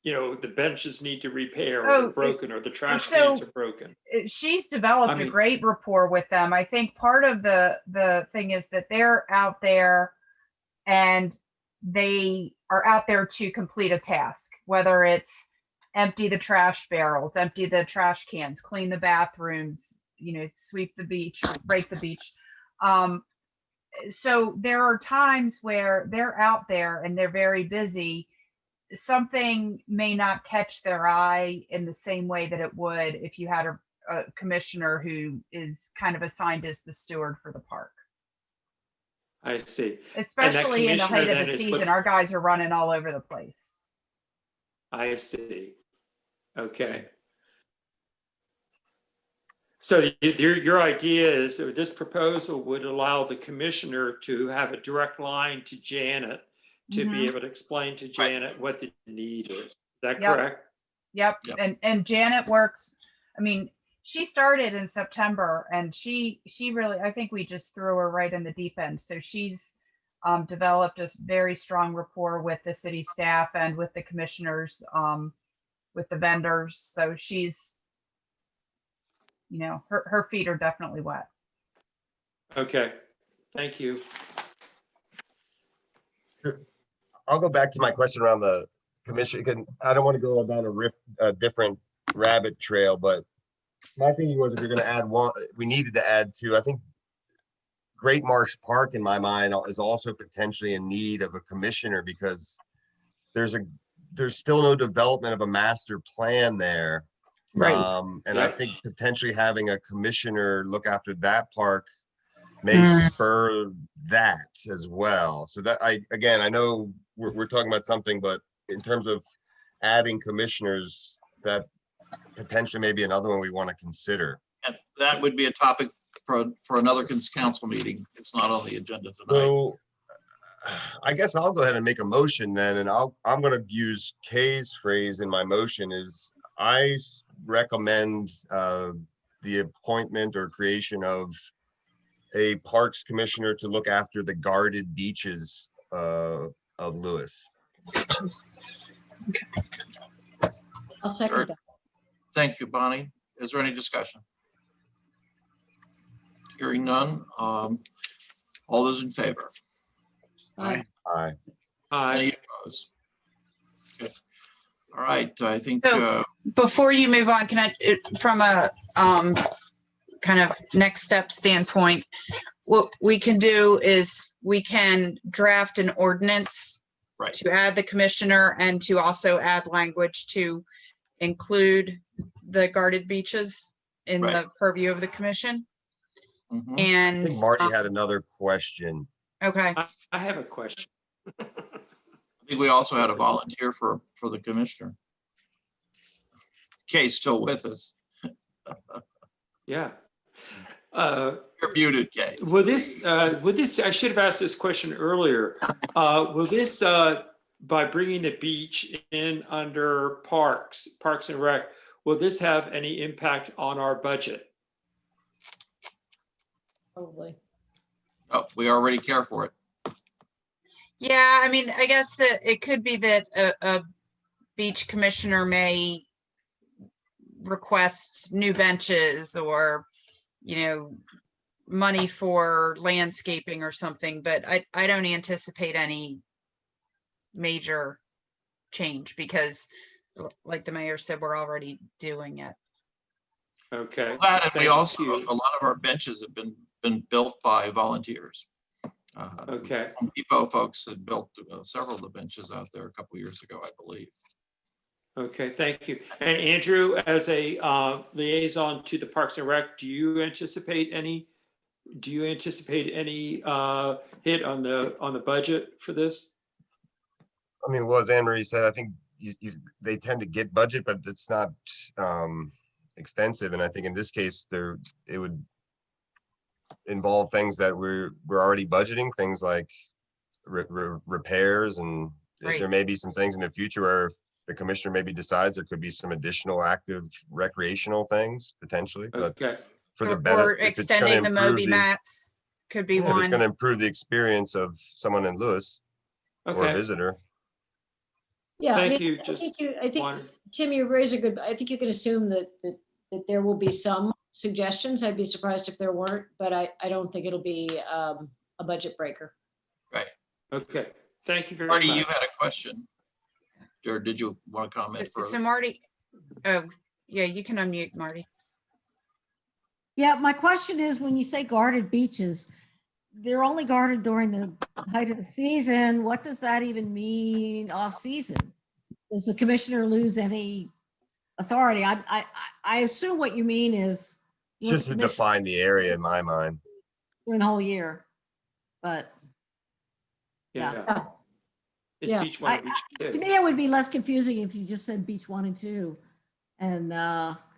the benches need to repair, or Oh, they're broken, or the trash so- cans are broken? She's developed a great rapport with them. I think part of the thing is that they're out there and they are out there to complete a task, whether it's empty the trash barrels, empty the trash cans, clean the bathrooms, sweep the beach, rake the beach. So there are times where they're out there and they're very busy. Something may not catch their eye in the same way that it would if you had a commissioner who is kind of assigned as the steward for the park. I see. Especially in the height of commissioner the then is season, what- our guys are running all over the place. I see. Okay. So your idea is that this proposal would allow the commissioner to have a direct line to Janet to be Mhm. able to explain to Janet what the need is. Is that Yep. correct? Yep. Yep. And Janet works, I mean, she started in September and she really, I think we just threw her right in the deep end. So she's developed a very strong rapport with the city staff and with the commissioners, with the vendors. So she's, her feet are definitely wet. Okay, thank you. I'll go back to my question around the Commissioner, I don't want to go down a different rabbit trail, but my thinking was if you're going to add one, we needed to add two. I think Great Marsh Park, in my mind, is also potentially in need of a commissioner because there's still no development of a master plan there. Right. And Yeah. I think potentially having a commissioner look after that park may spur that as well. So that I know we're talking about something, but in terms of adding commissioners, that potentially may be another one we want to consider. And that would be a topic for another council meeting. It's not on the agenda tonight. So I guess I'll go ahead and make a motion then, and I'm going to use Kay's phrase in my motion is I recommend the appointment or creation of a parks commissioner to look after the guarded beaches of Lewis. I'll second that. Thank you, Bonnie. Is there any discussion? Hearing none. All those in favor? Aye. Aye. Any opposed? Okay. All right, I think, So- Before you move on, can I, from a kind of next step standpoint, what we can do is we can draft an ordinance Right. to add the commissioner and to also add language to include the guarded beaches in Right. the purview of the commission. mhm. I And, think Marty had another question. okay, I have a question. I think we also had a volunteer for the commissioner. Kay's still with us. Yeah. You're muted, Kay. Will this, I should have asked this question earlier. Will this, by bringing the beach in under Parks and Rec, will this have any impact on our budget? Probably. Oh, we already care for it. yeah, I mean, I guess that it could be that a beach commissioner may request new benches or, money for landscaping or something, but I don't anticipate any major change because like the mayor said, we're already doing it. Okay. That, and we Thank also, you. a lot of our benches have been built by volunteers. Okay. Home Depot folks had built several of the benches out there a couple years ago, I believe. Okay, thank you. And Andrew, as a liaison to the Parks and Rec, do you anticipate any hit on the budget for this? I mean, well, as Anne Marie said, I think they tend to get budget, but it's not extensive. And I think in this case, it would involve things that we're already budgeting, things like repairs, and Right. there may be some things in the future where if the commissioner maybe decides there could be some additional active recreational things potentially, but Okay, for the Or better, if it's gonna extending the improve Moby mats could be yeah, if it's gonna one. improve the experience of someone in Lewis or a okay, visitor. Yeah. I thank mean, you. Just I think, one. Tim, you raise a good, I think you can assume that there will be some suggestions. I'd be surprised if there weren't, but I don't think it'll be a budget breaker. Okay, thank you very Marty, you much. had a question. Or did you want to comment So further? Marty, oh, yeah, you can unmute Marty. Yeah, my question is, when you say guarded beaches, they're only guarded during the height of the season. What does that even mean off season? Does the commissioner lose any authority? I assume what you mean is It's just to define the area in my mind. during the whole year, but Yeah. Yeah. It's Yeah. beach one, and beach to two. me, it would be less confusing if you just said beach 1 and 2. And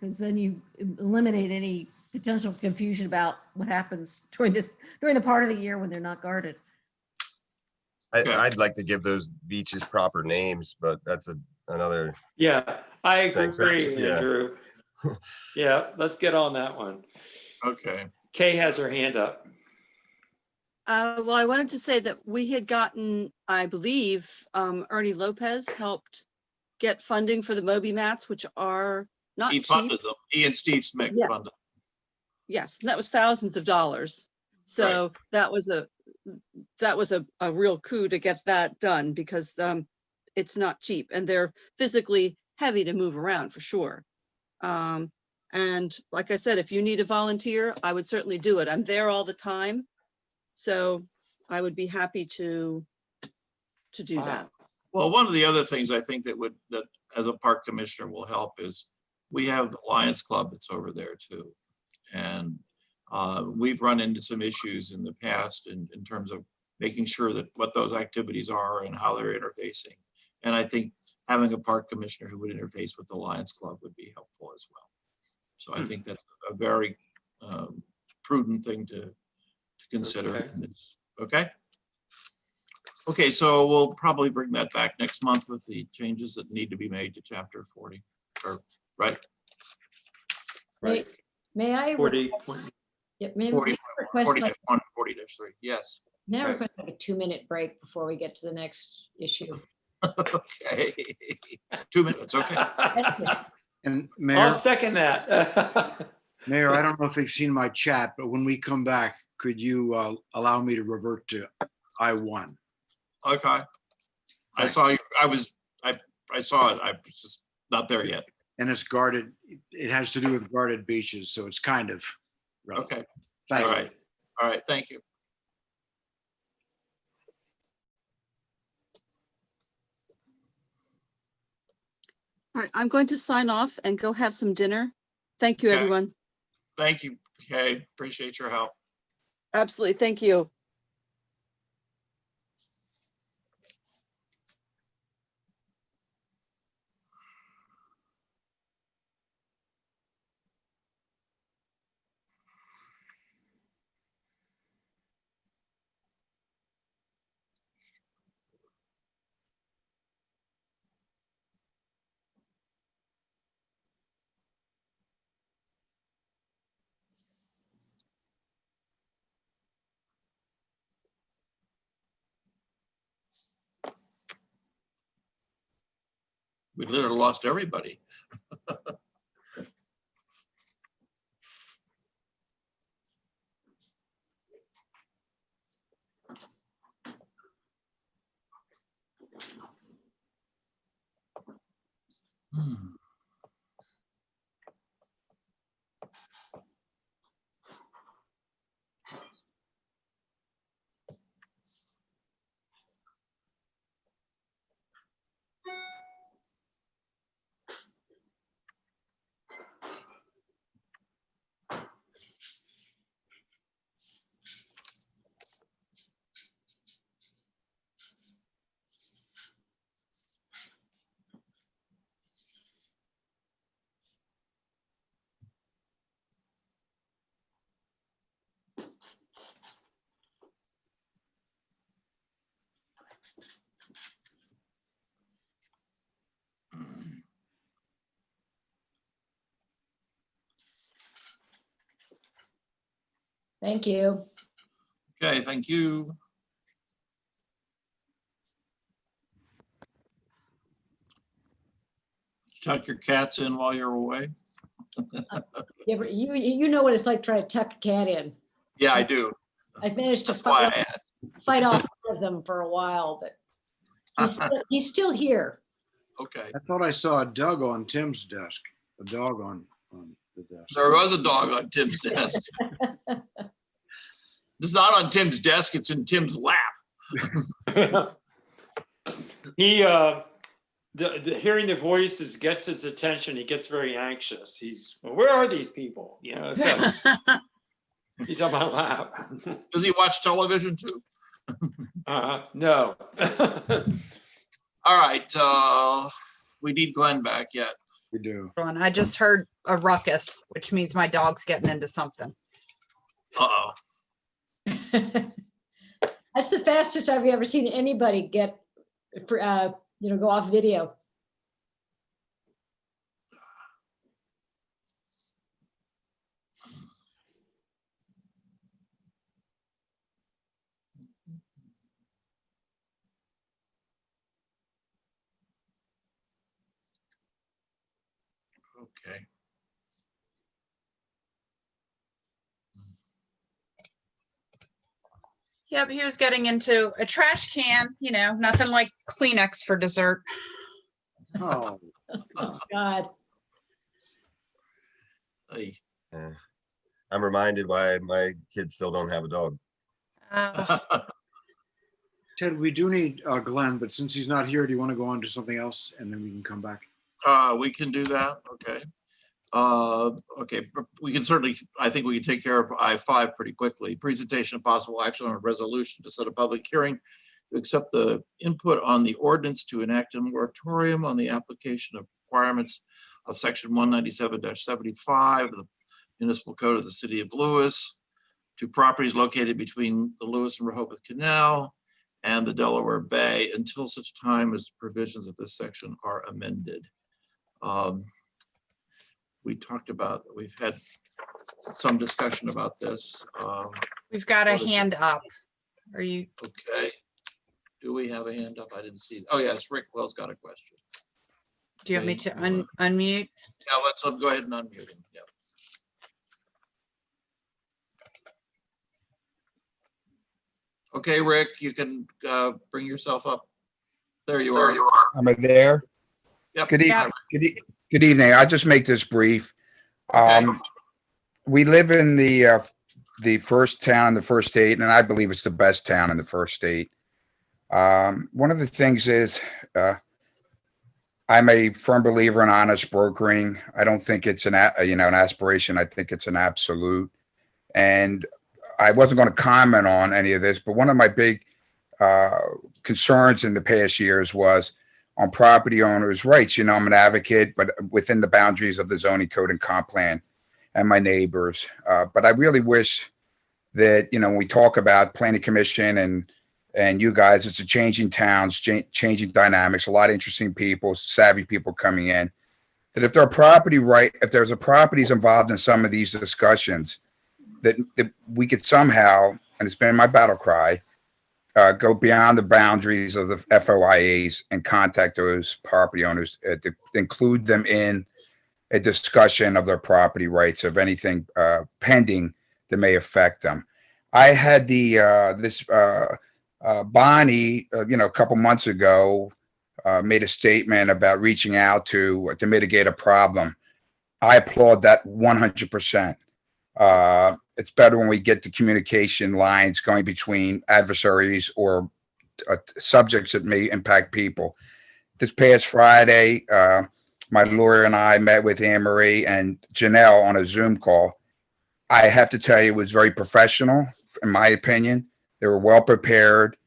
because then you eliminate any potential confusion about what happens during the part of the year when they're not guarded. Okay. I'd like to give those beaches proper names, but that's another. Yeah, I Thanks, agree, yeah. Andrew. Yeah, let's get on that one. Okay. Kay has her hand up. Well, I wanted to say that we had gotten, I believe, Ernie Lopez helped get funding for the Moby mats, which are not He cheap. funded them. He and Steve Smith Yeah. funded. Yes, and that was thousands of dollars. So that was a real coup to get that done because it's not cheap, and they're physically heavy to move around for sure. And like I said, if you need a volunteer, I would certainly do it. I'm there all the time. So I would be happy to do that. Well, one of the other things I think that as a park commissioner will help is we have the Lions Club that's over there too. And we've run into some issues in the past in terms of making sure that what those activities are and how they're interfacing. And I think having a park commissioner who would interface with the Lions Club would be helpful as well. So I think that's a very prudent thing to consider. Okay. Okay, so we'll probably bring that back next month with the changes that need to be made to chapter 40, or right? Right. May I? 40. Yeah, may 40, I request 40-1, like, 40-3, yes. may I request like a 2-minute break before we get to the next issue? Okay, 2 minutes, okay. And I'll Mayor, second that. Mayor, I don't know if you've seen my chat, but when we come back, could you allow me to revert to I1? Okay. I saw you, I saw it, I was just not there yet. And it's guarded, it has to do with guarded beaches, so it's kind of relevant. Okay, Thank all you. right, all right, thank you. All right, I'm going to sign off and go have some dinner. Thank you, Okay. everyone. Thank you, Kay, appreciate your help. Absolutely, thank you. We literally lost everybody. Thank you. Okay, thank you. Tuck your cats in while you're away. Yeah, but you know what it's like trying to tuck a cat in. Yeah, I do. I've managed to That's why I fight, asked. fight off one of them for a while, but he's still here. Okay, I thought I saw a dog on Tim's desk, a dog on the desk. there was a dog on Tim's desk. It's not on Tim's desk, it's in Tim's lap. He, the hearing the voices gets his attention. He gets very anxious. He's, well, where are these people? You know, so he's on my lap. Does he watch television too? No. All right, we need Glenn back yet. We do. I just heard a ruckus, which means my dog's getting into something. Uh-oh. That's the fastest I've ever seen anybody get, go off video. Okay. Yep, he was getting into a trash can, nothing like Kleenex for dessert. Oh, Oh, God. Hey. Yeah. I'm reminded why my kids still don't have a dog. Ted, we do need Glenn, but since he's not here, do you want to go on to something else and then we can come back? We can do that, okay. Okay, we can certainly, I think we can take care of I-5 pretty quickly. Presentation of possible action on a resolution to set a public hearing to accept the input on the ordinance to enact a moratorium on the application of requirements of section 197-75 of the municipal code of the city of Lewis to properties located between the Lewis and Rehoboth Canal and the Delaware Bay until such time as the provisions of this section are amended. We talked about, we've had some discussion about this. We've got a What is it? hand up. Are you, Okay. Do we have a hand up? I didn't see. Oh, yes, Rick Wells got a question. do you want me Okay, to unmute? Yeah, let's go ahead and unmute him. Yeah. Okay, Rick, you can bring yourself up. There you are. Am I there? Yep. Good Yep. evening. Good evening. I'll just make this brief. Okay. We live in the first town in the first state, and I believe it's the best town in the first state. One of the things is, I'm a firm believer in honest brokering. I don't think it's an aspiration. I think it's an absolute. And I wasn't going to comment on any of this, but one of my big concerns in the past years was on property owners' rights. I'm an advocate, but within the boundaries of the zoning code and comp plan and my neighbors. But I really wish that, when we talk about planning commission and you guys, it's a changing towns, changing dynamics, a lot of interesting people, savvy people coming in, that if there are if there's a properties involved in some of these discussions, that we could somehow, and it's been my battle cry, go beyond the boundaries of the FOIAs and contact those property owners to include them in a discussion of their property rights, of anything pending that may affect them. I had Bonnie, a couple months ago, made a statement about reaching out to mitigate a problem. I applaud that 100%. It's better when we get the communication lines going between adversaries or subjects that may impact people. This past Friday, my lawyer and I met with Anne Marie and Janelle on a Zoom call. I have to tell you, it was very professional, in my opinion. They were well prepared.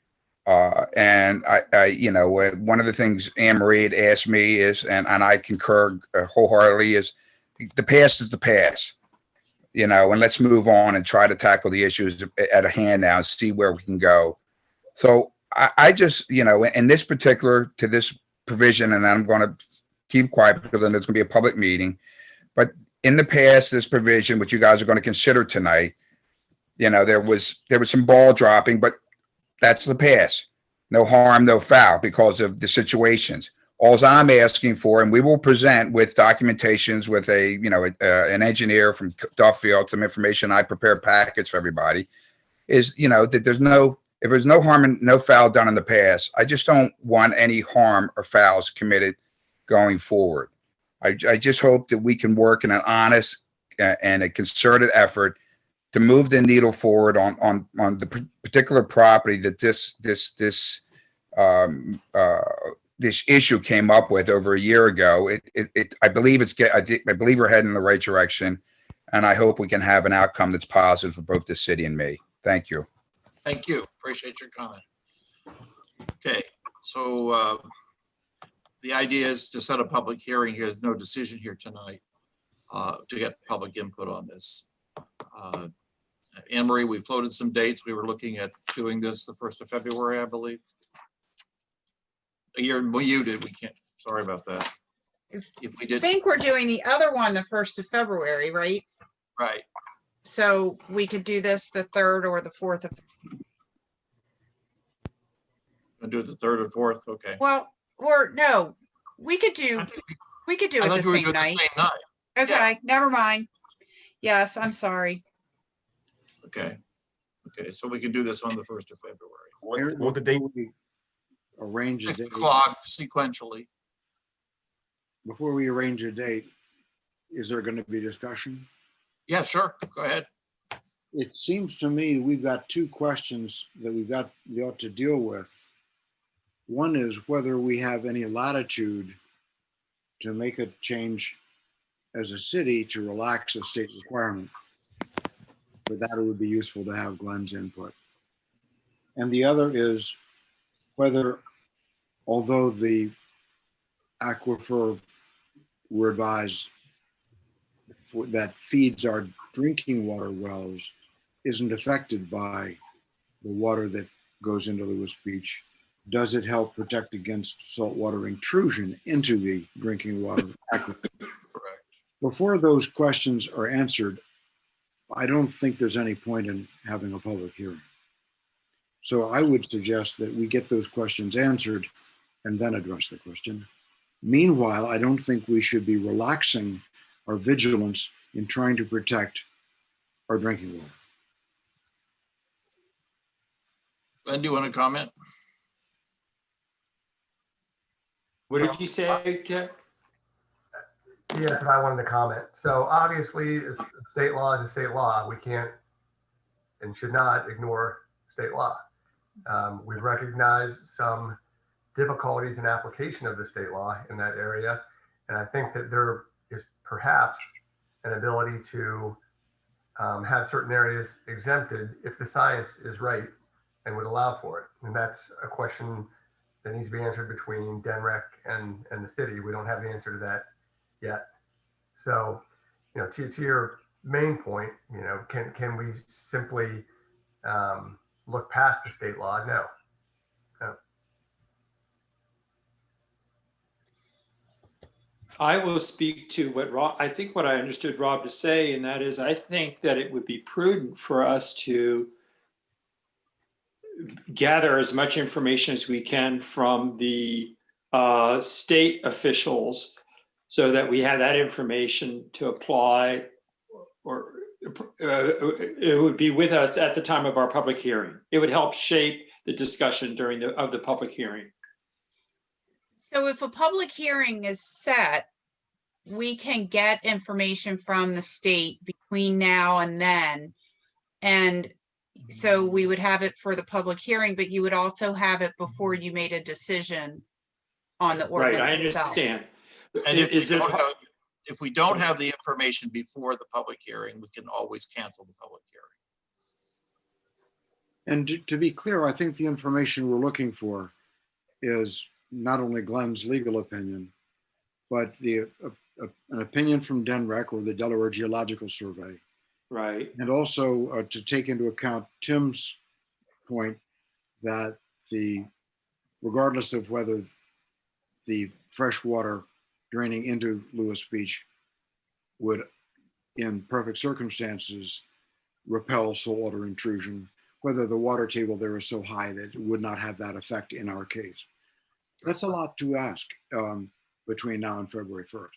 And one of the things Anne Marie had asked me is, and I concur wholeheartedly, is the past is the past. And let's move on and try to tackle the issues at a hand now and see where we can go. So I just, in this particular, to this provision, and I'm going to keep quiet because then there's going to be a public meeting. But in the past, this provision, which you guys are going to consider tonight, there was some ball dropping, but that's the past. No harm, no foul because of the situations. All I'm asking for, and we will present with documentations with an engineer from Duffield, some information. I prepare packets for everybody, is, that if there's no harm and no foul done in the past, I just don't want any harm or fouls committed going forward. I just hope that we can work in an honest and a concerted effort to move the needle forward on the particular property that this issue came up with over a year ago. I believe we're heading in the right direction, and I hope we can have an outcome that's positive for both the city and me. Thank you. Thank you. Appreciate your comment. Okay, so the idea is to set a public hearing here. There's no decision here tonight to get public input on this. Anne Marie, we floated some dates. We were looking at doing this the 1st of February, I believe. A year, well, you did. We can't. Sorry about that. If we I did, think we're doing the other one the 1st of February, right? right. So we could do this the 3rd or the 4th of, Gonna do it the 3rd or 4th. Okay. well, or no, we could do I think it I the thought you were same doing the night. same night. Okay, never mind. Yes, I'm sorry. Okay. Okay, so we can do this on the 1st of February. What the date? Before we Arrange a 6 date. o'clock sequentially. Before we arrange a date, is there going to be discussion? Yeah, sure. Go ahead. It seems to me we've got two questions that we ought to deal with. One is whether we have any latitude to make a change as a city to relax a state requirement. For that, it would be useful to have Glenn's input. And the other is whether, although the aquifer we're advised that feeds our drinking water wells isn't affected by the water that goes into Lewis Beach, does it help protect against saltwater intrusion into the drinking water aquifer? Correct. Before those questions are answered, I don't think there's any point in having a public hearing. So I would suggest that we get those questions answered and then address the question. Meanwhile, I don't think we should be relaxing our vigilance in trying to protect our drinking water. Glenn, do you want to comment? What did you say, Ted? Yes, if I wanted to comment. So obviously, state law is a state law. We can't and should not ignore state law. We've recognized some difficulties in application of the state law in that area. And I think that there is perhaps an ability to have certain areas exempted if the science is right and would allow for it. And that's a question that needs to be answered between DENREC and the city. We don't have the answer to that yet. So, you know, to your main point, you know, can we simply look past the state law? No. No. I will speak to what Rob, I think what I understood Rob to say, and that is I think that it would be prudent for us to gather as much information as we can from the state officials so that we have that information to apply, or it would be with us at the time of our public hearing. It would help shape the discussion during the public hearing. So if a public hearing is set, we can get information from the state between now and then. And so we would have it for the public hearing, but you would also have it before you made a decision on the Right, ordinance I itself. understand. And if we don't Sorry. have the information before the public hearing, we can always cancel the public hearing. And to be clear, I think the information we're looking for is not only Glenn's legal opinion, but an opinion from DENREC or the Delaware Geological Survey. Right. And also to take into account Tim's point that regardless of whether the fresh water draining into Lewis Beach would, in perfect circumstances, repel saltwater intrusion, whether the water table there is so high that it would not have that effect in our case. That's a lot to ask between now and February 1st.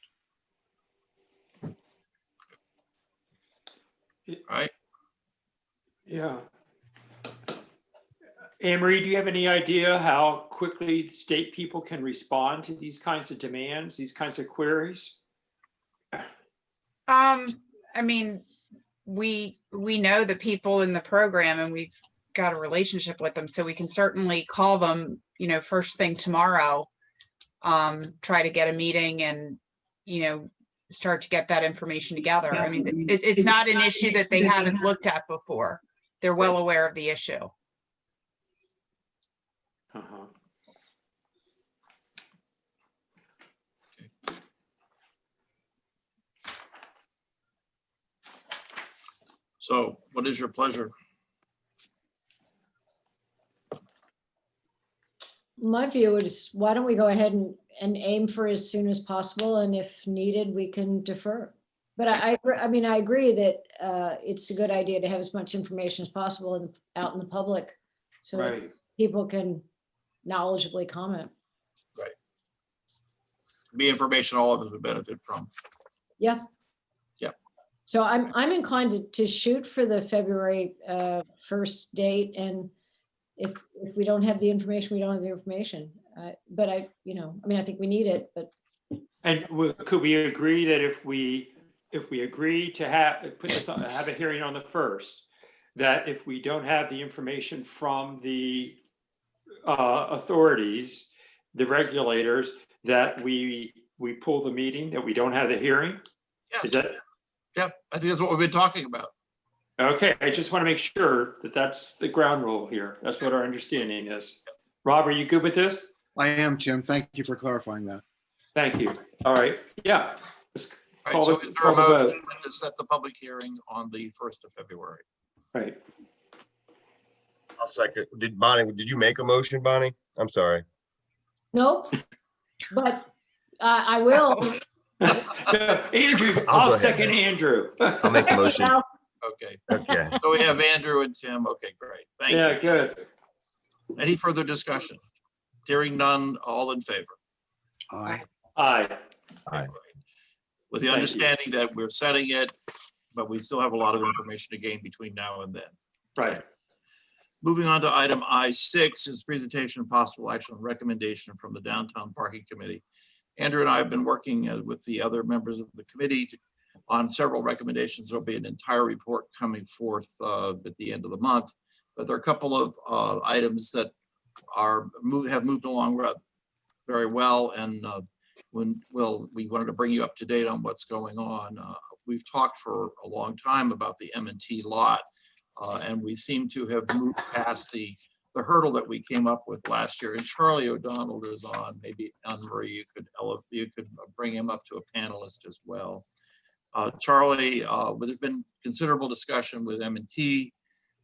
Right. Yeah. Anne-Marie, do you have any idea how quickly state people can respond to these kinds of demands, these kinds of queries? I mean, we know the people in the program and we've got a relationship with them, so we can certainly call them, you know, first thing tomorrow, try to get a meeting and, you know, start to get that information together. I mean, it's not an issue that they haven't looked at before. They're well aware of the issue. Uh-huh. So what is your pleasure? My view is, why don't we go ahead and aim for as soon as possible, and if needed, we can defer. But I mean, I agree that it's a good idea to have as much information as possible out in the public, so that people can knowledgeably comment. Right. Be information all of us would benefit from. Yeah. Yeah. So I'm inclined to shoot for the February 1st date, and if we don't have the information, we don't have the information. But I think we need it, but. And could we agree that if we agree to have a hearing on the 1st, that if we don't have the information from the authorities, the regulators, that we pull the meeting, that we don't have the hearing? Yes. Is that? Yep, I think that's what we've been talking about. Okay, I just want to make sure that that's the ground rule here. That's what our understanding is. Rob, are you good with this? I am, Tim. Thank you for clarifying that. Thank you. All right, yeah. Let's All right, call so the- is there a call the motion vote. to set the public hearing on the 1st of February? Right. I'll second. Did you make a motion, Bonnie? I'm sorry. Nope, but I will. Andrew, I'll I'll go ahead. second Andrew. I'll make the motion. Okay, Okay. so we have Andrew and Tim. Okay, great. Thank Yeah, you. good. Any further discussion? Hearing none, all in favor? Aye. Aye. Aye. With the Thank you. understanding that we're setting it, but we still have a lot of information to gain between now and then. Right. Moving on to item I6 is presentation of possible action on recommendation from the Downtown Parking Committee. Andrew and I have been working with the other members of the committee on several recommendations. There'll be an entire report coming forth at the end of the month, but there are a couple of items that have moved along very well, and we wanted to bring you up to date on what's going on. We've talked for a long time about the M&T lot, and we seem to have moved past the hurdle that we came up with last year. And Charlie O'Donnell is on. Maybe Anne-Marie, you could bring him up to a panelist as well. Charlie, there's been considerable discussion with M&T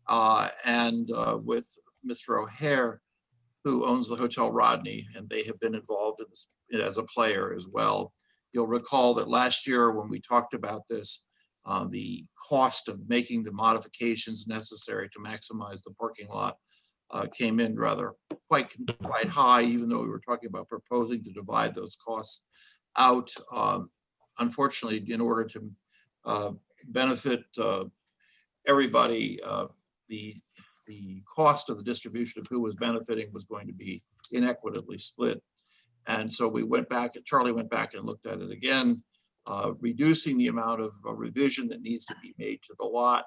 and with Mr. O'Hare, who owns the Hotel Rodney, and they have been involved in this as a player as well. You'll recall that last year when we talked about this, the cost of making the modifications necessary to maximize the parking lot came in quite high, even though we were talking about proposing to divide those costs out. Unfortunately, in order to benefit everybody, the cost of the distribution of who was benefiting was going to be inequitably split. And so Charlie went back and looked at it again, reducing the amount of revision that needs to be made to the lot.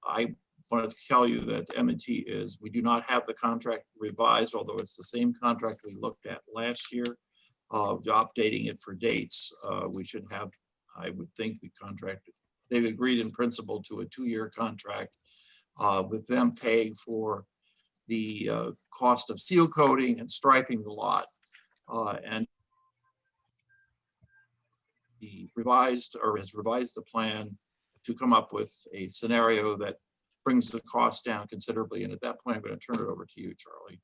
I wanted to tell you that M&T we do not have the contract revised, although it's the same contract we looked at last year. Updating it for dates, we should have, I would think, the contract. They've agreed in principle to a 2-year contract with them paying for the cost of seal coating and striping the lot. And he has revised the plan to come up with a scenario that brings the cost down considerably. And at that point, I'm going to turn it over to you, Charlie.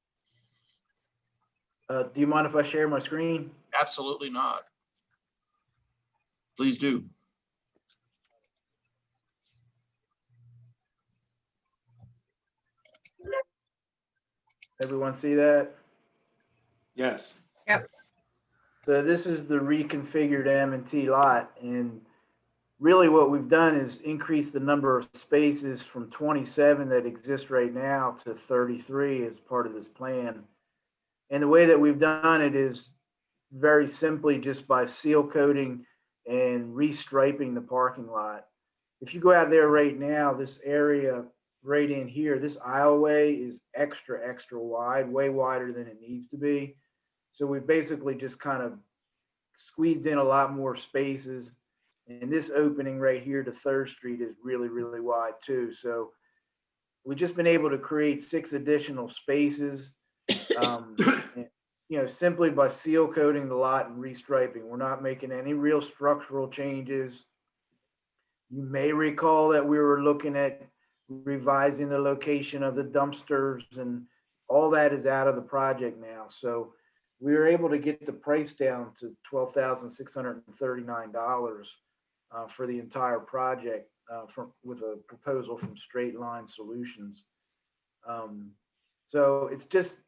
Do you mind if I share my screen? Absolutely not. Please do. Everyone see that? Yes. Yep. So this is the reconfigured M&T lot, and really what we've done is increase the number of spaces from 27 that exist right now to 33 as part of this plan. And the way that we've done it is very simply just by seal coating and restriping the parking lot. If you go out there right now, this area right in here, this aisleway is extra wide, way wider than it needs to be. So we basically just kind of squeezed in a lot more spaces. And this opening right here to 3rd Street is really wide too. So we've just been able to create 6 additional spaces, simply by seal coating the lot and restriping. We're not making any real structural changes. You may recall that we were looking at revising the location of the dumpsters, and all that is out of the project now. So we were able to get the price down to $12,639 for the entire project with a proposal from Straight Line Solutions. So it's just,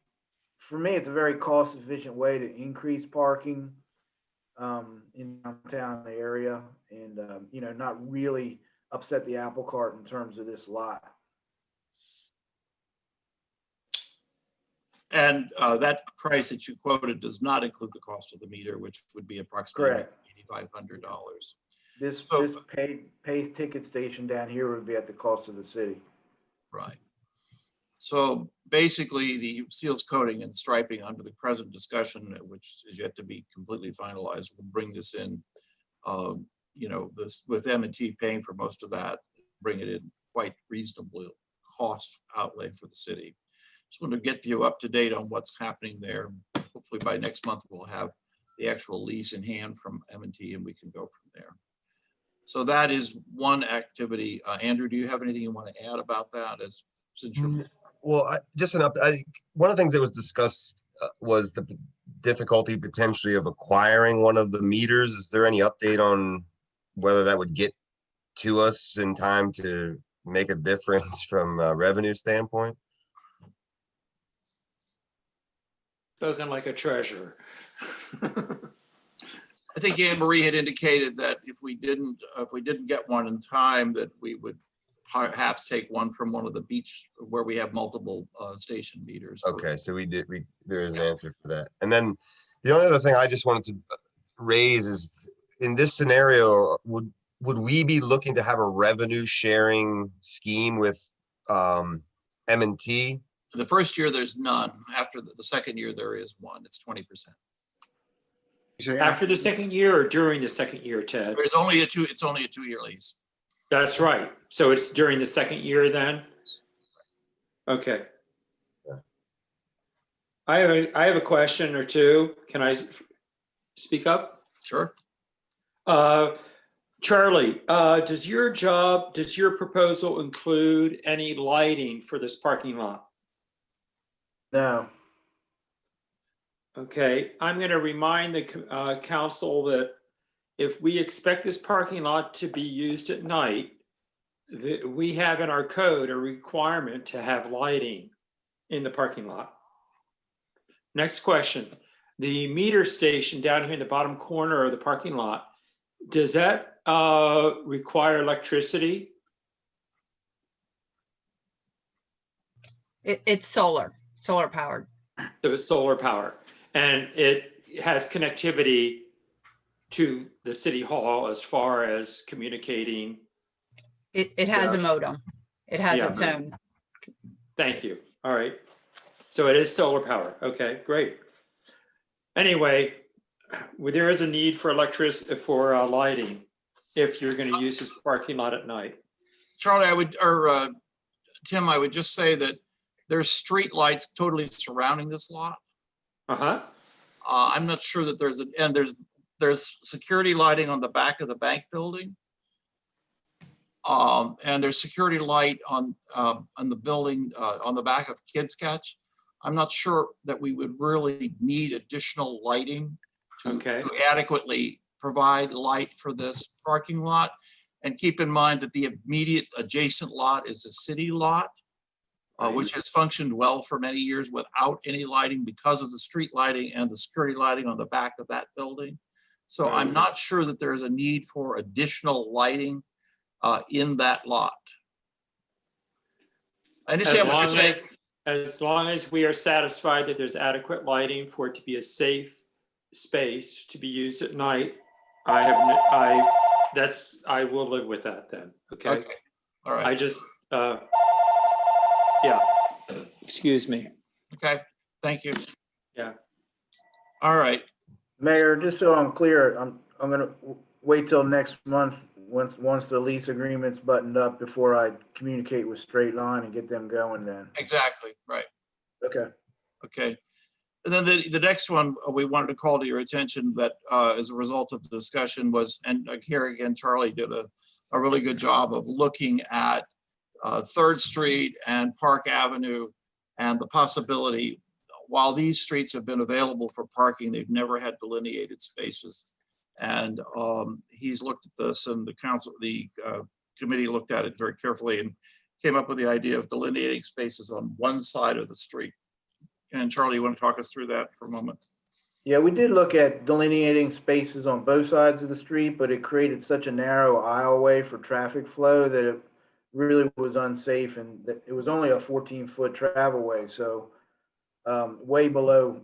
for me, it's a very cost-efficient way to increase parking in downtown area, and not really upset the apple cart in terms of this lot. And that price that you quoted does not include the cost of the meter, which would be approximately Correct. $8,500. This So- paid ticket station down here would be at the cost of the city. Right. So basically, the seals coating and striping under the present discussion, which is yet to be completely finalized, will bring this in, you know, this with M&T paying for most of that, bring it in quite reasonable cost outlay for the city. Just want to get you up to date on what's happening there. Hopefully by next month, we'll have the actual lease in hand from M&T and we can go from there. So that is one activity. Andrew, do you have anything you want to add about that since you're Well, just one of the things that was discussed was the difficulty potentially of acquiring one of the meters. Is there any update on whether that would get to us in time to make a difference from a revenue standpoint? Spoken like a treasurer. I think Anne Marie had indicated that if we didn't get one in time, that we would perhaps take one from one of the beach where we have multiple station meters. Okay, so there is an answer for that. And then the only other thing I just wanted to raise is, in this scenario, would we be looking to have a revenue sharing scheme with M&T? The first year, there's none. After the second year, there is one. It's 20%. After the second year or during the second year, Ted? It's only a 2-year lease. That's right. So it's during the second year then? Okay. I have a question or two. Can I speak up? Sure. Charlie, does your proposal include any lighting for this parking lot? No. Okay, I'm going to remind the council that if we expect this parking lot to be used at night, we have in our code a requirement to have lighting in the parking lot. Next question. The meter station down here in the bottom corner of the parking lot, does that require electricity? It's solar powered. So it's solar power. And it has connectivity to the city hall as far as communicating. It has a modem. It has its own. Thank you. All right. So it is solar power. Okay, great. Anyway, there is a need for electricity for lighting if you're going to use this parking lot at night. Charlie, Tim, I would just say that there's street lights totally surrounding this lot. I'm not sure that there's security lighting on the back of the bank building. And there's security light on the building on the back of Kids Catch. I'm not sure that we would really need additional lighting to adequately provide light for this parking lot. And keep in mind that the immediate adjacent lot is a city lot, which has functioned well for many years without any lighting because of the street lighting and the security lighting on the back of that building. So I'm not sure that there is a need for additional lighting in that lot. I understand what you're saying. As long as we are satisfied that there's adequate lighting for it to be a safe space to be used at night, I will live with that then. Okay. All right. I just, yeah. Excuse me. Okay. Thank you. Yeah. All right. Mayor, just so I'm clear, I'm gonna wait till next month once the lease agreement's buttoned up before I communicate with Straight Line and get them going then. Exactly. Right. Okay. Okay. And then the next one we wanted to call to your attention that as a result of the discussion was, and here again, Charlie did a really good job of looking at 3rd Street and Park Avenue and the possibility, while these streets have been available for parking, they've never had delineated spaces. And he's looked at this, and the committee looked at it very carefully and came up with the idea of delineating spaces on one side of the street. And Charlie, you want to talk us through that for a moment? Yeah, we did look at delineating spaces on both sides of the street, but it created such a narrow aisleway for traffic flow that it really was unsafe, and that it was only a 14-foot travelway. So way below,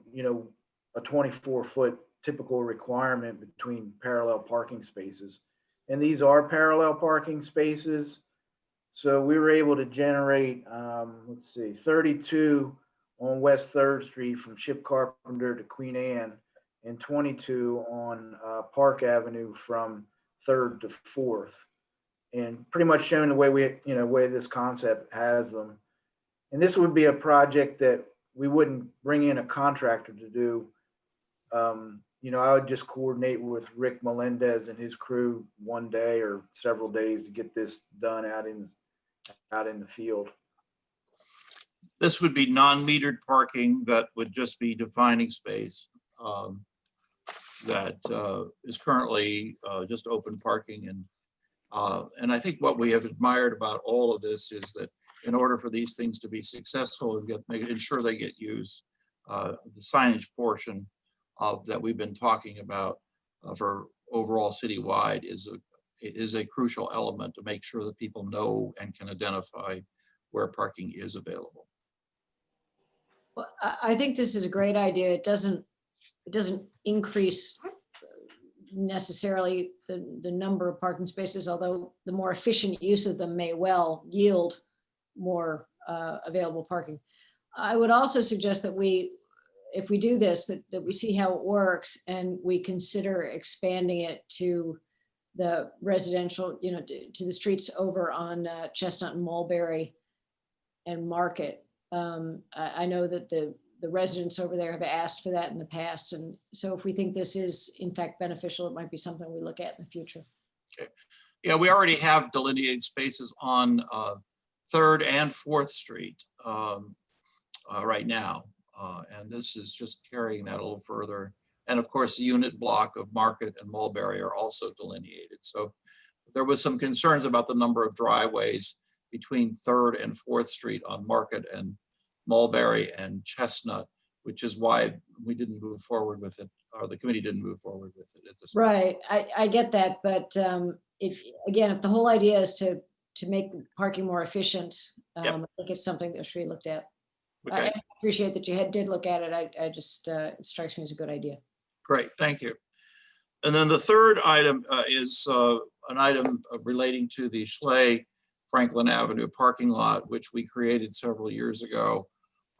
a 24-foot typical requirement between parallel parking spaces. And these are parallel parking spaces. So we were able to generate, 32 on West 3rd Street from Ship Carpenter to Queen Anne, and 22 on Park Avenue from 3rd to 4th. And pretty much showing the way way this concept has them. And this would be a project that we wouldn't bring in a contractor to do. I would just coordinate with Rick Melendez and his crew one day or several days to get this done out in the field. This would be non-metered parking that would just be defining space that is currently just open parking. And I think what we have admired about all of this is that in order for these things to be successful and ensure they get used, the signage portion of that we've been talking about for overall citywide is a crucial element to make sure that people know and can identify where parking is available. Well, I think this is a great idea. It doesn't increase necessarily the number of parking spaces, although the more efficient use of them may well yield more available parking. I would also suggest that if we do this, that we see how it works and we consider expanding it to the residential, to the streets over on Chestnut and Mulberry and Market. I know that the residents over there have asked for that in the past. And so if we think this is in fact beneficial, it might be something we look at in the future. Okay. Yeah, we already have delineated spaces on 3rd and 4th Street right now. And this is just carrying that a little further. And of course, the unit block of Market and Mulberry are also delineated. So there was some concerns about the number of driveways between 3rd and 4th Street on Market and Mulberry and Chestnut, which is why we didn't move forward with it, or the committee didn't move forward with it at this point. Right, I get that, but if the whole idea is to make parking more efficient, I think it's something that should be looked at. Okay. I appreciate that you did look at it. I just, it strikes me as a good idea. Great, thank you. And then the third item is an item relating to the Schley Franklin Avenue parking lot, which we created several years ago.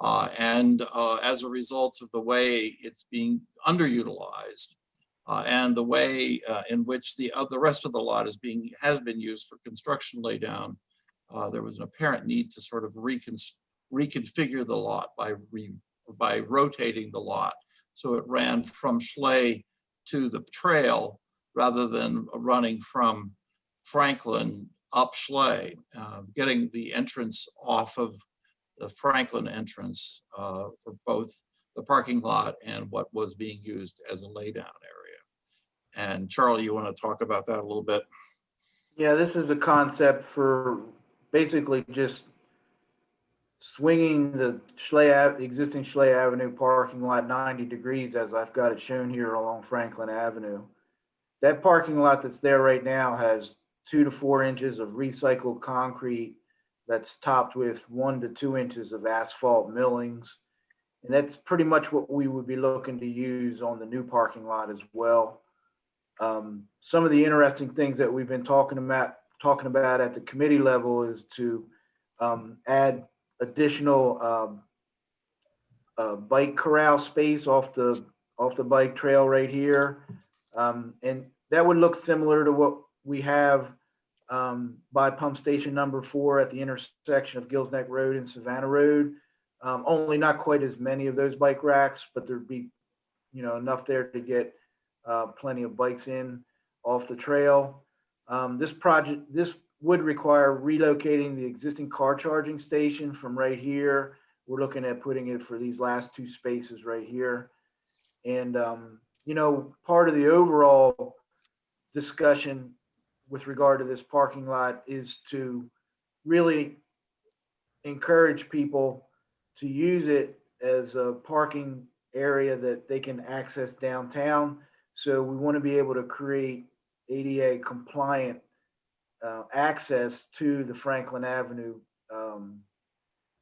And as a result of the way it's being underutilized and the way in which the rest of the lot has been used for construction laydown, there was an apparent need to sort of reconfigure the lot by rotating the lot. So it ran from Schley to the trail rather than running from Franklin up Schley, getting the entrance off of the Franklin entrance for both the parking lot and what was being used as a laydown area. And Charlie, you want to talk about that a little bit? Yeah, this is a concept for basically just swinging the existing Schley Avenue parking lot 90 degrees, as I've got it shown here along Franklin Avenue. That parking lot that's there right now has 2 to 4 inches of recycled concrete that's topped with 1 to 2 inches of asphalt millings. And that's pretty much what we would be looking to use on the new parking lot as well. Some of the interesting things that we've been talking about at the committee level is to add additional bike corral space off the bike trail right here. And that would look similar to what we have by pump station number 4 at the intersection of Gills Neck Road and Savannah Road. Only not quite as many of those bike racks, but there'd be enough there to get plenty of bikes in off the trail. This would require relocating the existing car charging station from right here. We're looking at putting it for these last 2 spaces right here. And, part of the overall discussion with regard to this parking lot is to really encourage people to use it as a parking area that they can access downtown. So we want to be able to create ADA compliant access to the Franklin Avenue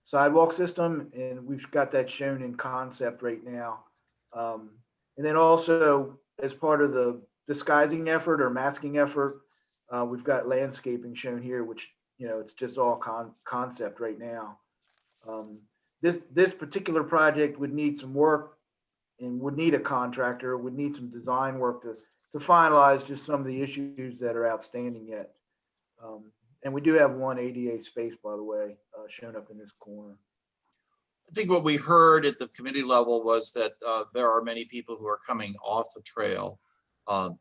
sidewalk system, and we've got that shown in concept right now. And then also, as part of the disguising effort or masking effort, we've got landscaping shown here, which, it's just all concept right now. This particular project would need some work and would need a contractor, would need some design work to finalize just some of the issues that are outstanding yet. And we do have one ADA space, by the way, shown up in this corner. I think what we heard at the committee level was that there are many people who are coming off the trail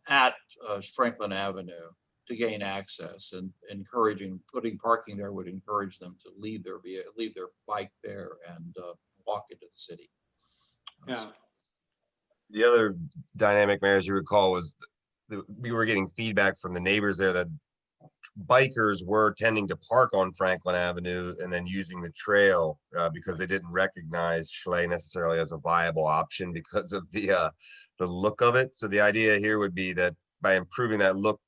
at Franklin Avenue to gain access, and putting parking there would encourage them to leave their bike there and walk into the city. Yeah. The other dynamic, Mayor, as you recall, was we were getting feedback from the neighbors there that bikers were tending to park on Franklin Avenue and then using the trail because they didn't recognize Schley necessarily as a viable option because of the look of it. So the idea here would be that by improving that look,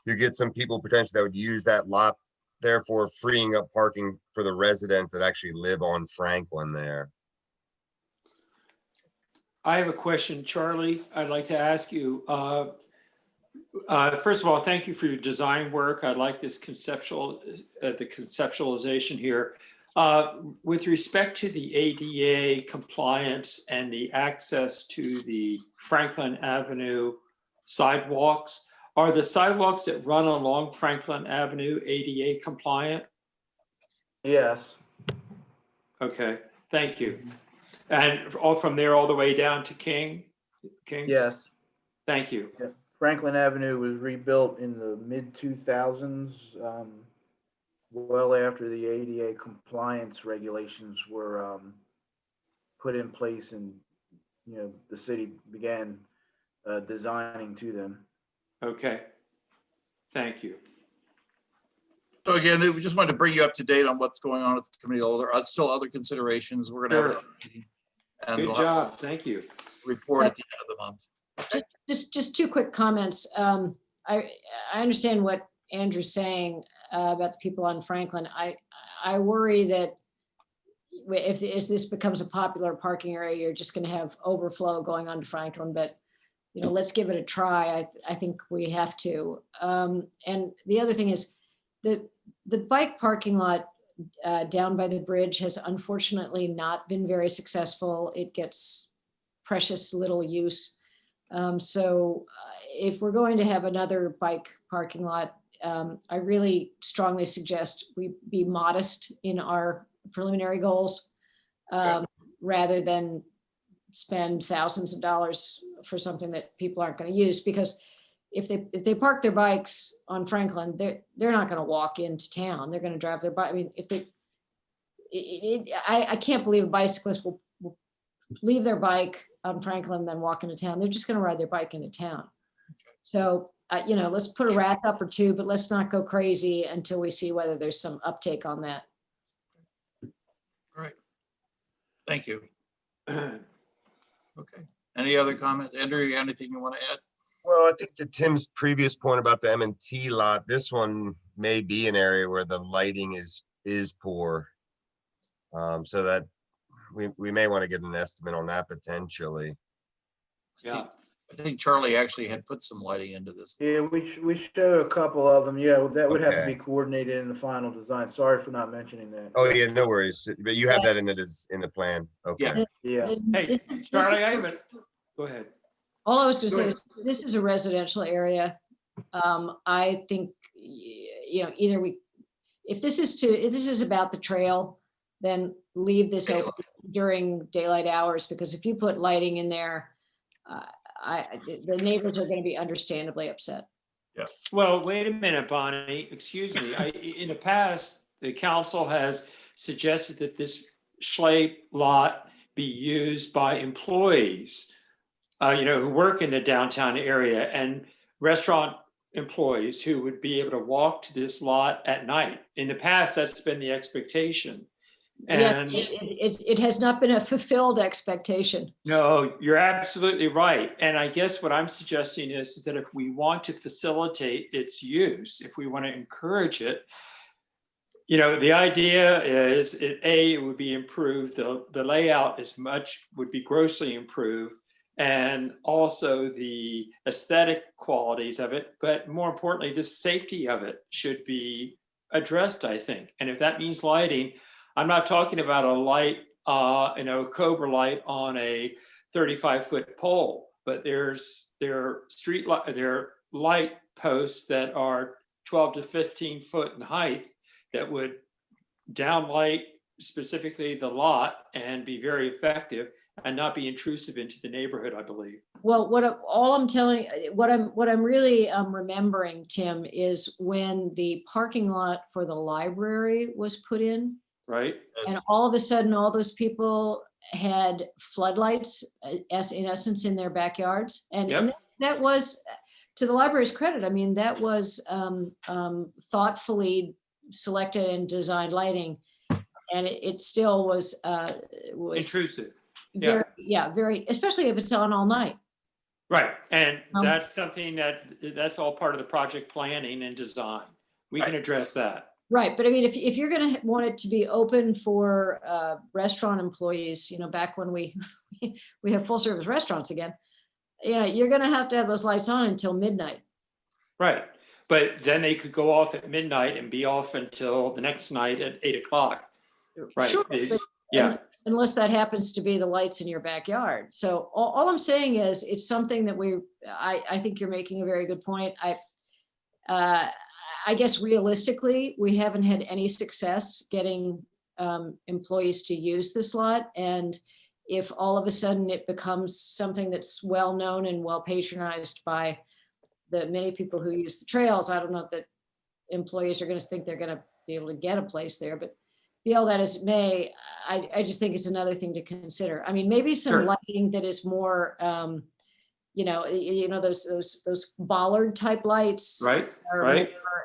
you get some people potentially that would use that lot, therefore freeing up parking for the residents that actually live on Franklin there. I have a question, Charlie. I'd like to ask you. First of all, thank you for your design work. I like this the conceptualization here. With respect to the ADA compliance and the access to the Franklin Avenue sidewalks, are the sidewalks that run along Franklin Avenue ADA compliant? Yes. Okay, thank you. And all from there all the way down to Kings? Yes. Thank you. Yeah. Franklin Avenue was rebuilt in the mid-2000s, well after the ADA compliance regulations were put in place, and the city began designing to them. Okay, thank you. So again, we just wanted to bring you up to date on what's going on at the committee level. There are still other considerations. We're going to have a meeting, and Good we'll have job, thank you. a report at the end of the month. Just two quick comments. I understand what Andrew's saying about the people on Franklin. I worry that if this becomes a popular parking area, you're just going to have overflow going on to Franklin. But let's give it a try. I think we have to. And the other thing is the bike parking lot down by the bridge has unfortunately not been very successful. It gets precious little use. So if we're going to have another bike parking lot, I really strongly suggest we be modest in our preliminary goals rather than spend thousands of dollars for something that people aren't going to use. Because if they park their bikes on Franklin, they're not going to walk into town. They're going to drive their bike. I mean, I can't believe a bicyclist will leave their bike on Franklin, then walk into town. They're just going to ride their bike into town. So, let's put a rack up or two, but let's not go crazy until we see whether there's some uptake on that. All right. Thank you. Okay. Any other comments? Andrew, anything you want to add? Well, I think to Tim's previous point about the M&T lot, this one may be an area where the lighting is poor. So that we may want to get an estimate on that potentially. Yeah. I think Charlie actually had put some lighting into this. Yeah, we showed a couple of them. Yeah, that would have to Okay. be coordinated in the final design. Sorry for not mentioning that. Oh yeah, no worries. But you have that in the plan. Okay. Yeah. Hey, Charlie, I haven't, go ahead. All I was going to Go say ahead. is this is a residential area. I think, either if this is about the trail, then leave this open during daylight hours, because if you put lighting in there, the neighbors are going to be understandably upset. Yeah. Well, wait a minute, Bonnie, excuse me. In the past, the council has suggested that this Schley lot be used by employees, who work in the downtown area, and restaurant employees who would be able to walk to this lot at night. In the past, that's been the expectation. And it has not been a fulfilled expectation. no, you're absolutely right. And I guess what I'm suggesting is that if we want to facilitate its use, if we want to encourage it, you know, the idea is it would be improved. The layout would be grossly improved, and also the aesthetic qualities of it. But more importantly, the safety of it should be addressed, I think. And if that means lighting, I'm not talking about a light, Cobra light on a 35-foot pole, but there are light posts that are 12 to 15 foot in height that would downlight specifically the lot and be very effective and not be intrusive into the neighborhood, I believe. Well, what I'm really remembering, Tim, is when the parking lot for the library was put in. Right. And all of a sudden, all those people had floodlights, as in essence, in their backyards. And that was, to the library's credit, I mean, that was thoughtfully selected and designed lighting. And it still was intrusive. Very, especially if it's on all night. Right. And that's something that's all part of the project planning and design. We can address that. Right. But I mean, if you're going to want it to be open for restaurant employees, you know, back when we have full service restaurants again, you're going to have those lights on until midnight. Right. But then they could go off at midnight and be off until the next night at 8 o'clock. Right. Sure, unless that happens to be the lights in your backyard. So all I'm saying is it's something that I think you're making a very good point. I guess realistically, we haven't had any success getting employees to use this lot. And if all of a sudden it becomes something that's well-known and well patronized by the many people who use the trails, I don't know that employees are going to think they're going to be able to get a place there, but be all that as it may, I just think it's another thing to consider. I mean, maybe some lighting that is more, those bollard type lights, right?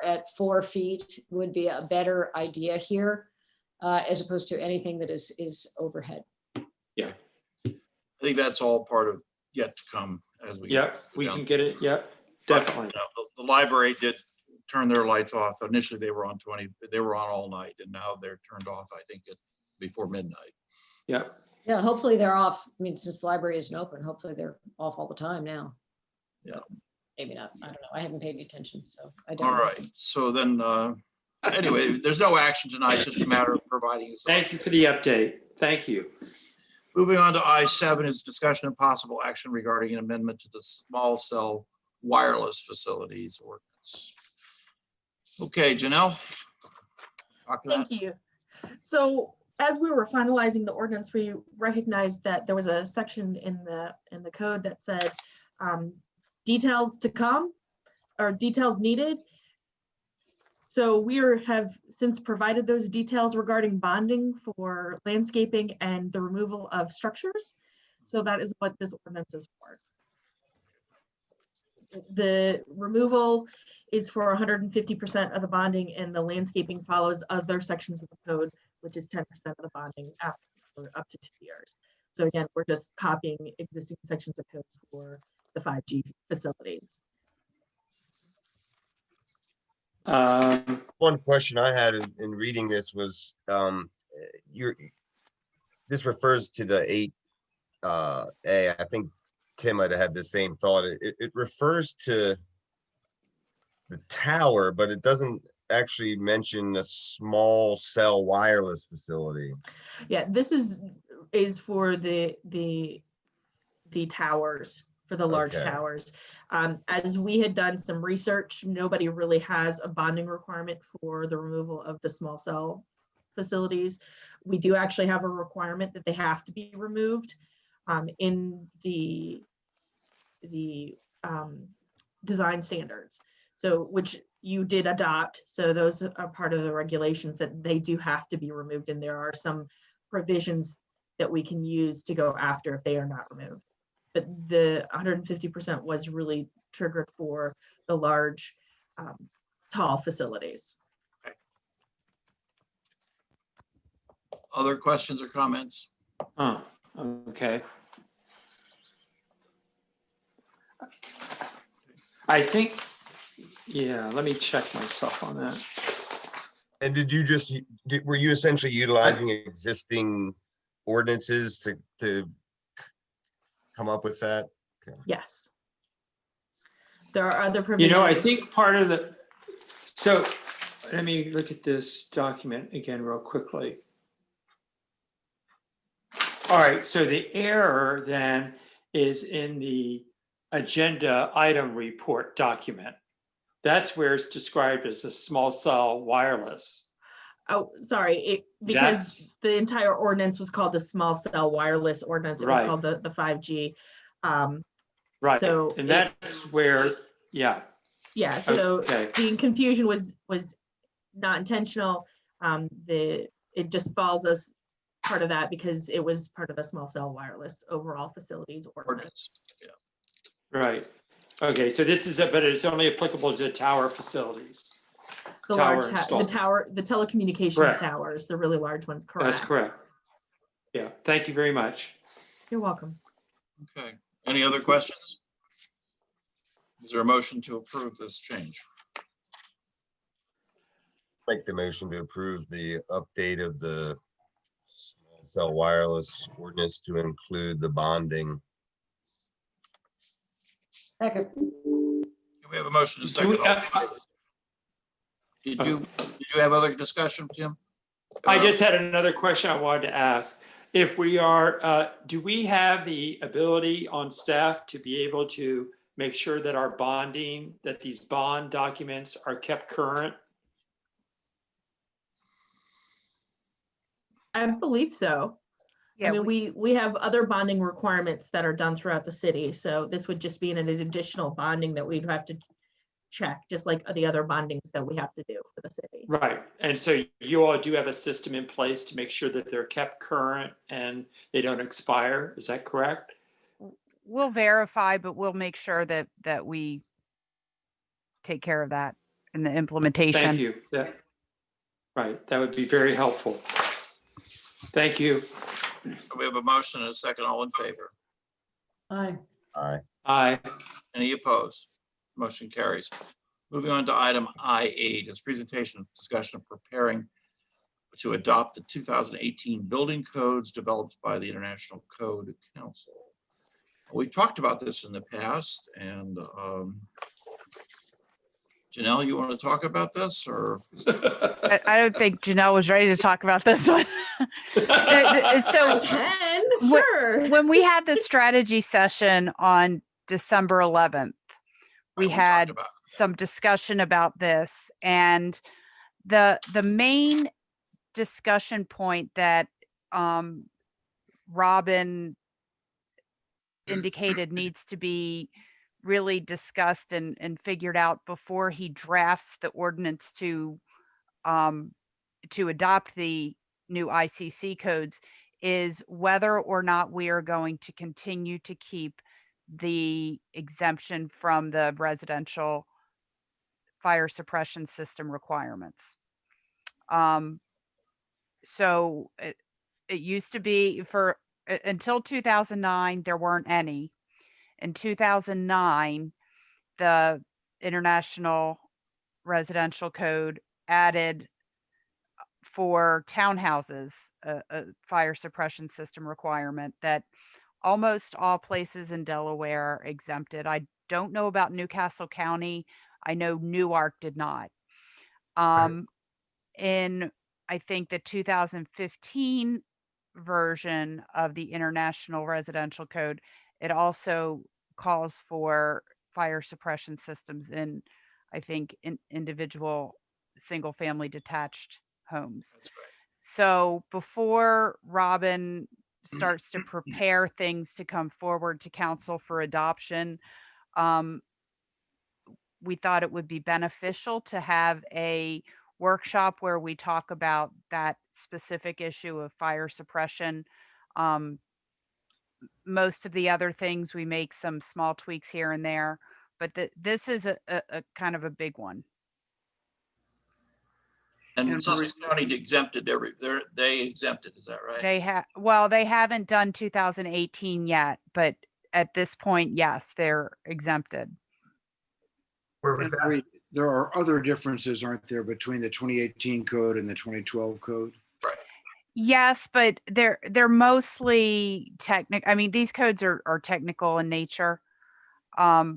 At 4 feet would be a better idea here, as opposed to anything that is overhead. Yeah, I think that's all part of yet to come as we. Yeah, we can get it. Yep, definitely. The library did turn their lights off. Initially, they were on all night, and now they're turned off, I think, before midnight. Yeah. Yeah, hopefully they're off. I mean, since the library isn't open, hopefully they're off all the time now. Yeah. Maybe not. I don't know. I haven't paid any attention, so I don't. All right. So then, anyway, there's no action tonight, just a matter of providing. Thank you for the update. Thank you. Moving on to I-7 is discussion and possible action regarding an amendment to the small cell wireless facilities ordinance. Okay, Janelle. Thank you. So as we were finalizing the ordinance, we recognized that there was a section in the code that said details to come or details needed. So we have since provided those details regarding bonding for landscaping and the removal of structures. So that is what this ordinance is for. The removal is for 150% of the bonding, and the landscaping follows other sections of the code, which is 10% of the bonding after up to 2 years. So again, we're just copying existing sections of code for the 5G facilities. One question I had in reading this was, this refers to the 8A. I think Tim might have had the same thought. It refers to the tower, but it doesn't actually mention a small cell wireless facility. Yeah, this is for the towers, for the large towers. As we had done some research, nobody really has a bonding requirement for the removal of the small cell facilities. We do actually have a requirement that they have to be removed in the design standards. So which you did adopt. So those are part of the regulations that they do have to be removed. And there are some provisions that we can use to go after if they are not removed. But the 150% was really triggered for the large, tall facilities. Other questions or comments? Oh, okay. I think, yeah, let me check myself on that. And did you just, were you essentially utilizing existing ordinances to come up with that? Okay. Yes. There are other You provisions. know, I think part of the, so let me look at this document again real quickly. All right, so the error then is in the agenda item report document. That's where it's described as a small cell wireless. Oh, sorry, because the entire ordinance was called the small cell wireless ordinance. It was Right. called the 5G. Right, So and that's where, yeah. Yeah, so Okay. the confusion was not intentional. It just falls as part of that because it was part of the small cell wireless overall facilities ordinance. Yeah. Right. Okay, so this is, but it's only applicable to tower facilities. The Tower large, installed. the telecommunications Correct. towers, the really large ones, correct? That's correct. Yeah, thank you very much. You're welcome. Okay. Any other questions? Is there a motion to approve this change? Make the motion to approve the update of the small cell wireless ordinance to include the bonding. Second. We have a motion to second. Did you have other discussion, Tim? I just had another question I wanted to ask. If we are, do we have the ability on staff to be able to make sure that our bonding, that these bond documents are kept current? I believe so. Yeah, I mean, we have other bonding requirements that are done throughout the city. So this would just be an additional bonding that we'd have to check, just like the other bondings that we have to do for the city. Right, and so you all do have a system in place to make sure that they're kept current and they don't expire, is that correct? we'll verify, but we'll make sure that we take care of that in the implementation. Thank you. Right, that would be very helpful. Thank you. We have a motion and a second. All in favor? Aye. Aye. Aye. Any opposed? Motion carries. Moving on to item I8, is presentation and discussion of preparing to adopt the 2018 building codes developed by the International Code Council. We've talked about this in the past, and Janelle, you want to talk about this, or? I don't think Janelle was ready to talk about this one. So sure. When we had the strategy session on December 11th, we had some discussion about this, and the main discussion point that Robin indicated needs to be really discussed and figured out before he drafts the ordinance to adopt the new ICC codes is whether or not we are going to continue to keep the exemption from the residential fire suppression system requirements. So it used to be until 2009, there weren't any. In 2009, the International Residential Code added for townhouses a fire suppression system requirement that almost all places in Delaware are exempted. I don't know about Newcastle County. I know Newark did not. In, I think, the 2015 version of the International Residential Code, it also calls for fire suppression systems in, I think, in individual single family detached homes. That's right. So before Robin starts to prepare things to come forward to council for adoption, we thought it would be beneficial to have a workshop where we talk about that specific issue of fire suppression. Most of the other things, we make some small tweaks here and there, but this is a kind of a big one. And And Sussex County exempted they exempted, is that right? They haven't done 2018 yet, but at this point, yes, they're exempted. Where was And that? Marie, there are other differences, aren't there, between the 2018 code and the 2012 code? Yes, but they're mostly technical. I mean, these codes are technical in nature. Every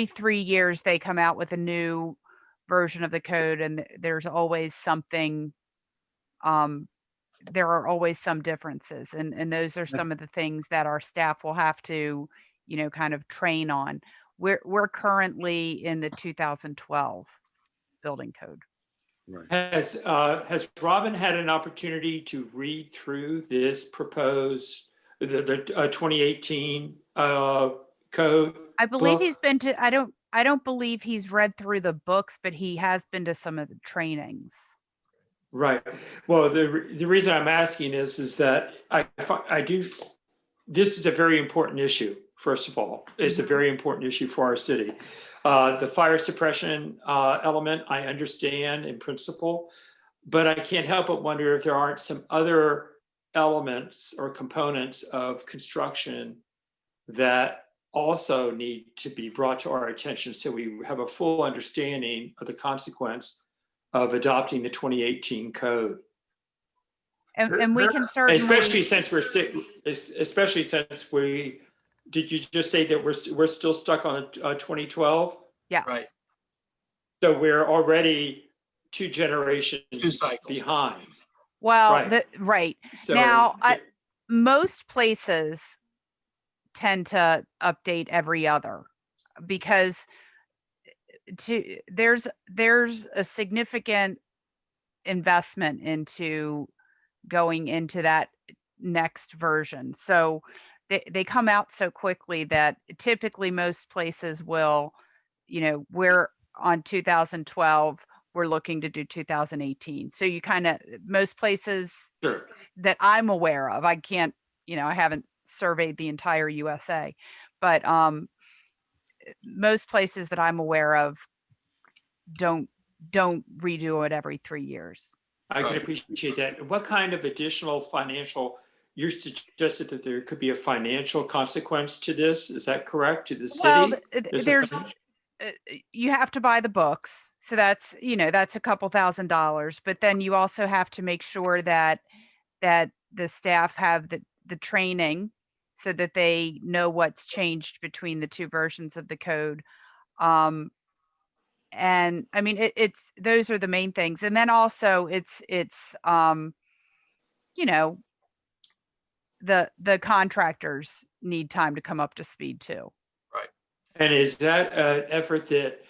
3 years they come out with a new version of the code, and there's always something. There are always some differences, and those are some of the things that our staff will have to, kind of train on. We're currently in the 2012 building code. Right. Has Robin had an opportunity to read through this proposed, the 2018 code? I believe book? he's been to, I don't believe he's read through the books, but he has been to some of the trainings. Right. Well, the reason I'm asking is that I do, this is a very important issue, first of all. It's a very important issue for our city. The fire suppression element, I understand in principle, but I can't help but wonder if there aren't some other elements or components of construction that also need to be brought to our attention so we have a full understanding of the consequence of adopting the 2018 code. And we can certainly, Especially since we, did you just say that we're still stuck on 2012? Yeah. Right. So we're already 2 generations behind. Well, Right. So now, most places tend to update every other, because there's a significant investment into going into that next version. So they come out so quickly that typically most places will, we're on 2012, we're looking to do 2018. So you most places Sure. that I'm aware of, I can't, I haven't surveyed the entire USA, but most places that I'm aware of don't redo it every 3 years. I can appreciate that. What kind of additional financial, you suggested that there could be a financial consequence to this, is that correct, to the city? Well, you have to buy the books. So that's, that's a couple $1,000s, but then you also have to make sure that the staff have the training so that they know what's changed between the 2 versions of the code. And I mean, it's those are the main things. And then also it's the contractors need time to come up to speed too. Right. And is that an effort that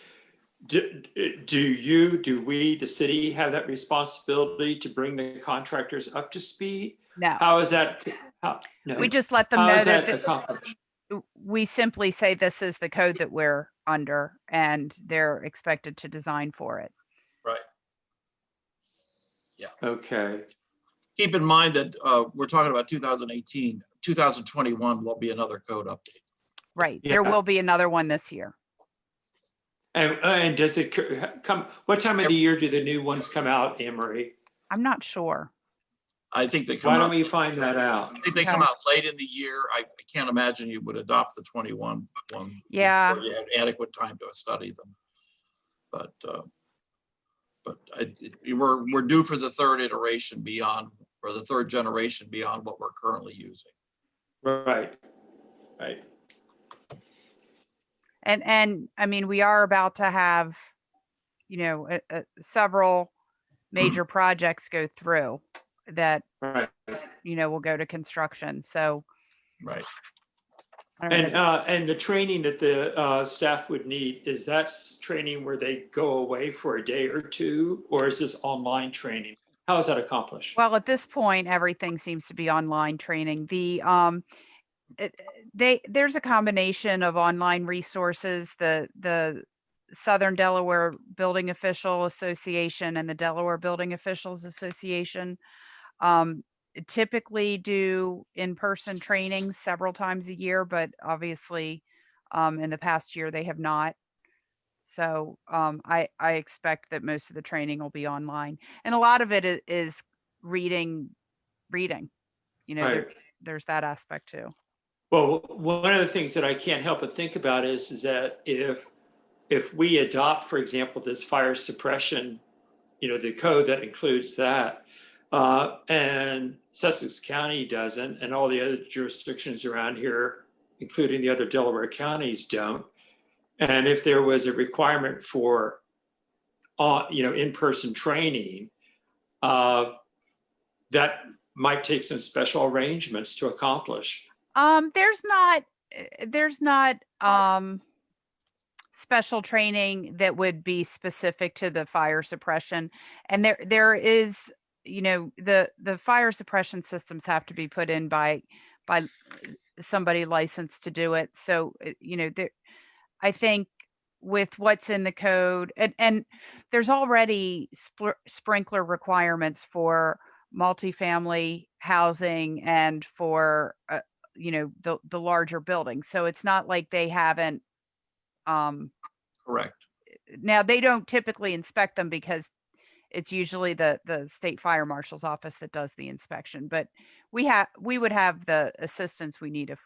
do we, the city, have that responsibility to bring the contractors up to speed? No. How is that? No. We just let them How know is that accomplished? we simply say this is the code that we're under, and they're expected to design for it. Right. Yeah. Okay. Keep in mind that we're talking about 2018, 2021 will be another code update. Right. Yeah. There will be another one this year. And does it come, what time of the year do the new ones come out, Anne Marie? I'm not sure. I think they come Why out. don't we find that out? I think they come out late in the year. I can't imagine you would adopt the 21 ones. Yeah. before you had adequate time to study them. But we're due for the 3rd iteration beyond, or the 3rd generation beyond what we're currently using. Right. Right. And I mean, we are about to have, several major projects go through that, Right. will go to construction. So, right. And the training that the staff would need, is that training where they go away for a day or 2, or is this online training? How is that accomplished? Well, at this point, everything seems to be online training. There's a combination of online resources. The Southern Delaware Building Official Association and the Delaware Building Officials Association typically do in-person trainings several times a year, but obviously in the past year they have not. So I expect that most of the training will be online, and a lot of it is reading. You know, Right. there's that aspect too. Well, one of the things that I can't help but think about is that if we adopt, for example, this fire suppression, the code that includes that, and Sussex County doesn't, and all the other jurisdictions around here, including the other Delaware counties, don't. And if there was a requirement for, in-person training, that might take some special arrangements to accomplish. There's not special training that would be specific to the fire suppression, and there is, the fire suppression systems have to be put in by somebody licensed to do it. So I think with what's in the code, and there's already sprinkler requirements for multifamily housing and for the larger buildings. So it's not like they haven't. Correct. Now they don't typically inspect them because it's usually the state fire marshal's office that does the inspection. But we would have the assistance we need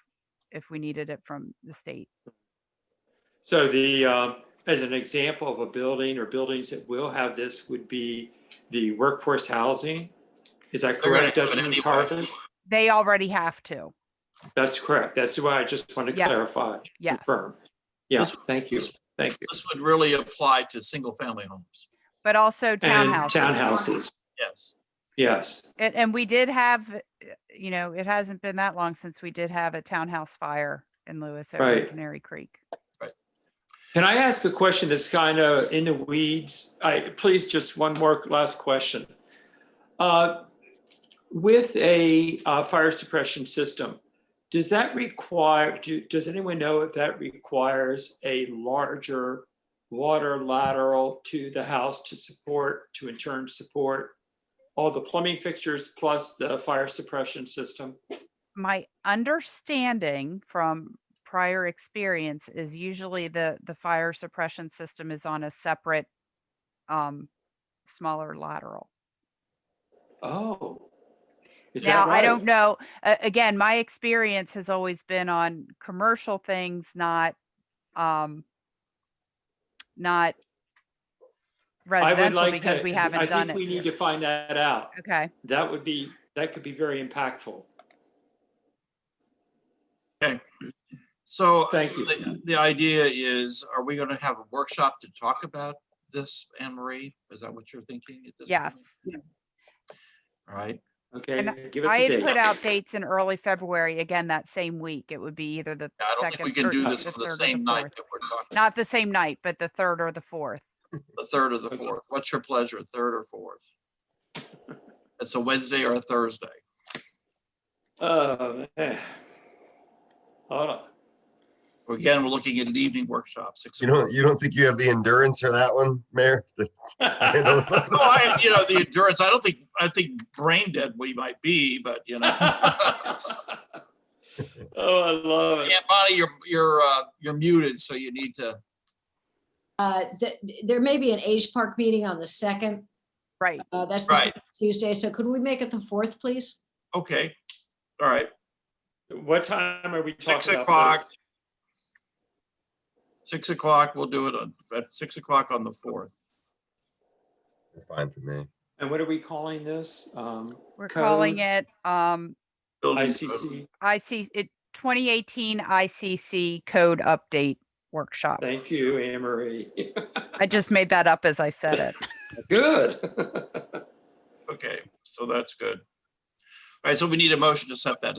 if we needed it from the state. So as an example of a building or buildings that will have this would be the workforce housing. Is that correct, Dutchman's Harvest? They already have to. That's correct. That's why I just want to clarify. Yes. Confirm. Yeah, thank you. Thank you. This would really apply to single family homes. But also And townhouses. townhouses. Yes. Yes. And we did have, it hasn't been that long since we did have a townhouse fire in Lewis over Right. Canary Creek. Can I ask a question that's kind of in the weeds? Please, just one more last question. With a fire suppression system, does that require, does anyone know if that requires a larger water lateral to the house to in turn support all the plumbing fixtures plus the fire suppression system? My understanding from prior experience is usually the fire suppression system is on a separate, smaller lateral. Oh. Is Now, that right? I don't know. Again, my experience has always been on commercial things, not residential, because we haven't done I think we it. need to find that out. Okay. That could be very impactful. Okay. So Thank you. The idea is, are we going to have a workshop to talk about this, Anne Marie? Is that what you're thinking at this Yes. point? All right. Okay. And Give it I a had date. put out dates in early February, again, that same week. It would be either the I don't second think we can do this on the third, or same night fourth. that we're talking. Not the same night, but the third or the fourth. The third or the fourth. What's your pleasure, third or fourth? It's a Wednesday or a Thursday. Oh, man. Hold on. Again, we're looking at an evening workshop. 6 You don't think you have the endurance for that one, Mayor? No, the endurance. I think brain dead we might be, but Oh, I love it. Yeah, Bonnie, you're muted, so you need to. There may be an Age Park meeting on the 2nd. Right. That's Right. Tuesday. So could we make it the 4th, please? Okay. All right. What time are we talking 6 about? o'clock. 6 o'clock. We'll do it at 6 o'clock on the 4th. It's fine for me. And what are we calling this? We're calling it Building ICC. 2018 ICC code update workshop. Thank you, Anne Marie. I just made that up as I said it. Good. Okay, so that's good. All right, so we need a motion to set that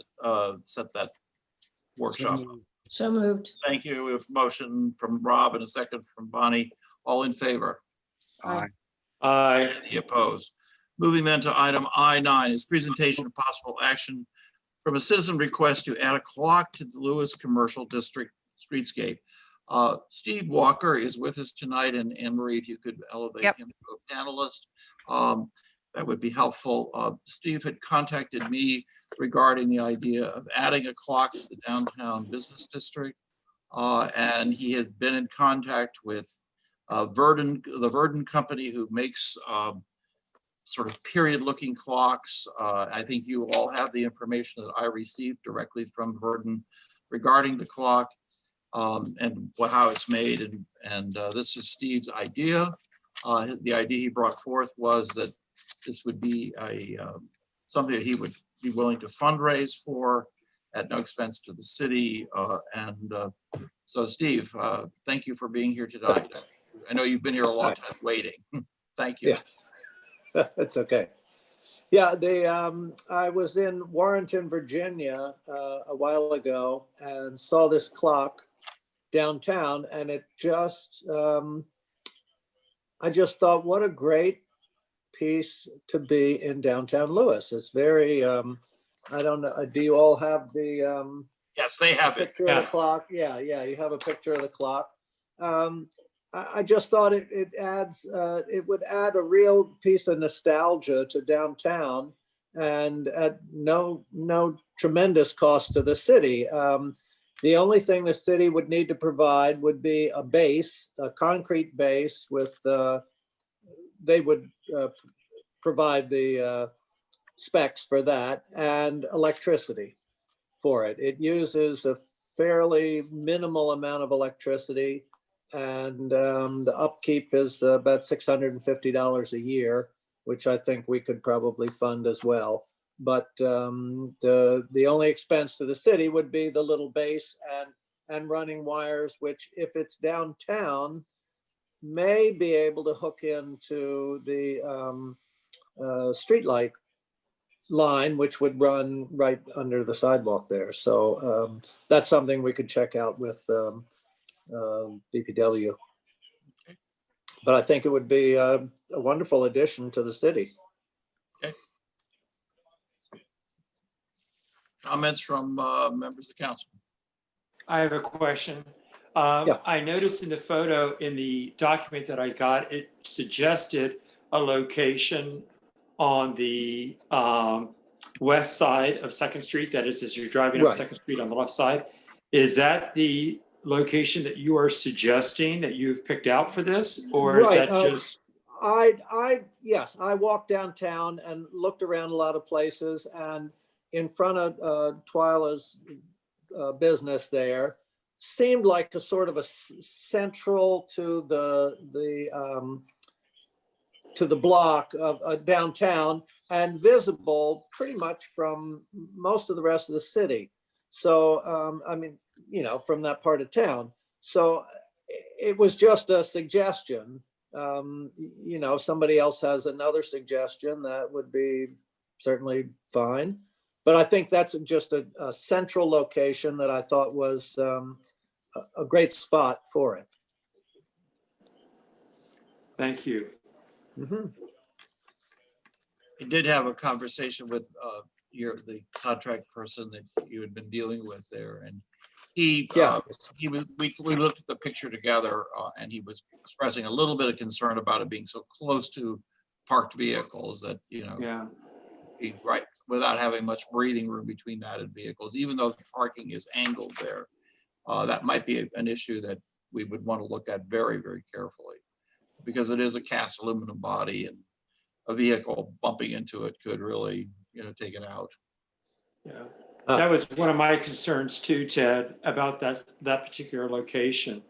workshop. So moved. Thank you. We have a motion from Rob and a second from Bonnie. All in favor? Aye. Aye. Any opposed? Moving then to item I9 is presentation of possible action from a citizen request to add a clock to the Lewis Commercial District streetscape. Steve Walker is with us tonight, and Anne Marie, if you could elevate him to a panelist, that would be helpful. Steve had contacted me regarding the idea of adding a clock to the downtown business district, and he had been in contact with The Verdon company who makes sort of period-looking clocks. I think you all have the information that I received directly from Verdon regarding the clock and how it's made. And this is Steve's idea. The idea he brought forth was that this would be something that he would be willing to fundraise for at no expense to the city. So Steve, thank you for being here tonight. I know you've been here a long time waiting. Thank you. Yeah, that's okay. Yeah, I was in Warrenton, Virginia a while ago and saw this clock downtown, and it just, I just thought, what a great piece to be in downtown Lewis. It's very, I don't know, do you all have the yes, they have it. Picture of the clock? Yeah, you have a picture of the clock. I just thought it adds, it would add a real piece of nostalgia to downtown, and at no tremendous cost to the city. The only thing the city would need to provide would be a base, a concrete base with, they would provide the specs for that, and electricity for it. It uses a fairly minimal amount of electricity, and the upkeep is about $650 a year, which I think we could probably fund as well. But the only expense to the city would be the little base and running wires, which if it's downtown, may be able to hook into the streetlight line, which would run right under the sidewalk there. So that's something we could check out with DPW. But I think it would be a wonderful addition to the city. Okay. Comments from members of council? I have a question. I noticed in the photo in the document that I got, it suggested a location on the west side of 2nd Street. That is, as you're driving up 2nd Street on the left side. Is that the location that you are suggesting that you've picked out for this? Or is that just? Yes, I walked downtown and looked around a lot of places, and in front of Twyla's business there seemed like a sort of a central to the block of downtown, and visible pretty much from most of the rest of the city. So, I mean, you know, from that part of town. So it was just a suggestion. You know, somebody else has another suggestion that would be certainly fine. But I think that's just a central location that I thought was a great spot for it. Thank you. Mm-hmm. I did have a conversation with the contract person that you had been dealing with there, and we looked at the picture together, and he was expressing a little bit of concern about it being so close to parked vehicles that, you know, right, without having much breathing room between that and vehicles, even though the parking is angled there. That might be an issue that we would want to look at very, very carefully, because it is a cast aluminum body, and a vehicle bumping into it could really, you know, take it out. Yeah, that was one of my concerns too, Ted, about that particular location.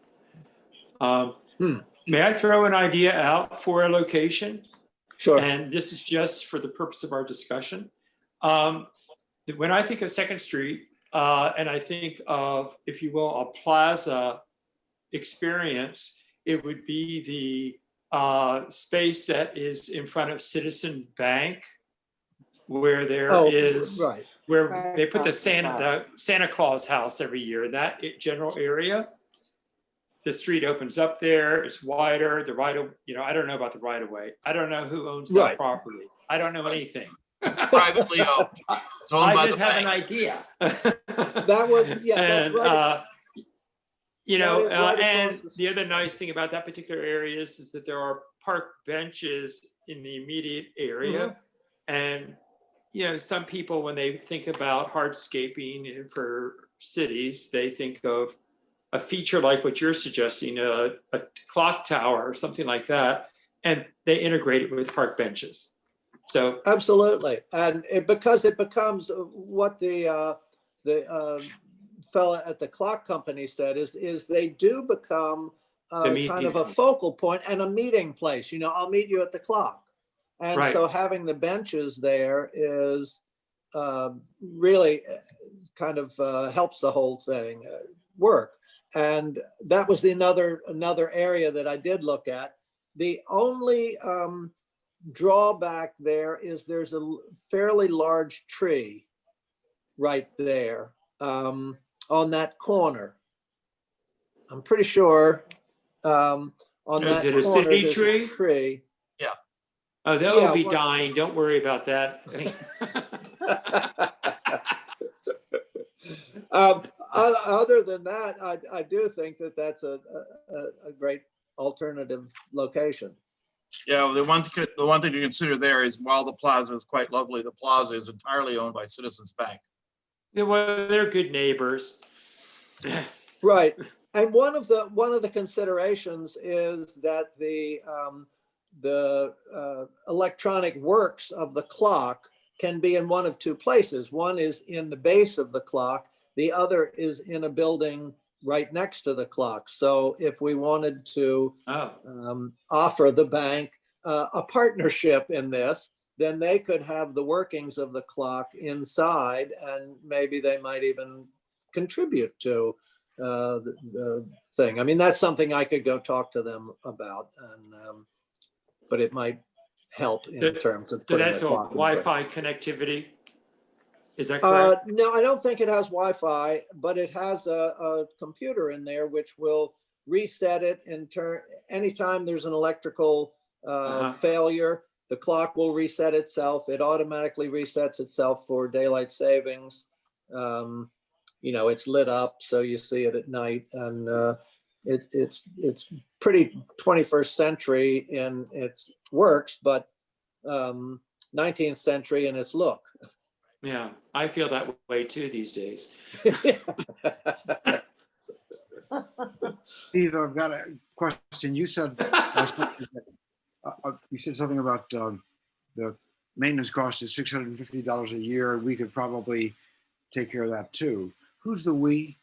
May I throw an idea out for a location? Sure. And this is just for the purpose of our discussion. When I think of 2nd Street, and I think of, if you will, a plaza experience, it would be the space that is in front of Citizen Bank, where there is, where they put the Santa Claus house every year. That general area, the street opens up there. It's wider. The right of, you know, I don't know about the right of way. I don't know who owns that property. I don't know anything. It's privately owned. It's owned by I just the have bank. an idea. That was, yeah, and, that's right. You know, Right and the other nice thing about that particular area is that there are park benches in the immediate area. And, you know, some people, when they think about hardscaping for cities, they think of a feature like what you're suggesting, a clock tower or something like that, and they integrate it with park benches. So absolutely, and because it becomes what the fella at the clock company said is they do become kind of a focal point and a meeting place. You know, I'll meet you at the clock, and so having the benches there is really kind of helps the whole thing work. And that was another area that I did look at. The only drawback there is there's a fairly large tree right there on that corner. I'm pretty sure on that is it a corner city there's tree? a tree. Yeah. Oh, they'll be dying. Don't worry about that. Other than that, I do think that that's a great alternative location. Yeah, the one thing to consider there is while the plaza is quite lovely, the plaza is entirely owned by Citizens Bank. Yeah, well, they're good neighbors. Right. And one of the considerations is that the electronic works of the clock can be in one of two places. One is in the base of the clock. The other is in a building right next to the clock. So if we wanted to offer the bank a partnership in this, then they could have the workings of the clock inside, and maybe they might even contribute to the thing. I mean, that's something I could go talk to them about, and but it might help in terms of So putting that's the a clock in place. Wi-Fi connectivity. Is that correct? No, I don't think it has Wi-Fi, but it has a computer in there which will reset it in turn. Anytime there's an electrical failure, the clock will reset itself. It automatically resets itself for daylight savings. You know, it's lit up, so you see it at night, and it's pretty 21st century in its works, but 19th century in its look. Yeah, I feel that way too these days. Steve, I've got a question. You said you said something about the maintenance cost is $650 a year. We could probably take care of that too. Who's the we?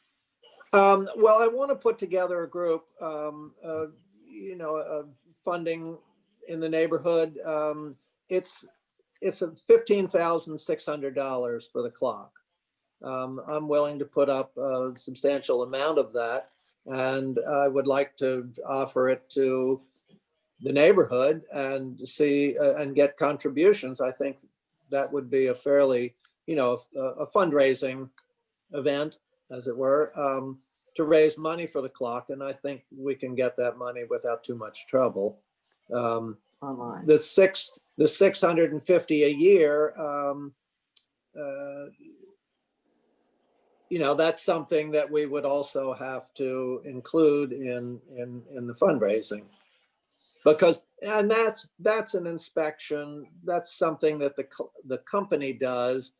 Well, I want to put together a group, you know, funding in the neighborhood. It's $15,600 for the clock. I'm willing to put up a substantial amount of that, and I would like to offer it to the neighborhood and see and get contributions. I think that would be a fairly, you know, a fundraising event, as it were, to raise money for the clock, and I think we can get that money without too much trouble. Online. The 650 a year, you know, that's something that we would also have to include in the fundraising, because, and that's an inspection. That's something that the company does.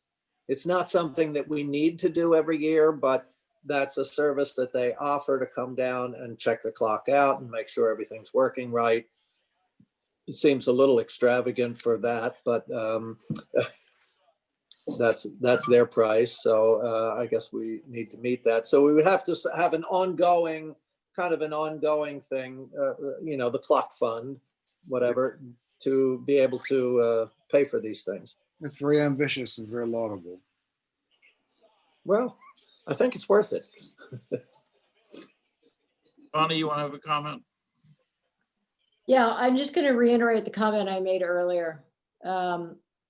It's not something that we need to do every year, but that's a service that they offer to come down and check the clock out and make sure everything's working right. It seems a little extravagant for that, but that's their price. So I guess we need to meet that. So we would have to have an ongoing, kind of an ongoing thing, you know, the clock fund, whatever, to be able to pay for these things. It's very ambitious and very laudable. Well, I think it's worth it. Bonnie, you want to have a comment? Yeah, I'm just going to reiterate the comment I made earlier,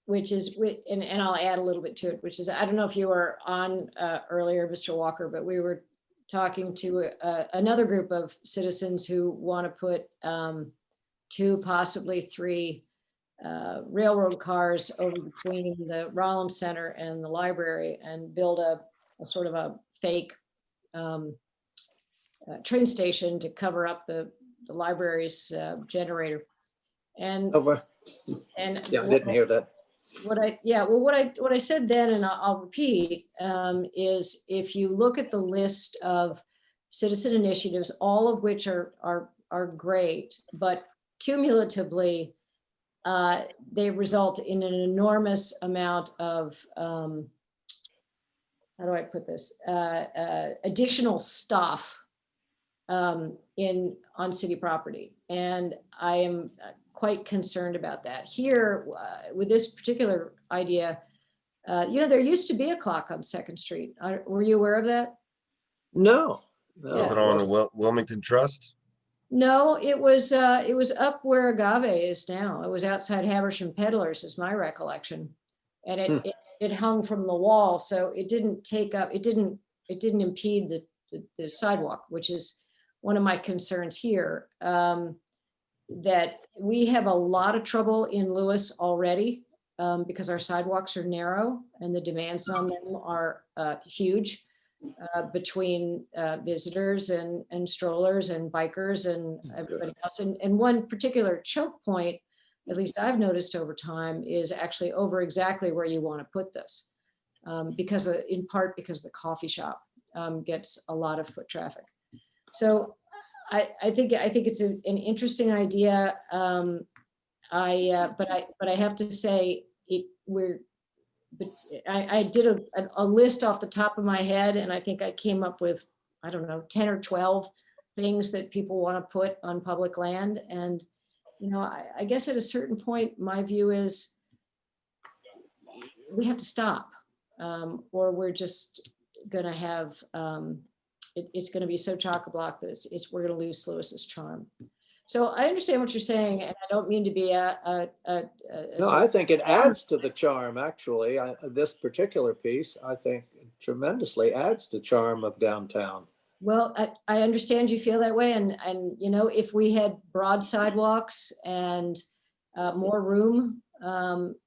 which is, and I'll add a little bit to it, which is, I don't know if you were on earlier, Mr. Walker, but we were talking to another group of citizens who want to put 2, possibly 3 railroad cars over between the Rollins Center and the library and build a sort of a fake train station to cover up the library's generator. And Yeah, I didn't hear that. What I said then, and I'll repeat, is if you look at the list of citizen initiatives, all of which are great, but cumulatively, they result in an enormous amount of, how do I put this, additional stuff on city property. And I am quite concerned about that. Here, with this particular idea, there used to be a clock on 2nd Street. Were you aware of that? No. Was it on the Wilmington Trust? No, it was up where Agave is now. It was outside Habersham Peddlers, is my recollection. And it hung from the wall, so it didn't take up, it didn't impede the sidewalk, which is one of my concerns here. That we have a lot of trouble in Lewis already because our sidewalks are narrow and the demands on them are huge. Between visitors and strollers and bikers and everybody else. And one particular choke point, at least I've noticed over time, is actually over exactly where you want to put this. In part because the coffee shop gets a lot of foot traffic. So I think it's an interesting idea. But I have to say I did a list off the top of my head, and I think I came up with, I don't know, 10 or 12 things that people want to put on public land. And, I guess at a certain point, my view is we have to stop, or we're just going to have, it's going to be so chock-a-block that we're going to lose Lewis's charm. So I understand what you're saying, and I don't mean to be No, I think it adds to the charm, actually. This particular piece, I think, tremendously adds to charm of downtown. Well, I understand you feel that way, and if we had broad sidewalks and more room,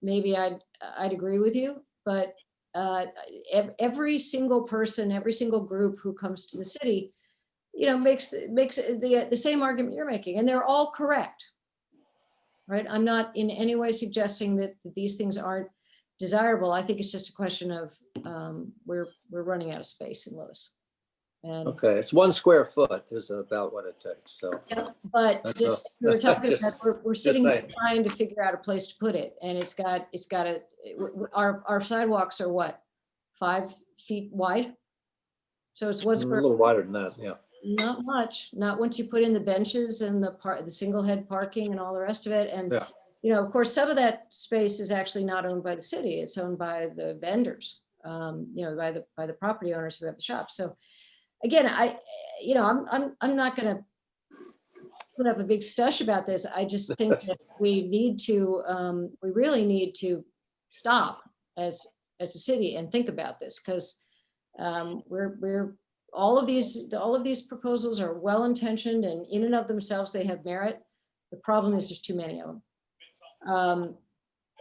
maybe I'd agree with you. But every single person, every single group who comes to the city, makes the same argument you're making, and they're all correct, right? I'm not in any way suggesting that these things aren't desirable. I think it's just a question of we're running out of space in Lewis. And Okay, it's 1 square foot is about what it takes. So, yeah, but just we were talking about we're sitting here saying. trying to figure out a place to put it, and our sidewalks are what, 5 feet wide? So it's 1 a square. little wider than that, yeah. Not much, not once you put in the benches and the single head parking and all the rest of it. And, Yeah. of course, some of that space is actually not owned by the city. It's owned by the vendors, by the property owners who have the shops. So again, I'm not going to put up a big stush about this. I just think that we really need to stop as a city and think about this, because all of these proposals are well-intentioned, and in and of themselves, they have merit. The problem is there's too many of them.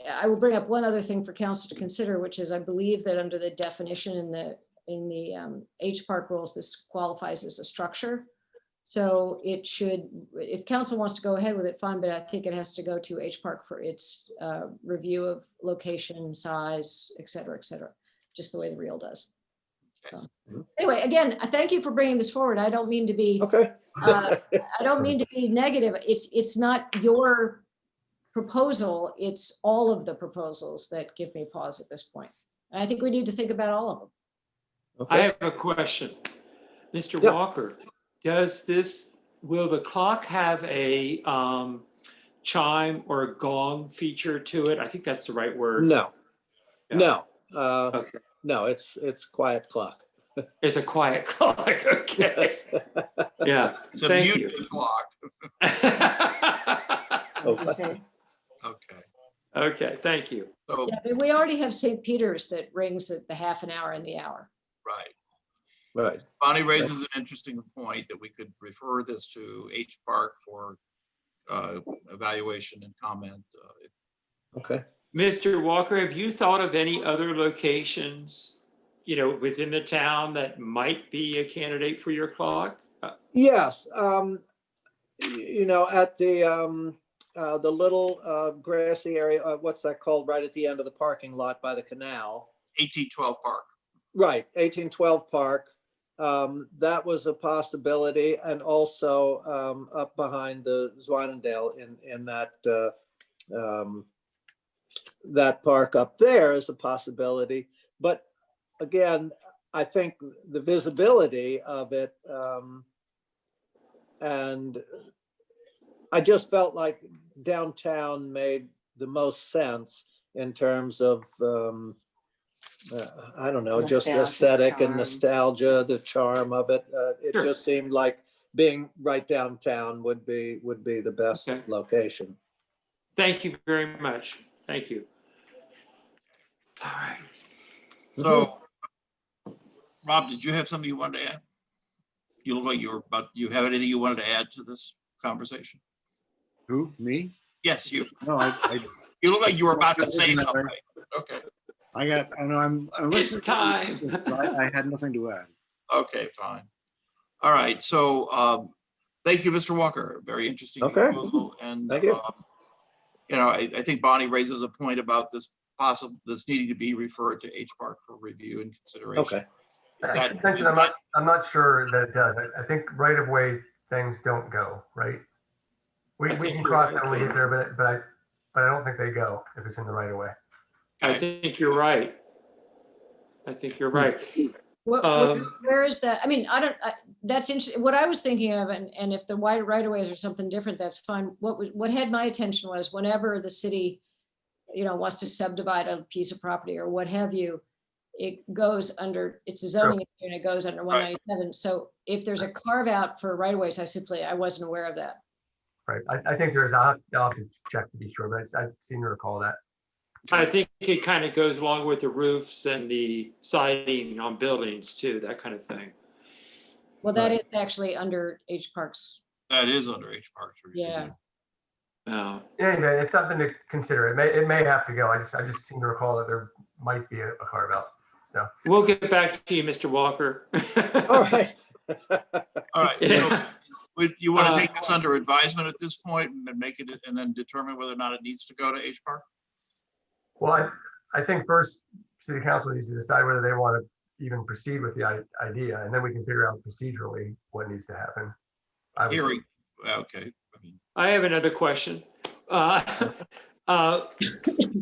I will bring up one other thing for council to consider, which is I believe that under the definition in the H Park rules, this qualifies as a structure. So it should, if council wants to go ahead with it, fine, but I think it has to go to H Park for its review of location, size, et cetera, just the way the real does. So, anyway, again, I thank you for bringing this forward. I don't mean to be I don't mean to be negative. It's not your proposal. It's all of the proposals that give me pause at this point. And I think we need to think about all of them. I have a question. Mr. Walker, will the clock have a chime or a gong feature to it? I think that's the right word. No. Okay. No, it's quiet clock. It's a quiet clock. Okay. Yeah. It's a Thank music you. clock. Okay. Okay. Thank you. So, Yeah, but we already have St. Peter's that rings at the half an hour and the hour. right. Bonnie raises an interesting point that we could refer this to H Park for evaluation and comment. Okay. Mr. Walker, have you thought of any other locations, within the town that might be a candidate for your clock? Yes. At the little grassy area, what's that called, right at the end of the parking lot by the canal? 1812 Park. Right, 1812 Park. that was a possibility. And also up behind the Zweinendale in that that park up there is a possibility. But again, I think the visibility of it, and I just felt like downtown made the most sense in terms of, I don't know, just Nostalgia, aesthetic and charm. nostalgia, the charm of it. It Sure. just seemed like being right downtown would be the best Okay. location. Thank you very much. Thank you. All right. So, Rob, did you have something you wanted to add? You look like you have anything you wanted to add to this conversation? Who, me? Yes, you. No, You look like you were about to say something. Okay. I know I'm listening. It's time. I had nothing to add. Okay, fine. All right. So, thank you, Mr. Walker. Very interesting Okay. proposal. And, Thank you. you know, I think Bonnie raises a point about this needing to be referred to H Park for review and consideration. Okay. I'm not sure that it does. I think right of way things don't go, right? We can cross that when we get there, but I don't think they go if it's in the right of way. I think you're right. I think you're right. Where is that? I mean, that's interesting. What I was thinking of, and if the right of ways are something different, that's fine. What had my attention was whenever the city, wants to subdivide a piece of property or what have you, it goes under, it's a zoning and it goes under 197. So if there's a carve out for right of ways, I wasn't aware of that. Right. I think there's, I'll have to check to be sure, but I seem to recall that. I think it kind of goes along with the roofs and the siding on buildings too, that kind of thing. Well, that is actually under H Parks. That is under H Parks. Yeah. No. Yeah, it's something to consider. It may have to go. I just seem to recall that there might be a carve out. So we'll get back to you, Mr. Walker. All right. All right. So, you want to take this under advisement at this point and make it, and then determine whether or not it needs to go to H Park? Well, I think first city council needs to decide whether they want to even proceed with the idea, and then we can figure out procedurally what needs to happen. Hearing. Okay. I have another question.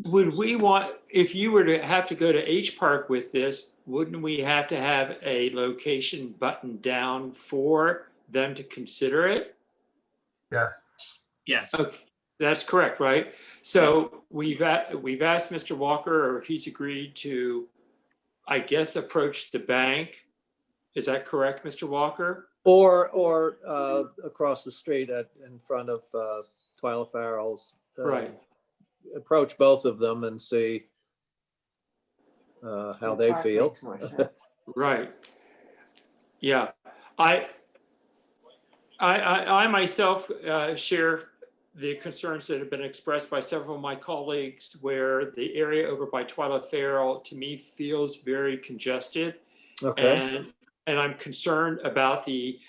Would we want, if you were to have to go to H Park with this, wouldn't we have to have a location buttoned down for them to consider it? Yes. Yes. Okay, that's correct, right? So we've asked Mr. Walker, or he's agreed to, I guess, approach the bank. Is that correct, Mr. Walker? Or across the street in front of Twyla Farrell's. Right. Approach both of them and see how they feel. Right. Yeah. I myself share the concerns that have been expressed by several of my colleagues, where the area over by Twyla Farrell to me feels very congested. Okay. And I'm concerned about the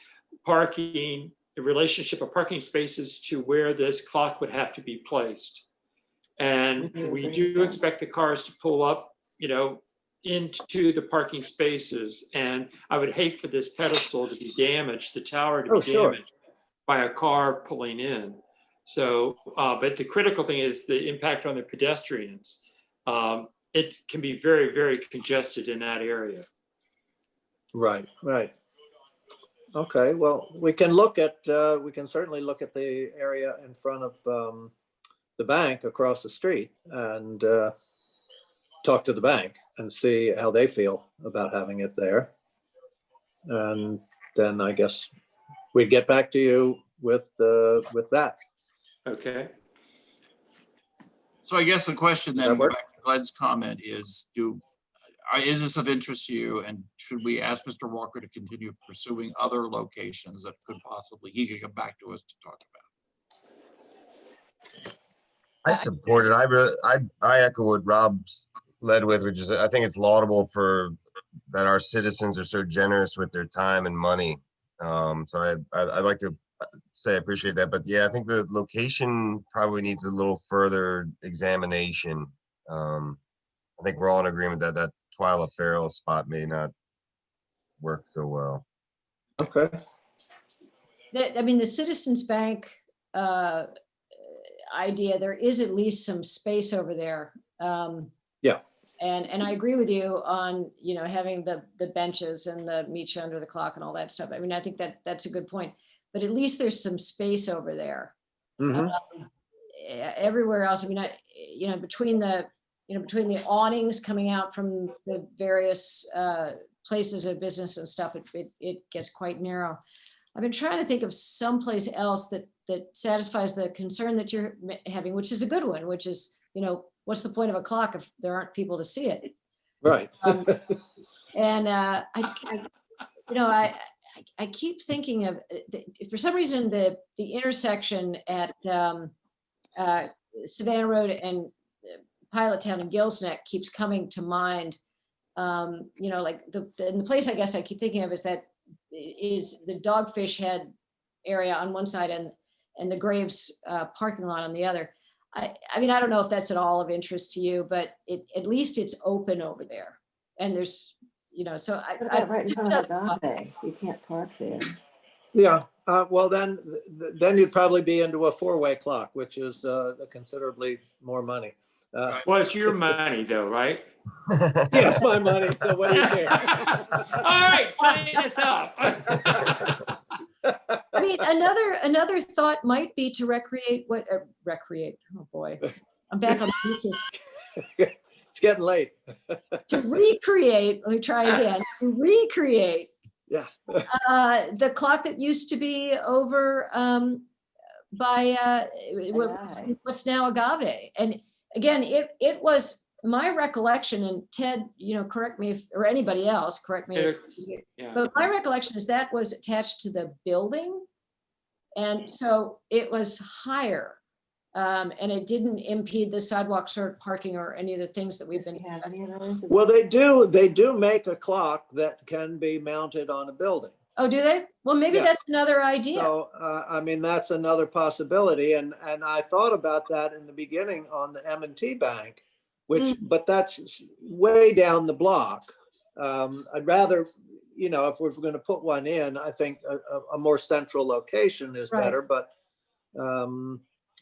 relationship of parking spaces to where this clock would have to be placed. And we do expect the cars to pull up, into the parking spaces. And I would hate for this pedestal to be damaged, the tower to be damaged by a car pulling in. So, but the critical thing is the impact on the pedestrians. It can be very, very congested in that area. Right. Okay, well, we can certainly look at the area in front of the bank across the street and talk to the bank and see how they feel about having it there. And then I guess we'd get back to you with that. Okay. So I guess the question then, back to Glenn's comment is this of interest to you, and should we ask Mr. Walker to continue pursuing other locations that he could come back to us to talk about? I support it. I echo what Rob led with, which is I think it's laudable that our citizens are so generous with their time and money. So I'd like to say I appreciate that. But yeah, I think the location probably needs a little further examination. I think we're all in agreement that Twyla Farrell spot may not work so well. Okay. I mean, the Citizens Bank idea, there is at least some space over there. Yeah. And I agree with you on, you know, having the benches and the meet you under the clock and all that stuff. I mean, I think that's a good point, but at least there's some space over there. Mhm. Everywhere else, I mean, you know, between the awnings coming out from the various places of business and stuff, it gets quite narrow. I've been trying to think of someplace else that satisfies the concern that you're having, which is a good one, which is, you know, what's the point of a clock if there aren't people to see it? Right. And I keep thinking of, for some reason, the intersection at Savannah Road and Pilot Town and Gills Neck keeps coming to mind. You know, like the place I guess I keep thinking of is the Dogfish Head area on one side and the Graves parking lot on the other. I mean, I don't know if that's at all of interest to you, but at least it's open over there. And there's, you know, so right in front of Agave. You can't park there. Yeah. Well, then you'd probably be into a 4-way clock, which is considerably more money. Well, it's your money though, right? Yeah, it's my money. So what do you care? All right, sign us up. I mean, another thought might be to recreate. Oh boy, I'm back on the beaches. It's getting late. To recreate. Let me try again. To recreate. Yeah. The clock that used to be over by what's now Agave, and again, it was my recollection, and Ted, you know, correct me if, or anybody else, correct me. But my recollection is that was attached to the building. And so it was higher. And it didn't impede the sidewalks or parking or any of the things that we've been having. Well, they do make a clock that can be mounted on a building. Oh, do they? Well, maybe that's another idea. So, I mean, that's another possibility. And I thought about that in the beginning on the M&T Bank, but that's way down the block. I'd rather, you know, if we're going to put one in, I think a more central location is better. But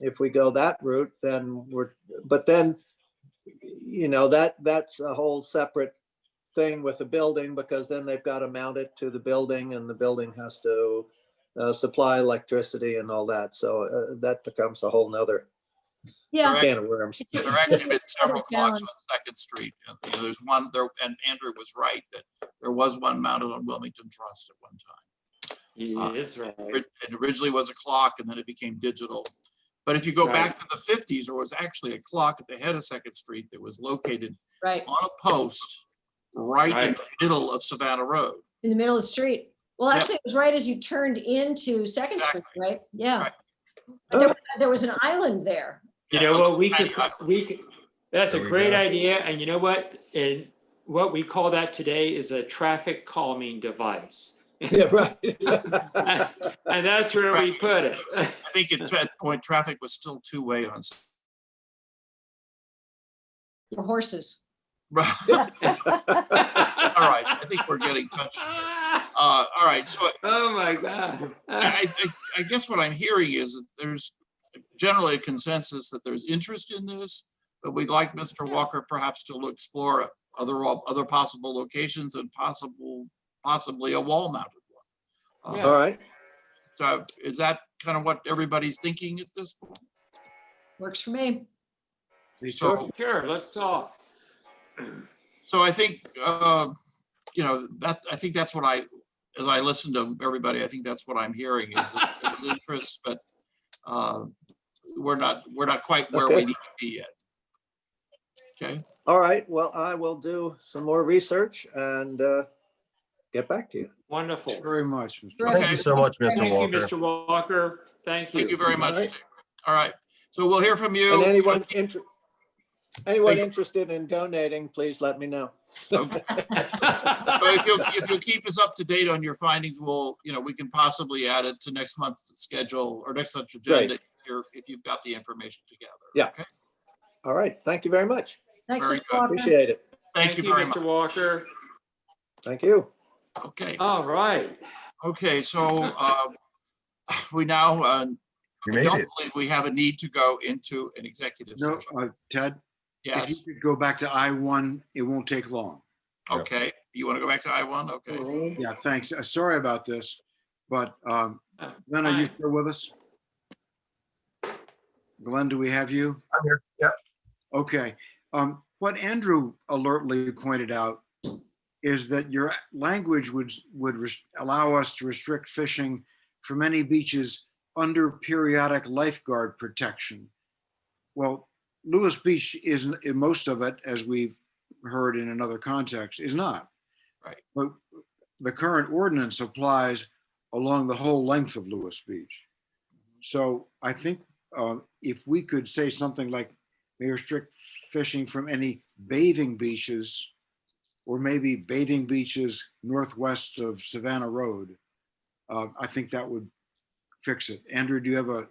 if we go that route, then you know, that's a whole separate thing with the building, because then they've got to mount it to the building and the building has to supply electricity and all that. So that becomes a whole nother can of worms. There are actually been several clocks on 2nd Street. You know, there's one there, and Andrew was right that there was one mounted on Wilmington Trust at one time. He is right. It originally was a clock and then it became digital. But if you go back to the 50s, there was actually a clock at the head of 2nd Street that was located on a post right in the middle of Savannah Road. In the middle of the street. Well, actually, it was right as you turned into 2nd Street, right? Yeah. There was an island there. You know what, we could, that's a great idea. And you know what? And what we call that today is a traffic calming device. Yeah, right. And that's where we put it. I think at that point, traffic was still 2-way on. For horses. Right. All right. I think we're getting touchy. All right. So, oh my God. I guess what I'm hearing is that there's generally a consensus that there's interest in this, but we'd like Mr. Walker perhaps to explore other possible locations and possibly a wall-mounted one. All right. So is that kind of what everybody's thinking at this point? Works for me. So, sure, let's talk. So I think, you know, I think that's what as I listen to everybody, I think that's what I'm hearing is that there's interest, but we're not quite where we need to be yet. Okay. All right. Well, I will do some more research and get back to you. Wonderful. Thank you very much, Mr. Thank you so much, Mr. Thank Walker. you, Mr. Walker. Thank you. Thank you very much. All right. Steve. All right. So we'll hear from you. And anyone interested in donating, please let me know. Okay. So if you'll keep us up to date on your findings, we can possibly add it to next month's schedule or next month's agenda if you've got the information together. Yeah. Okay. All right. Thank you very much. Thanks, Very Mr. good. Walker. Appreciate it. Thank you very Mr. much. Walker. Thank you. Okay, All right. okay, so we now, I You made don't it. believe we have a need to go into an executive No, session. Ted, if you Yes, could go back to I-1, it won't take long. okay. You want to go back to I-1? Okay. Yeah, thanks. Sorry about this, but Glenn, are you Fine. still with us? Glenn, do we have you? I'm here. Yep. Okay. What Andrew alertly pointed out is that your language would allow us to restrict fishing from any beaches under periodic lifeguard protection. Well, Lewis Beach isn't, most of it, as we've heard in another context, is not. Right. But the current ordinance applies along the whole length of Lewis Beach. So I think if we could say something like may restrict fishing from any bathing beaches, or maybe bathing beaches northwest of Savannah Road, I think that would fix it. Andrew, do you have a?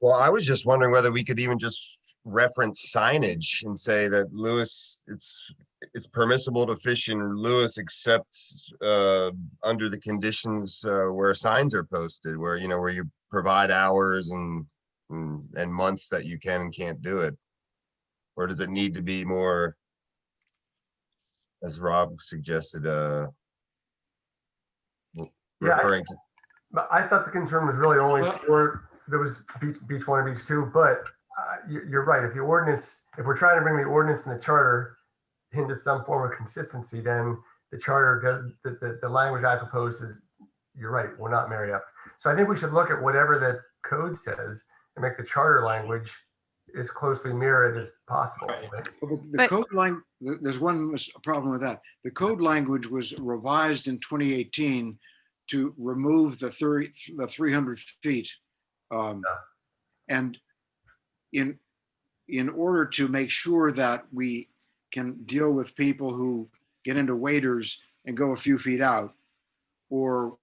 Well, I was just wondering whether we could even just reference signage and say that Lewis, it's permissible to fish in Lewis except under the conditions where signs are posted, where, you know, where you provide hours and months that you can and can't do it. Or does it need to be more, as Rob suggested, referring to? But I thought the concern was really only for, there was beach 1 and beach 2, but you're right. If the ordinance, if we're trying to bring the ordinance and the charter into some form of consistency, then the charter does, the language I propose is, you're right, will not marry up. So I think we should look at whatever the code says and make the charter language as closely mirrored as possible. Right? Well, the code language, there's one problem with that. The code language was revised in 2018 to remove the 300 feet. And in order to make sure that we can deal with people who get into waders and go a few feet out, or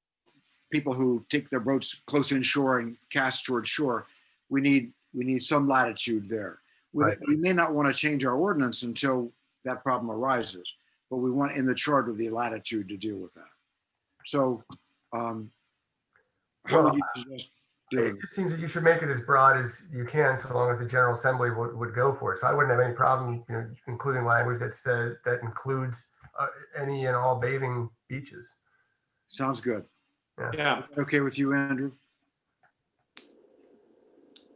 people who take their boats close inshore and cast towards shore, we need some latitude there. Right. We may not want to change our ordinance until that problem arises, but we want in the charter the latitude to deal with that. So how would you suggest doing it? It seems that you should make it as broad as you can, so long as the General Assembly would go for it. So I wouldn't have any problem, you know, including language that says, that includes any and all bathing beaches. Sounds good. Yeah. Okay with you, Andrew?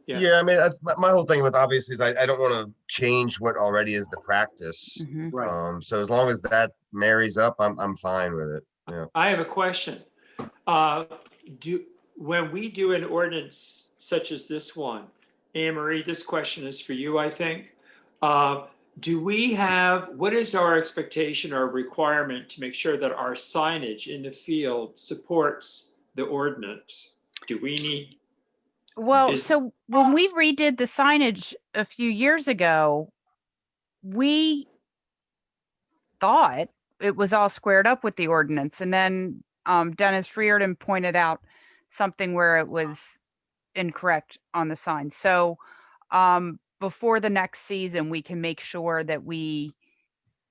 Yeah, I mean, my whole thing with obviously is I don't want to change what already is the practice. Right. So as long as that marries up, I'm fine with it. Yeah. I have a question. When we do an ordinance such as this one, Anne Marie, this question is for you, I think. Do we have, what is our expectation or requirement to make sure that our signage in the field supports the ordinance? Do we need? Well, so when we redid the signage a few years ago, we thought it was all squared up with the ordinance. And then Dennis Reardon pointed out something where it was incorrect on the sign. So before the next season, we can make sure that we,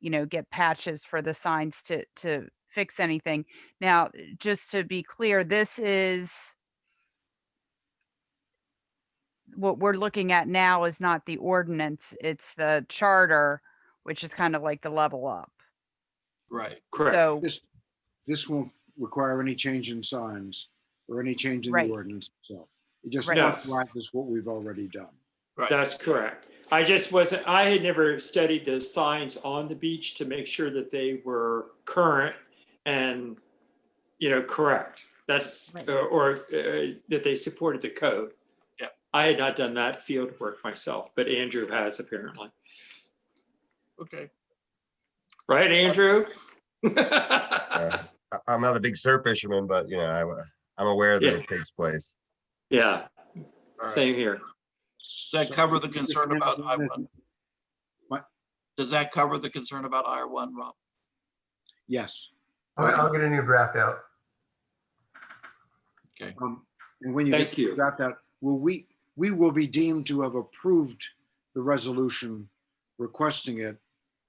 you know, get patches for the signs to fix anything. Now, just to be clear, this is what we're looking at now is not the ordinance, it's the charter, which is kind of like the level up. Right. Correct. So This won't require any change in signs or any change in Right. the ordinance itself. It just Right. authorizes what we've already done. Right. That's correct. I just wasn't, I had never studied the signs on the beach to make sure that they were current and, you know, correct. That's, Right. or that they supported the code. Yeah. I had not done that field work myself, but Andrew has apparently. Okay. Right, Andrew? I'm not a big surf fisherman, but you know, I'm aware that it takes place. Yeah, All right. same here. Does that cover the concern about I-1? What? Does that cover the concern about I-1, Rob? Yes. I'll get a new draft out. Okay. And when you Thank get you. that out, we will be deemed to have approved the resolution requesting it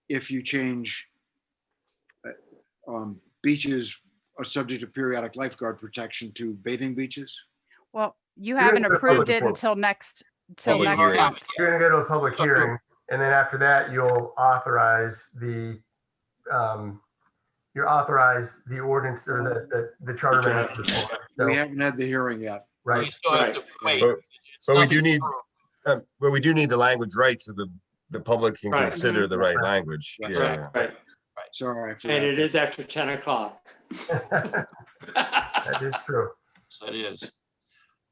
if you change beaches are subject to periodic lifeguard protection to bathing beaches? Well, you You're haven't gonna go to approved public it hearing. until next Public hearing. month. You're gonna go to a public hearing, and then after that, you'll authorize the ordinance or the charter amendment. So, We haven't had the hearing yet. We right, still have to wait. But, It's but we nothing do need, approved. but we do need the language right so the public can Right. consider the right Right. language. Right. Yeah. Right. Sorry, I forgot. And it that. is after 10 o'clock. that is true. Yes, that is.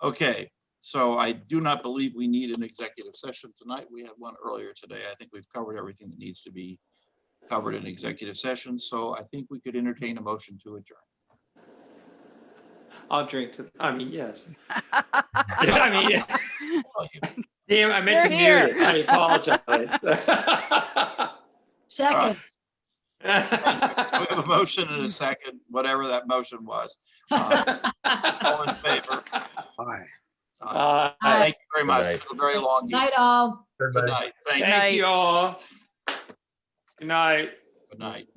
Okay, so I do not believe we need an executive session tonight. We had one earlier today. I think we've covered everything that needs to be covered in executive session. So I think we could entertain a motion to adjourn. I'll drink to, I mean, yes. I mean, damn, I meant to mute You're it. I apologize. Second, We have a motion and a second, whatever that motion was. All in favor? Aye. Thank you very much. Good night. It's been a very long evening. night all. Good night. Thank you. Thank you all. Good night. Good night.